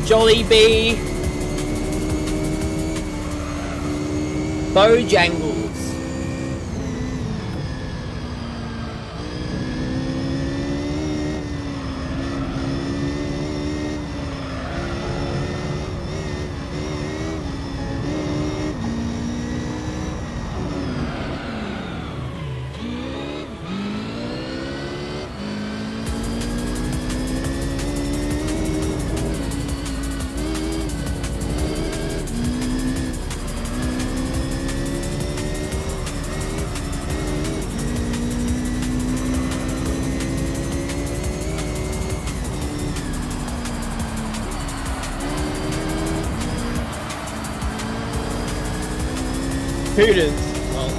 Jollibee, Bojangles. Hooters. Well,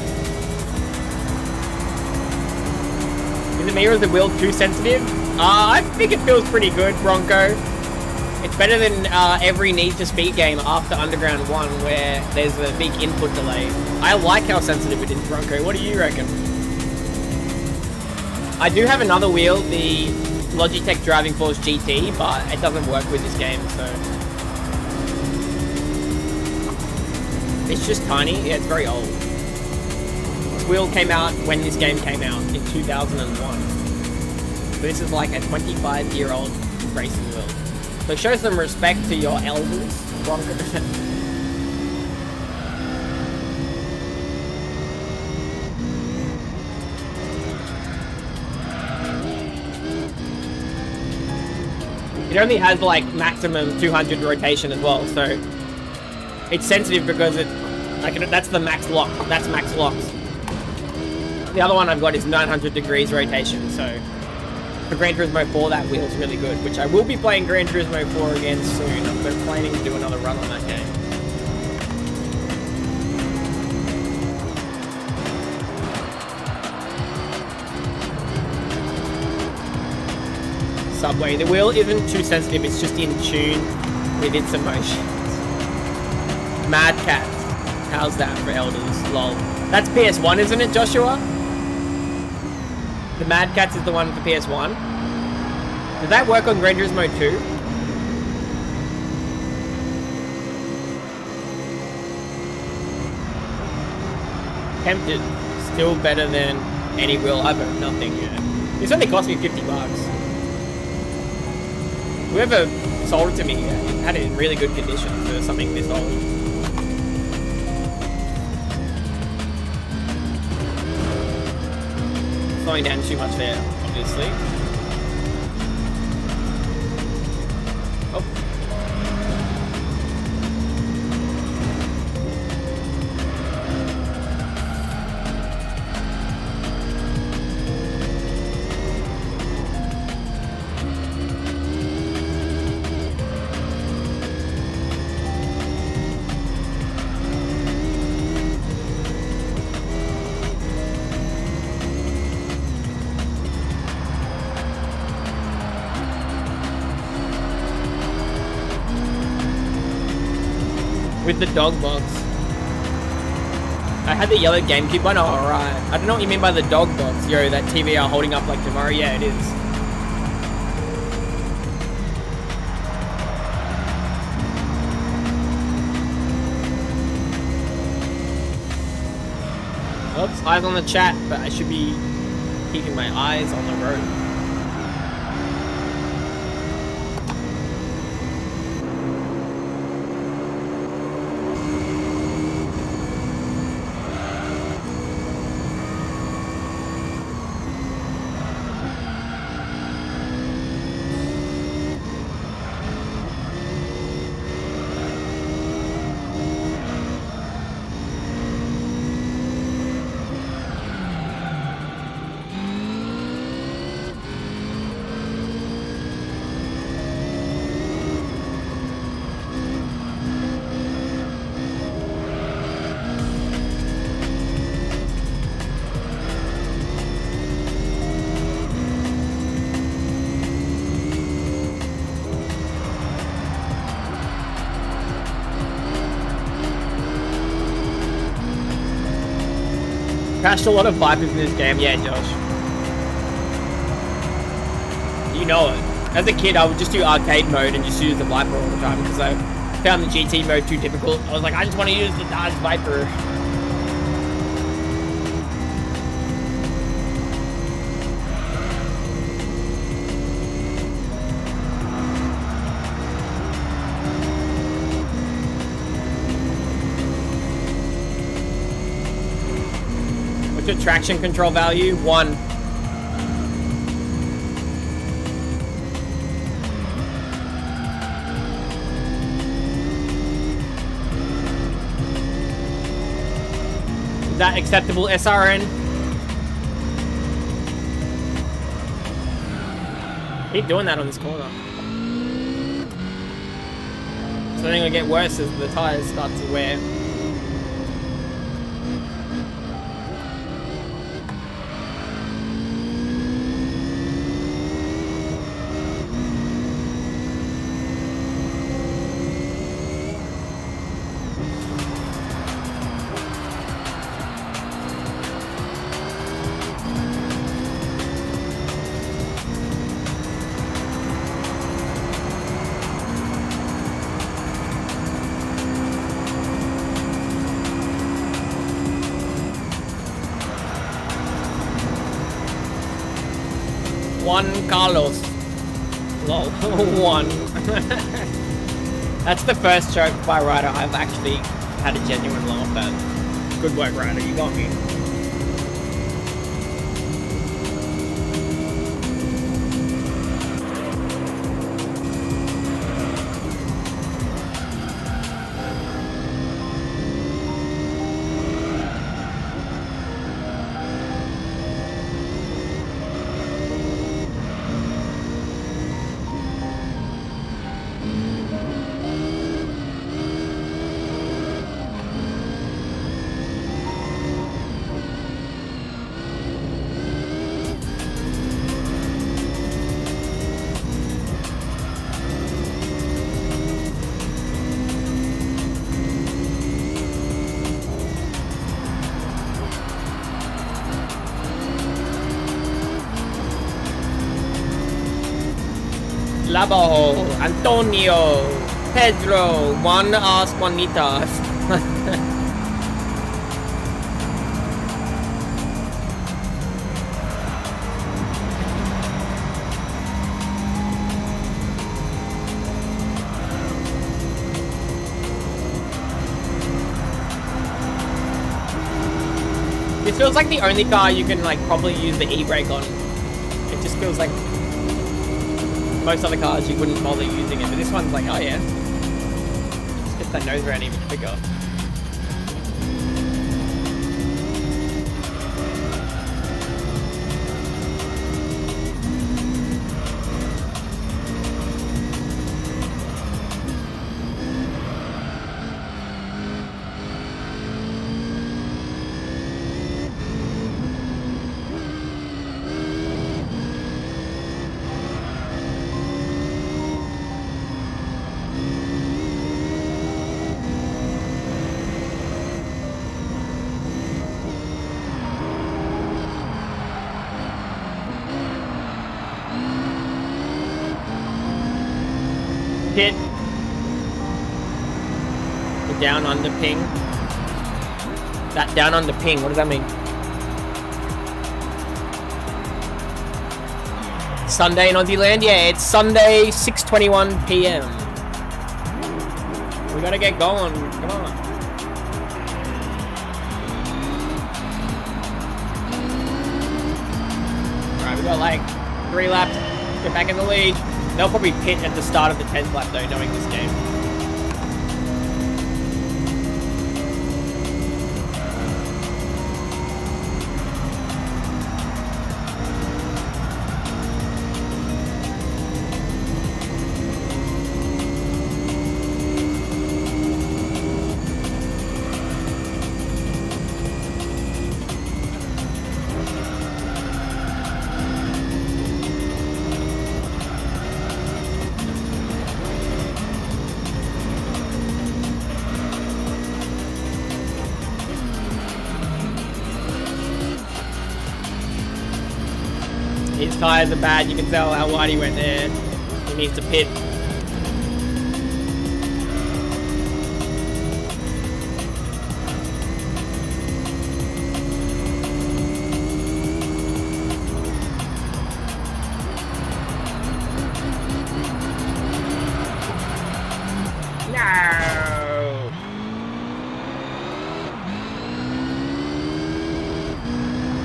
is it me or is the wheel too sensitive? I think it feels pretty good, Bronco. It's better than every Need for Speed game after Underground 1 where there's a big input delay. I like how sensitive it is, Bronco. What do you reckon? I do have another wheel, the Logitech Driving Force GT, but it doesn't work with this game, so... It's just tiny. Yeah, it's very old. This wheel came out when this game came out, in 2001. So this is like a 25-year-old racing wheel. So show some respect to your elders, Bronco. It only has like maximum 200 rotation as well, so it's sensitive because it like that's the max lock. That's max locks. The other one I've got is 900 degrees rotation, so for Gran Turismo 4 that wheel's really good, which I will be playing Gran Turismo 4 again soon. I'm planning to do another run on that game. Subway. The wheel isn't too sensitive, it's just in tune with its emotions. Mad Cat. How's that for elders? Lol. That's PS1, isn't it, Joshua? The Mad Cats is the one for PS1. Did that work on Gran Turismo 2? Tempted. Still better than any wheel I've owned. Nothing, yeah. This only cost me 50 bucks. Whoever sold it to me had it in really good condition for something this old. Slowing down too much there, obviously. Oh. With the dog box. I had the yellow GameCube one. Oh, alright. I don't know what you mean by the dog box. Yo, that TV I'm holding up like tomorrow. Yeah, it is. Oops, eyes on the chat, but I should be keeping my eyes on the road. Crashed a lot of Vipers in this game, yeah, Josh. You know it. As a kid, I would just do arcade mode and just use the Viper all the time because I found the GT mode too difficult. I was like, I just want to use the Dodge Viper. What's your traction control value? 1. Is that acceptable, SRN? Keep doing that on this corner. It's only gonna get worse as the tires start to wear. Juan Carlos. Lol. One. That's the first joke by Ryder I've actually had a genuine laugh at. Good work, Ryder. You got me. Labo, Antonio, Pedro, Juan As Juanitas. This feels like the only car you can like probably use the e-brake on. It just feels like most other cars you wouldn't bother using it, but this one's like, oh yeah. Just gets that nose around even quicker. Hit the down under ping. That down under ping, what does that mean? Sunday in Aussieland? Yeah, it's Sunday, 6:21 PM. We gotta get going, come on. Alright, we got like 3 laps, get back in the lead. They'll probably pit at the start of the 10th lap though, knowing this game. His tyres are bad, you can tell how wide he went there. He needs to pit. No!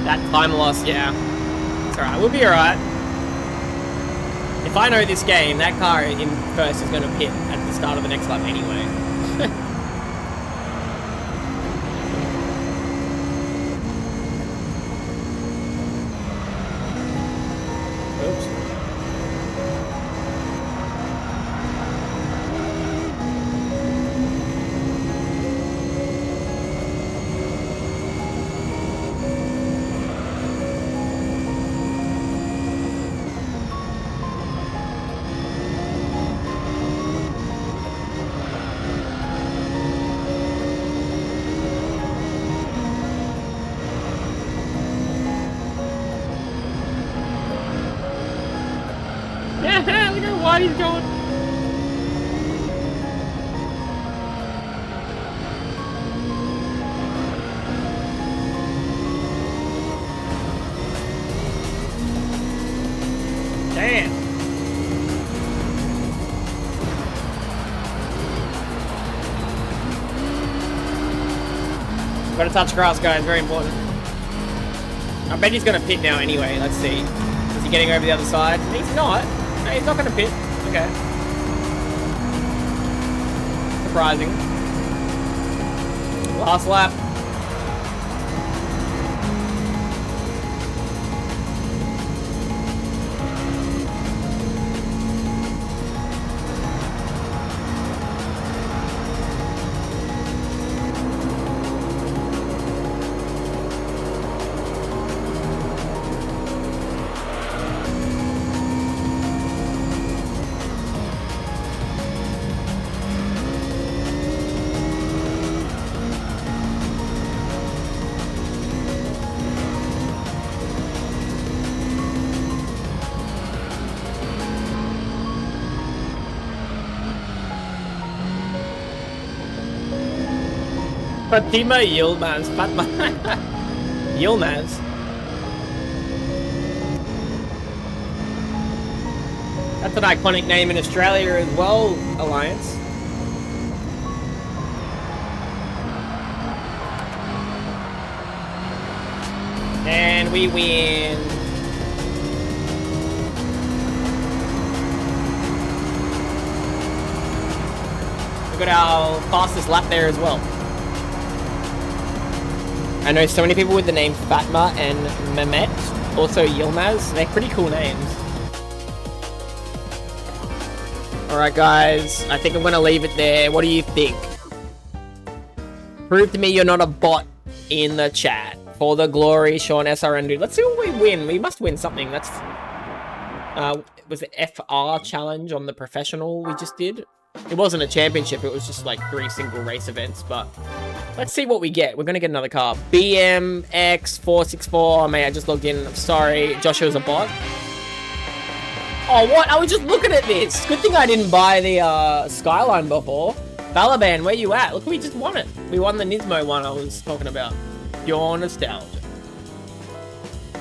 That time loss, yeah. Alright, we'll be alright. If I know this game, that car in first is going to pit at the start of the next lap anyway. Oops. Look how wide he's going. Gotta touch grass, guys. Very important. I bet he's gonna pit now anyway. Let's see. Is he getting over the other side? He's not. No, he's not gonna pit. Okay. Surprising. Last lap. Fatima Yilmaz. Fatma. Yilmaz. That's an iconic name in Australia as well, Alliance. And we win. We got our fastest lap there as well. I know so many people with the name Fatma and Mehmet, also Yilmaz. They're pretty cool names. Alright guys, I think I'm gonna leave it there. What do you think? Prove to me you're not a bot in the chat. For the glory, Sean SRN dude. Let's see what we win. We must win something. That's was the FR challenge on the professional we just did. It wasn't a championship, it was just like 3 single race events, but let's see what we get. We're gonna get another car. BMX464. Oh man, I just logged in. I'm sorry. Joshua's a bot. Oh, what? I was just looking at this. Good thing I didn't buy the Skyline before. Balaban, where you at? Look, we just won it. We won the Nismo one I was talking about. Pure nostalgia.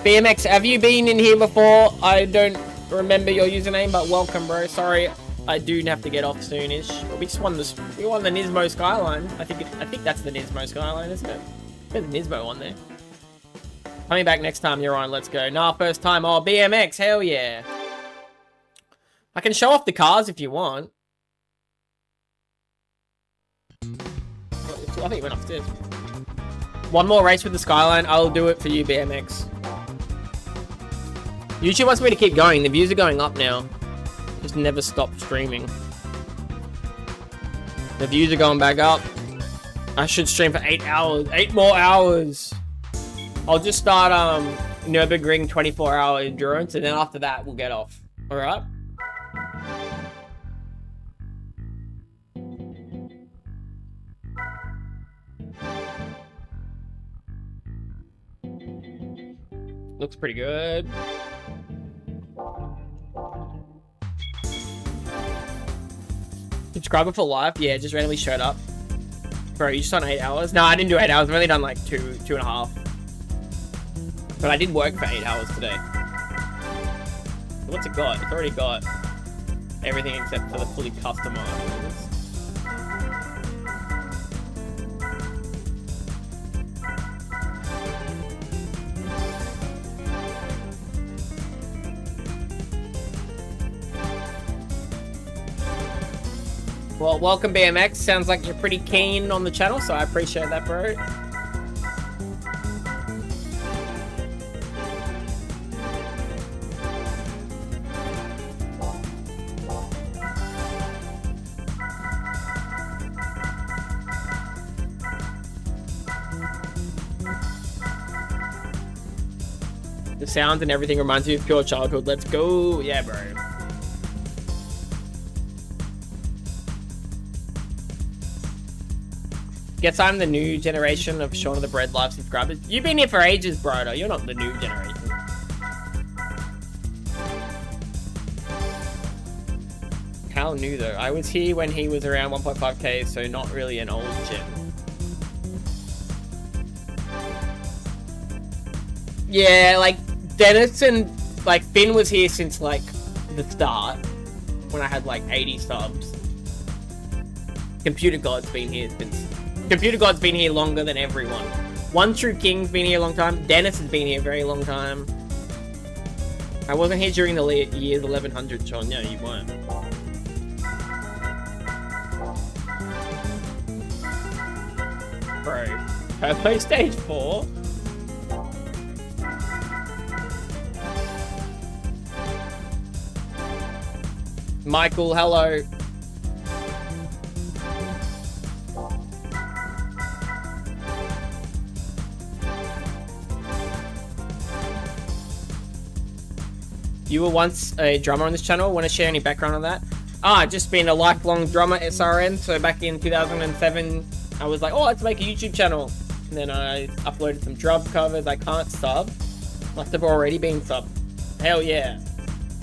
BMX, have you been in here before? I don't remember your username, but welcome, bro. Sorry, I do have to get off soonish. We just won this. We won the Nismo Skyline. I think that's the Nismo Skyline, isn't it? There's the Nismo one there. Coming back next time you're on. Let's go. Nah, first time. Oh, BMX. Hell yeah. I can show off the cars if you want. I think it went upstairs. One more race with the Skyline. I'll do it for you, BMX. YouTube wants me to keep going. The views are going up now. Just never stop streaming. The views are going back up. I should stream for 8 hours. 8 more hours. I'll just start Nürburgring 24-hour endurance, and then after that we'll get off. Alright? Looks pretty good. Subscriber for life? Yeah, just randomly showed up. Bro, you just on 8 hours? No, I didn't do 8 hours. I've only done like 2.5. But I did work for 8 hours today. What's it got? It's already got everything except for the fully customized. Well, welcome BMX. Sounds like you're pretty keen on the channel, so I appreciate that, bro. The sounds and everything reminds me of pure childhood. Let's go. Yeah, bro. Guess I'm the new generation of Shaun of the Bread live subscribers. You've been here for ages, Brodo. You're not the new generation. How new though? I was here when he was around 1.5k, so not really an old gen. Yeah, like Dennis and like Finn was here since like the start when I had like 80 subs. Computer God's been here since. Computer God's been here longer than everyone. One True King's been here a long time. Dennis has been here a very long time. I wasn't here during the years 1100, Sean. No, you weren't. Bro, Turbo Stage 4? Michael, hello. You were once a drummer on this channel. Want to share any background on that? Just been a lifelong drummer at SRN. So back in 2007, I was like, oh, let's make a YouTube channel. And then I uploaded some drum covers. I can't sub. Must have already been subbed. Hell yeah.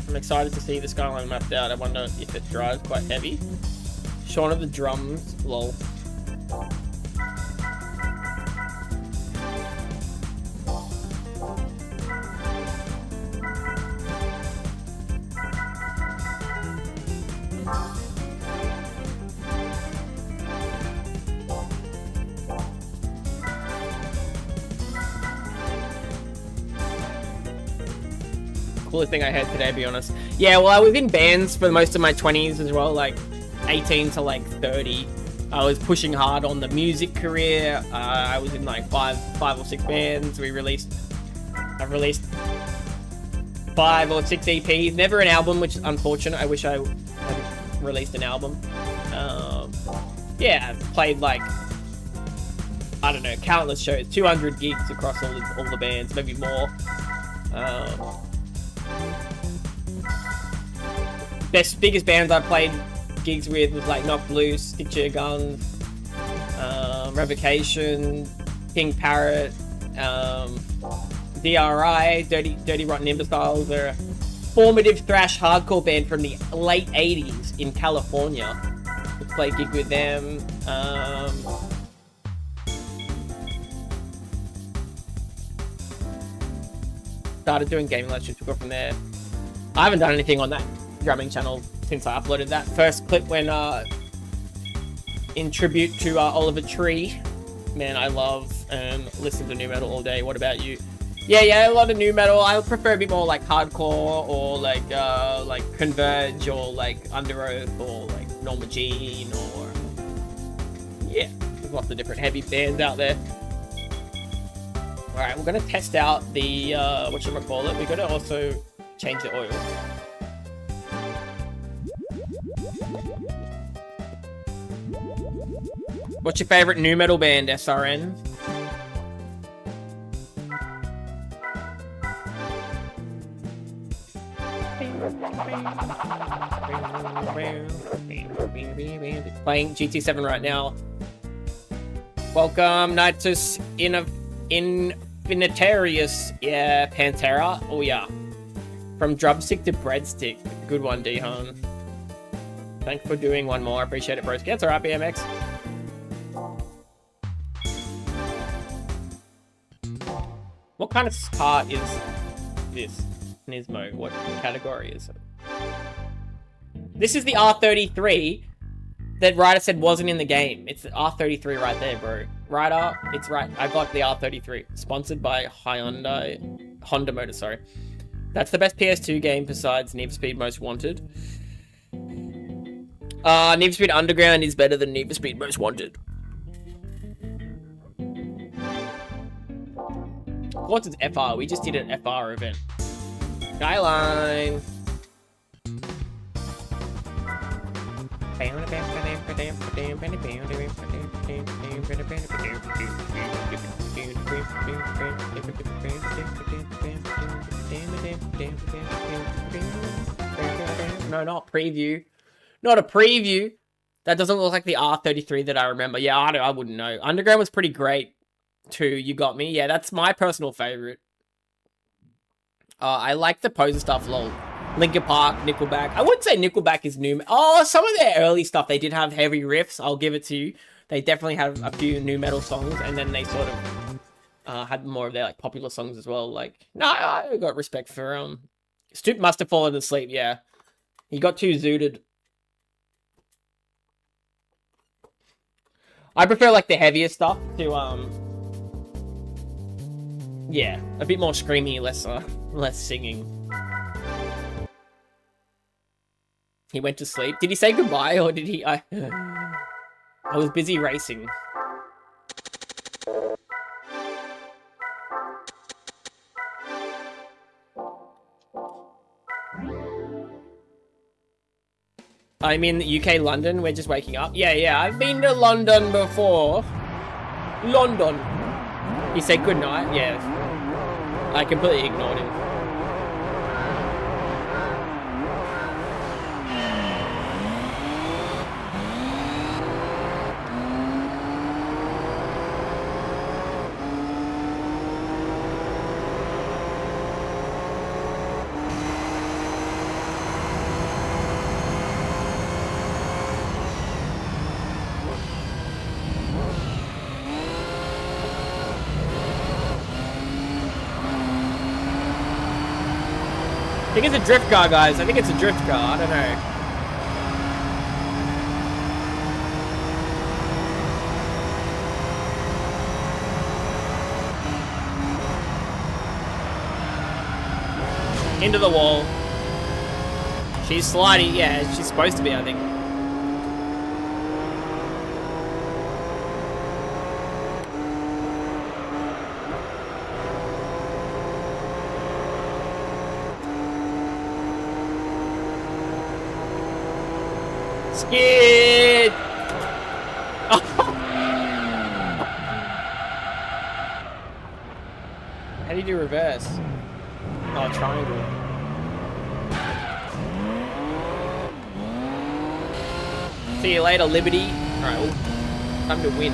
I'm excited to see the skyline mapped out. I wonder if it drives quite heavy. Shaun of the Drums, lol. Coolest thing I heard today, to be honest. Yeah, well, I was in bands for most of my 20s as well, like 18 to like 30. I was pushing hard on the music career. I was in like five or six bands. I've released 5 or 6 EPs. Never an album, which is unfortunate. I wish I had released an album. Yeah, I've played like, I don't know, countless shows. 200 gigs across all the bands, maybe more. Biggest bands I played gigs with was like Knocked Loose, Stitcher Guns, Revocation, King Parrot, DRI, Dirty Rotten Imbeciles. They're a formative thrash hardcore band from the late 80s in California. We played a gig with them. Started doing gaming live streams, we got from there. I haven't done anything on that drumming channel since I uploaded that first clip when in tribute to Oliver Tree. Man, I love and listen to new metal all day. What about you? Yeah, a lot of new metal. I prefer a bit more like hardcore or like Converge or like Under Oath or like Norma Jean or yeah, there's lots of different heavy bands out there. All right, we're gonna test out the whatchamacallit. We're gonna also change the oil. What's your favorite new metal band, SRN? Playing GT7 right now. Welcome, Nitus Infinitarius. Yeah, Pantera. Oh yeah. From drumstick to breadstick. Good one, D-Han. Thanks for doing one more. I appreciate it, bros. That's alright, BMX. What kind of car is this? Nismo. What category is it? This is the R33 that Ryder said wasn't in the game. It's the R33 right there, bro. Ryder, it's right. I got the R33. Sponsored by Honda Motor, sorry. That's the best PS2 game besides Need for Speed Most Wanted. Need for Speed Underground is better than Need for Speed Most Wanted. What's its FR? We just did an FR event. Skyline. No, not preview. Not a preview. That doesn't look like the R33 that I remember. Yeah, I wouldn't know. Underground was pretty great too. You got me. Yeah, that's my personal favorite. I like the Poser stuff, lol. Linkin Park, Nickelback. I wouldn't say Nickelback is new. Oh, some of their early stuff, they did have heavy riffs. I'll give it to you. They definitely have a few new metal songs, and then they sort of had more of their like popular songs as well. Like, no, I got respect for Stoop must have fallen asleep. Yeah, he got too zooted. I prefer like the heavier stuff to Yeah, a bit more screamy, less singing. He went to sleep. Did he say goodbye or did he? I was busy racing. I'm in UK, London. We're just waking up. Yeah, I've been to London before. London. He said goodnight. Yeah. I completely ignored him. I think it's a drift car, guys. I think it's a drift car. I don't know. Into the wall. She's sliding. Yeah, she's supposed to be, I think. Skid! Oh. How do you do reverse? Oh, triangle. See you later, Liberty. Alright, well, time to win.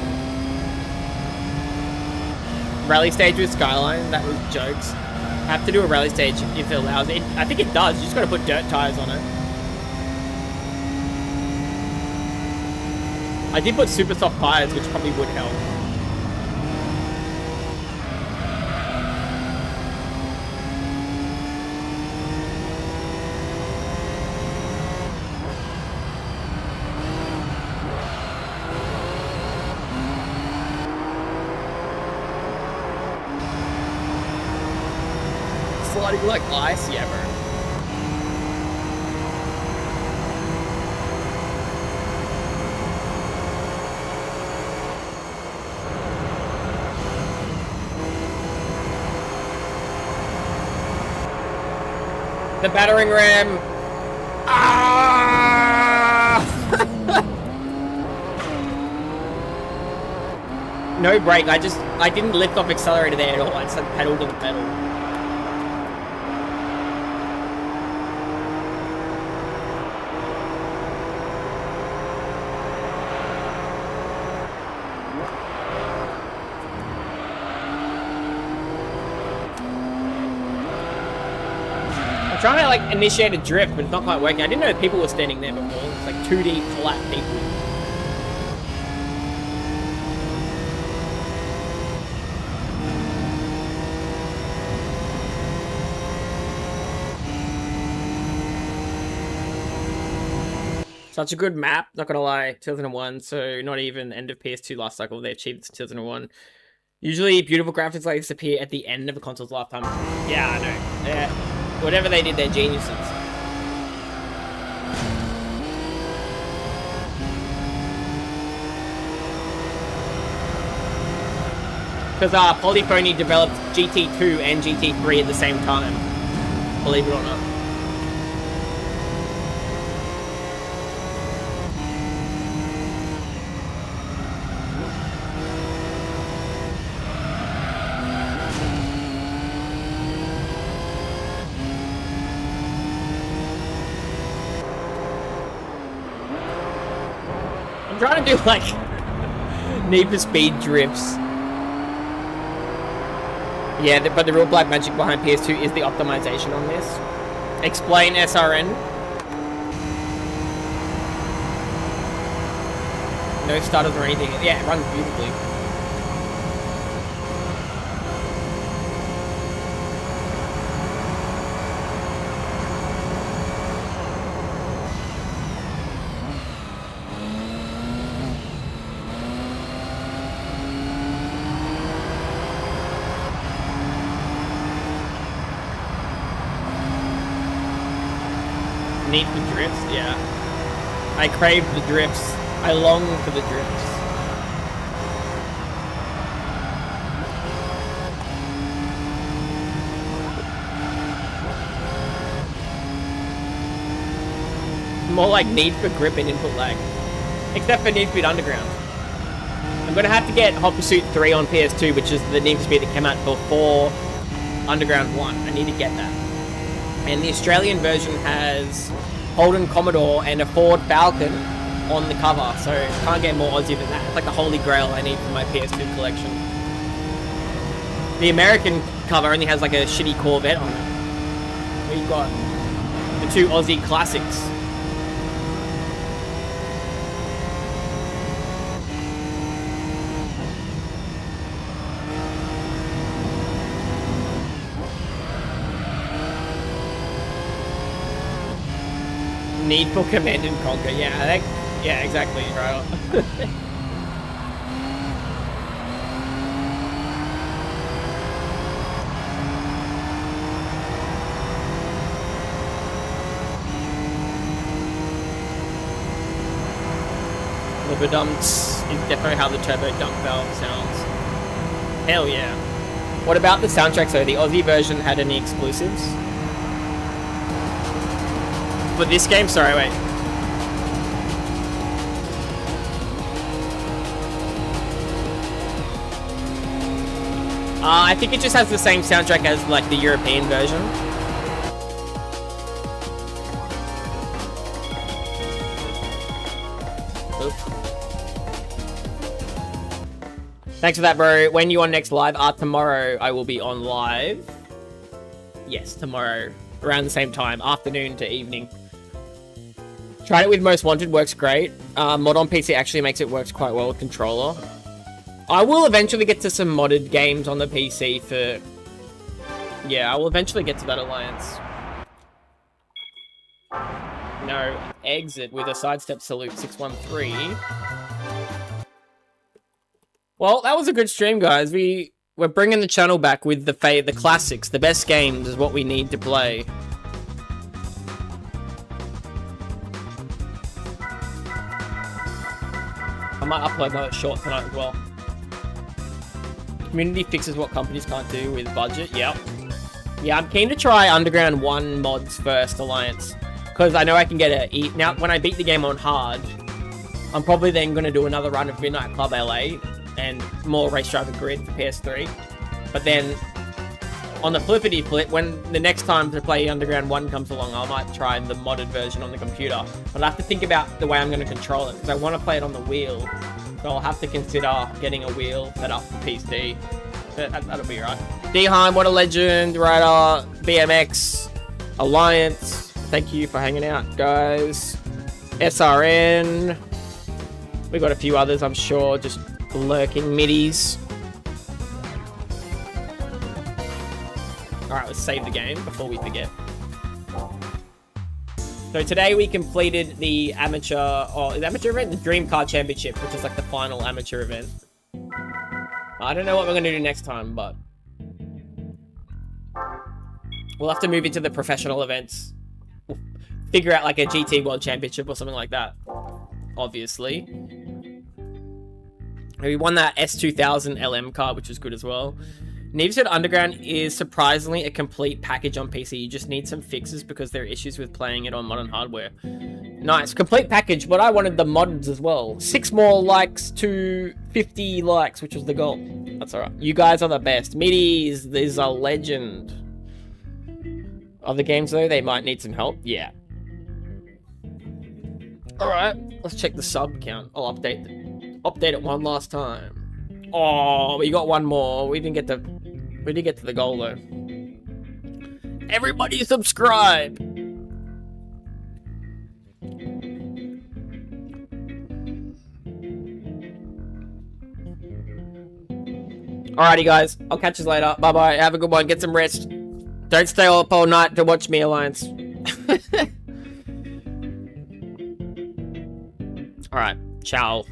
Rally stage with Skyline, that was jokes. Have to do a rally stage if it allows it. I think it does, you just gotta put dirt tires on it. I did put super soft tires, which probably would help. Sliding like ice, yeah, bro. The battering ram. Ah! No brake. I didn't lift off accelerator there at all. I just had pedal to the pedal. Trying to like initiate a drift, but it's not quite working. I didn't know people were standing there before. It's like 2D flat people. Such a good map, not gonna lie. 2001, so not even end of PS2 last cycle. They achieved it in 2001. Usually, beautiful graphics like this appear at the end of a console's lifetime. Yeah, I know. Yeah. Whatever they did, they're geniuses. Because Polyphony developed GT2 and GT3 at the same time. Believe it or not. I'm trying to do like Need for Speed drifts. Yeah, but the real black magic behind PS2 is the optimization on this. Explain SRN. No stutters or anything. Yeah, it runs beautifully. Need for drifts, yeah. I crave the drifts. I long for the drifts. More like Need for grip and input lag. Except for Need for Speed Underground. I'm gonna have to get Hot Pursuit 3 on PS2, which is the Need for Speed that came out before Underground 1. I need to get that. And the Australian version has Holden Commodore and a Ford Falcon on the cover, so can't get more Aussie than that. It's like the holy grail I need for my PS2 collection. The American cover only has like a shitty Corvette on it. We've got the two Aussie classics. Need for Command and Conquer, yeah, yeah, exactly, right. Turbo dumps is definitely how the turbo dump valve sounds. Hell yeah. What about the soundtrack though? The Aussie version had any exclusives? For this game? Sorry, wait. I think it just has the same soundtrack as like the European version. Oops. Thanks for that, bro. When you on next live? Tomorrow I will be on live. Yes, tomorrow. Around the same time. Afternoon to evening. Tried it with Most Wanted, works great. Mod on PC actually makes it works quite well with controller. I will eventually get to some modded games on the PC for... Yeah, I will eventually get to that alliance. No, exit with a sidestep salute 613. Well, that was a good stream, guys. We're bringing the channel back with the classics. The best games is what we need to play. I might upload another short tonight as well. Community fixes what companies can't do with budget. Yep. Yeah, I'm keen to try Underground 1 mods first, Alliance. Because I know I can get now, when I beat the game on hard, I'm probably then going to do another run of Midnight Club LA and more Race Driver Grid for PS3. But then, on the flippity flip, when the next time to play Underground 1 comes along, I might try the modded version on the computer. But I have to think about the way I'm going to control it, because I want to play it on the wheel. So I'll have to consider getting a wheel set up for PC. That'll be right. Deheim, what a legend. Rider, BMX, Alliance. Thank you for hanging out, guys. SRN. We got a few others, I'm sure, just lurking middies. Alright, let's save the game before we forget. So today we completed the amateur event? The Dream Car Championship, which is like the final amateur event. I don't know what we're going to do next time, but... We'll have to move into the professional events. We'll figure out like a GT World Championship or something like that. Obviously. We won that S2000 LM car, which was good as well. Need for Speed Underground is surprisingly a complete package on PC. You just need some fixes because there are issues with playing it on modern hardware. Nice. Complete package, but I wanted the mods as well. 6 more likes to 50 likes, which was the goal. That's alright. You guys are the best. Middies is a legend. Other games though, they might need some help. Yeah. Alright, let's check the sub count. I'll update it one last time. Oh, we got one more. We didn't get to the goal though. Everybody subscribe. Alrighty guys, I'll catch you later. Bye bye. Have a good one. Get some rest. Don't stay up all night to watch me, Alliance. Alright, ciao.